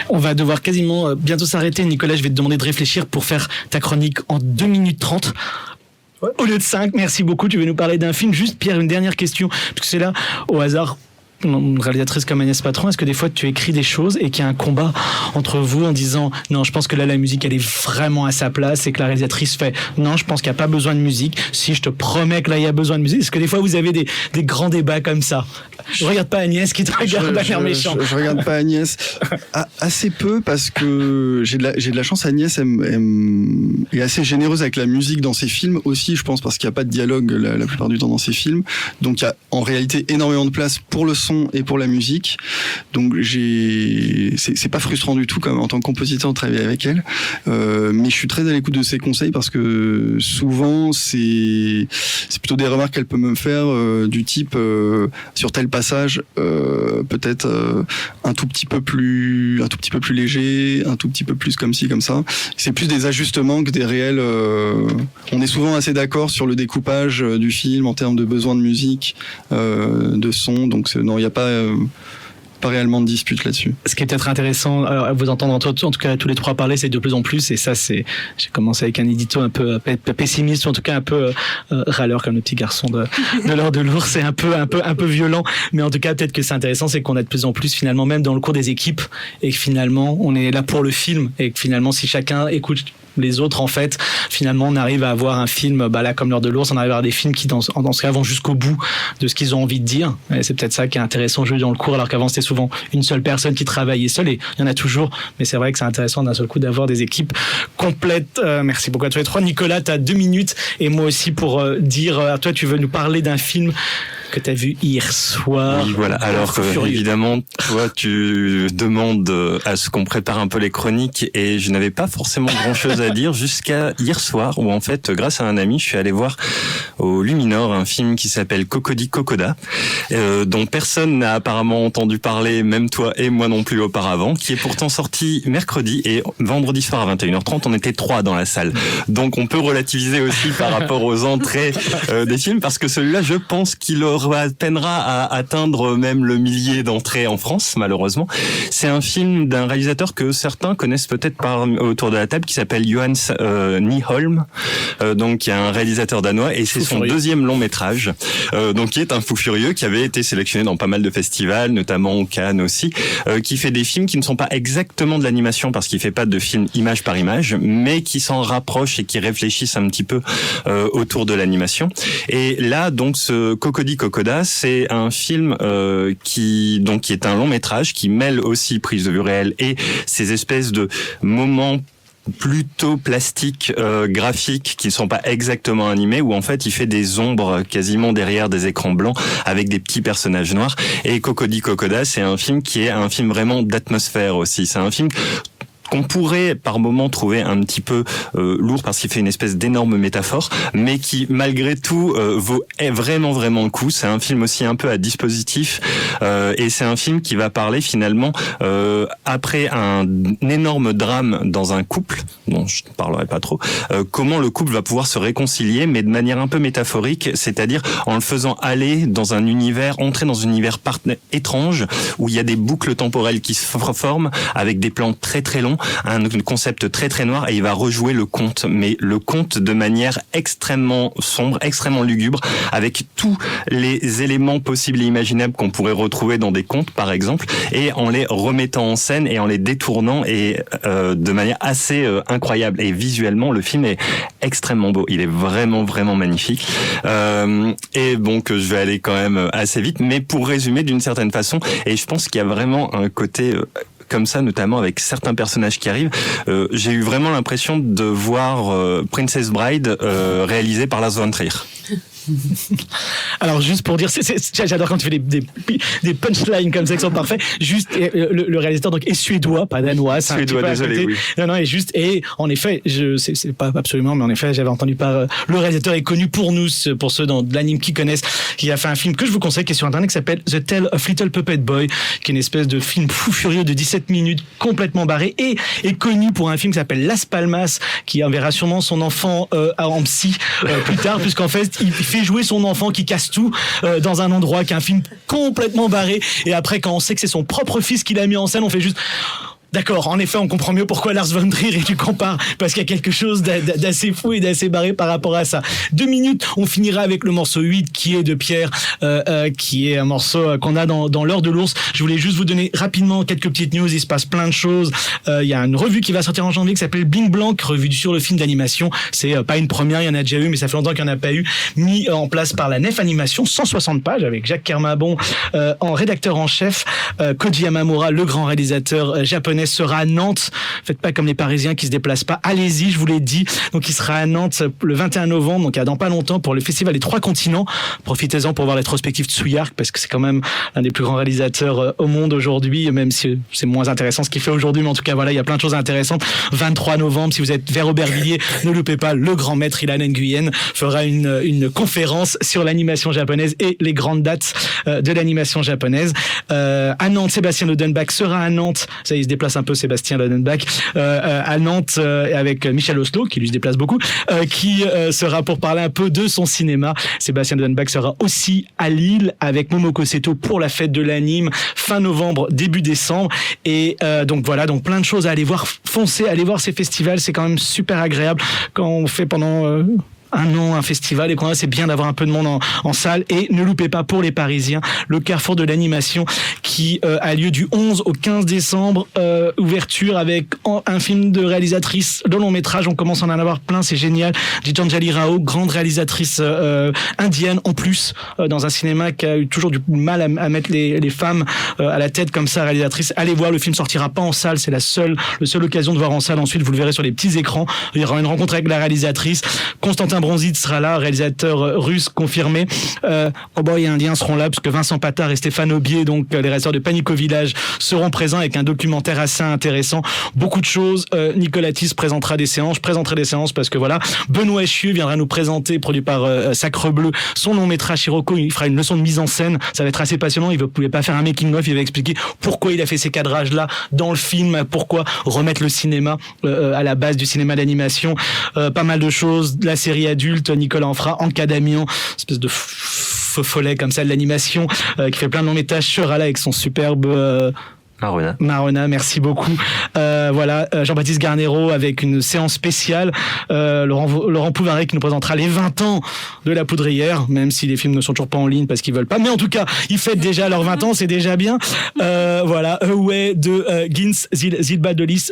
On va devoir quasiment bientôt s'arrêter. Nicolas, je vais te demander de réfléchir pour faire ta chronique en 2 minutes 30. Au lieu de 5, merci beaucoup. Tu veux nous parler d'un film. Juste, Pierre, une dernière question, parce que c'est là, au hasard, une réalisatrice comme Agnès Patron, est-ce que des fois tu écris des choses et qu'il y a un combat entre vous en disant non, je pense que là la musique elle est vraiment à sa place, et que la réalisatrice fait non, je pense qu'il n'y a pas besoin de musique, si je te promets que là il y a besoin de musique? Est-ce que des fois vous avez des grands débats comme ça? Je regarde pas Agnès qui te regarde d'un air méchant. Je regarde pas Agnès. Assez peu, parce que j'ai de la chance. Agnès est assez généreuse avec la musique dans ses films aussi, je pense, parce qu'il n'y a pas de dialogue la plupart du temps dans ses films. Donc il y a en réalité énormément de place pour le son son et pour la musique. Donc c'est pas frustrant du tout comme en tant que compositeur de travailler avec elle, mais je suis très à l'écoute de ses conseils parce que souvent c'est plutôt des remarques qu'elle peut me faire du type sur tel passage peut-être un tout petit peu plus léger, un tout petit peu plus comme ci comme ça. C'est plus des ajustements que des réels. On est souvent assez d'accord sur le découpage du film en termes de besoin de musique, de son. Donc non, il n'y a pas réellement de dispute là-dessus. Ce qui est peut-être intéressant à vous entendre en tout cas tous les trois parler, c'est de plus en plus, et ça j'ai commencé avec un édito un peu pessimiste, ou en tout cas un peu râleur comme le petit garçon de l'heure de l'ours, c'est un peu violent, mais en tout cas peut-être que c'est intéressant, c'est qu'on a de plus en plus finalement même dans le cours des équipes, et que finalement on est là pour le film, et que finalement si chacun écoute les autres, en fait, finalement, on arrive à avoir un film, là, comme l'heure de l'ours, on arrive à avoir des films qui, dans ce cas, vont jusqu'au bout de ce qu'ils ont envie de dire. Et c'est peut-être ça qui est intéressant aujourd'hui dans le cours, alors qu'avant, c'était souvent une seule personne qui travaillait seule, et il y en a toujours. Mais c'est vrai que c'est intéressant d'un seul coup d'avoir des équipes complètes. Merci beaucoup à tous les trois. Nicolas, t'as 2 minutes, et moi aussi pour dire, toi, tu veux nous parler d'un film que tu as vu hier soir. Oui, voilà. Alors évidemment, toi, tu demandes à ce qu'on prépare un peu les chroniques, et je n'avais pas forcément grand-chose à dire jusqu'à hier soir, où en fait, grâce à un ami, je suis allé voir au Luminor un film qui s'appelle Cocody Cocoda, dont personne n'a apparemment entendu parler, même toi et moi non plus auparavant, qui est pourtant sorti mercredi, et vendredi soir à 21h30, on était 3 dans la salle. Donc on peut relativiser aussi par rapport aux entrées des films, parce que celui-là, je pense qu'il peinera à atteindre même le millier d'entrées en France, malheureusement. C'est un film d'un réalisateur que certains connaissent peut-être autour de la table, qui s'appelle Johan Nyholm, donc qui est un réalisateur danois, et c'est son deuxième long métrage, donc qui est un fou furieux, qui avait été sélectionné dans pas mal de festivals, notamment au Cannes aussi, qui fait des films qui ne sont pas exactement de l'animation, parce qu'il fait pas de films image par image, mais qui s'en rapprochent et qui réfléchissent un petit peu autour de l'animation. Et là, donc, ce Cocody Cocoda, c'est un film qui est un long métrage qui mêle aussi prise de vue réelle et ces espèces de moments plutôt plastiques, graphiques, qui ne sont pas exactement animés, où en fait il fait des ombres quasiment derrière des écrans blancs avec des petits personnages noirs. Et Cocody Cocoda, c'est un film qui est un film vraiment d'atmosphère aussi. C'est un film qu'on pourrait par moment trouver un petit peu lourd, parce qu'il fait une espèce d'énorme métaphore, mais qui malgré tout vaut vraiment le coup. C'est un film aussi un peu à dispositif, et c'est un film qui va parler finalement après un énorme drame dans un couple, dont je ne parlerai pas trop, comment le couple va pouvoir se réconcilier, mais de manière un peu métaphorique, c'est-à-dire en le faisant aller dans un univers, entrer dans un univers étrange, où il y a des boucles temporelles qui se forment avec des plans très très longs, un concept très très noir, et il va rejouer le conte, mais le conte de manière extrêmement sombre, extrêmement lugubre, avec tous les éléments possibles et imaginables qu'on pourrait retrouver dans des contes par exemple, et en les remettant en scène et en les détournant, et de manière assez incroyable. Et visuellement, le film est extrêmement beau, il est vraiment magnifique, et donc je vais aller quand même assez vite, mais pour résumer d'une certaine façon, et je pense qu'il y a vraiment un côté comme ça, notamment avec certains personnages qui arrivent, j'ai eu vraiment l'impression de voir Princess Bride réalisé par Lars von Trier. Alors juste pour dire, j'adore quand tu fais des punchlines comme ça qui sont parfaits. Juste le réalisateur donc est suédois, pas danois. Suédois, désolé. Oui. Non, et en effet, c'est pas absolument, mais en effet, j'avais entendu par le réalisateur est connu pour ceux dans l'anime qui connaissent, qui a fait un film que je vous conseille, qui est sur internet, qui s'appelle The Tale of Little Puppet Boy, qui est une espèce de film fou furieux de 17 minutes, complètement barré, et est connu pour un film qui s'appelle Las Palmas, qui enverra sûrement son enfant en psy plus tard, puisqu'en fait il fait jouer son enfant qui casse tout dans un endroit qui est un film complètement barré, et après quand on sait que c'est son propre fils qui l'a mis en scène, on fait juste d'accord, en effet, on comprend mieux pourquoi Lars von Trier, et tu compares, parce qu'il y a quelque chose d'assez fou et d'assez barré par rapport à ça. 2 minutes, on finira avec le morceau 8, qui est de Pierre, qui est un morceau qu'on a dans l'heure de l'ours. Je voulais juste vous donner rapidement quelques petites news, il se passe plein de choses. Il y a une revue qui va sortir en janvier qui s'appelle Bling Blanc, revue sur le film d'animation. C'est pas une première, il y en a déjà eu, mais ça fait longtemps qu'il n'y en a pas eu. Mis en place par la Nef Animation, 160 pages, avec Jacques Kermabon en rédacteur en chef, Koji Yamamura, le grand réalisateur japonais, japonaise sera à Nantes. Faites pas comme les Parisiens qui se déplacent pas. Allez-y, je vous l'ai dit. Donc il sera à Nantes le 21 novembre, donc dans pas longtemps, pour le festival des 3 continents. Profitez-en pour voir la rétrospective de Tsuyark, parce que c'est quand même l'un des plus grands réalisateurs au monde aujourd'hui, même si c'est moins intéressant ce qu'il fait aujourd'hui, mais en tout cas voilà, il y a plein de choses intéressantes. 23 novembre, si vous êtes vers Aubervilliers, ne loupez pas, le grand maître Ilan Nguyen fera une conférence sur l'animation japonaise et les grandes dates de l'animation japonaise. À Nantes, Sébastien Lodenbach sera à Nantes. Ça, il se déplace un peu, Sébastien Lodenbach, à Nantes avec Michel Oslo, qui lui se déplace beaucoup, qui sera pour parler un peu de son cinéma. Sébastien Lodenbach sera aussi à Lille avec Momoko Seto pour la fête de l'anime fin novembre, début décembre. Et donc voilà, donc plein de choses à aller voir. Foncez, allez voir ces festivals, c'est quand même super agréable quand on fait pendant un an un festival et c'est bien d'avoir un peu de monde en salle. Et ne loupez pas, pour les Parisiens, le Carrefour de l'animation qui a lieu du 11 au 15 décembre, ouverture avec un film de réalisatrice de long métrage. On commence à en avoir plein, c'est génial. Gitanjali Rao, grande réalisatrice indienne en plus, dans un cinéma qui a eu toujours du mal à mettre les femmes à la tête comme ça, réalisatrice. Allez voir, le film sortira pas en salle, c'est la seule occasion de voir en salle. Ensuite vous le verrez sur les petits écrans. Il y aura une rencontre avec la réalisatrice. Constantin Bronzid sera là, réalisateur russe confirmé. Cowboy et Indiens seront là, parce que Vincent Patard et Stéphane Aubier, donc les réalisateurs de Panique au village, seront présents avec un documentaire assez intéressant. Beaucoup de choses. Nicolas Tisse présentera des séances. Je présenterai des séances parce que voilà. Benoît Echieu viendra nous présenter, produit par Sacre Bleu, son long métrage Hiroko. Il fera une leçon de mise en scène. Ça va être assez passionnant. Il ne pouvait pas faire un making of. Il va expliquer pourquoi il a fait ces cadrages-là dans le film, pourquoi remettre le cinéma à la base du cinéma d'animation. Pas mal de choses. La série adulte, Nicolas en fera. Anka Damian, espèce de follet comme ça de l'animation, qui fait plein de longs métrages, sera là avec son superbe Marona, merci beaucoup. Voilà, Jean-Baptiste Garnero avec une séance spéciale. Laurent Pouvaré qui nous présentera les 20 ans de La Poudrière, même si les films ne sont toujours pas en ligne parce qu'ils veulent pas. Mais en tout cas, ils fêtent déjà leurs 20 ans, c'est déjà bien. Voilà, Away de Gins Zilbalodis.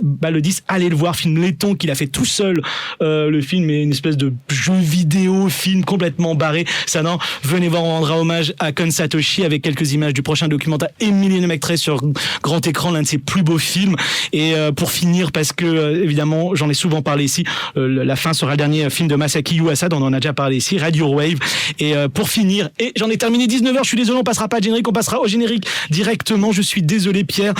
Allez le voir, film laiton qu'il a fait tout seul. Le film est une espèce de jeu vidéo, film complètement barré. Ça, non, venez voir, on rendra hommage à Kon Satoshi avec quelques images du prochain documentaire Emily Mectrey sur grand écran, l'un de ses plus beaux films. Et pour finir, parce que évidemment j'en ai souvent parlé ici, la fin sera le dernier film de Masaki Yuasa dont on en a déjà parlé ici, Radio Wave. Et pour finir, et j'en ai terminé 19h, je suis désolé, on passera pas de générique, on passera au générique directement, je suis désolé Pierre,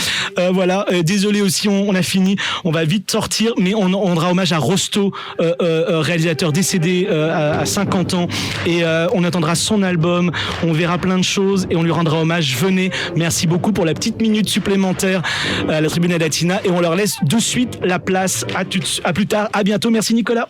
voilà, désolé aussi, on a fini, on va vite sortir, mais on rendra hommage à Rosto, réalisateur décédé à 50 ans, et on attendra son album, on verra plein de choses et on lui rendra hommage. Venez, merci beaucoup pour la petite minute supplémentaire à la Tribuna Latina, et on leur laisse de suite la place. À plus tard, à bientôt, merci Nicolas.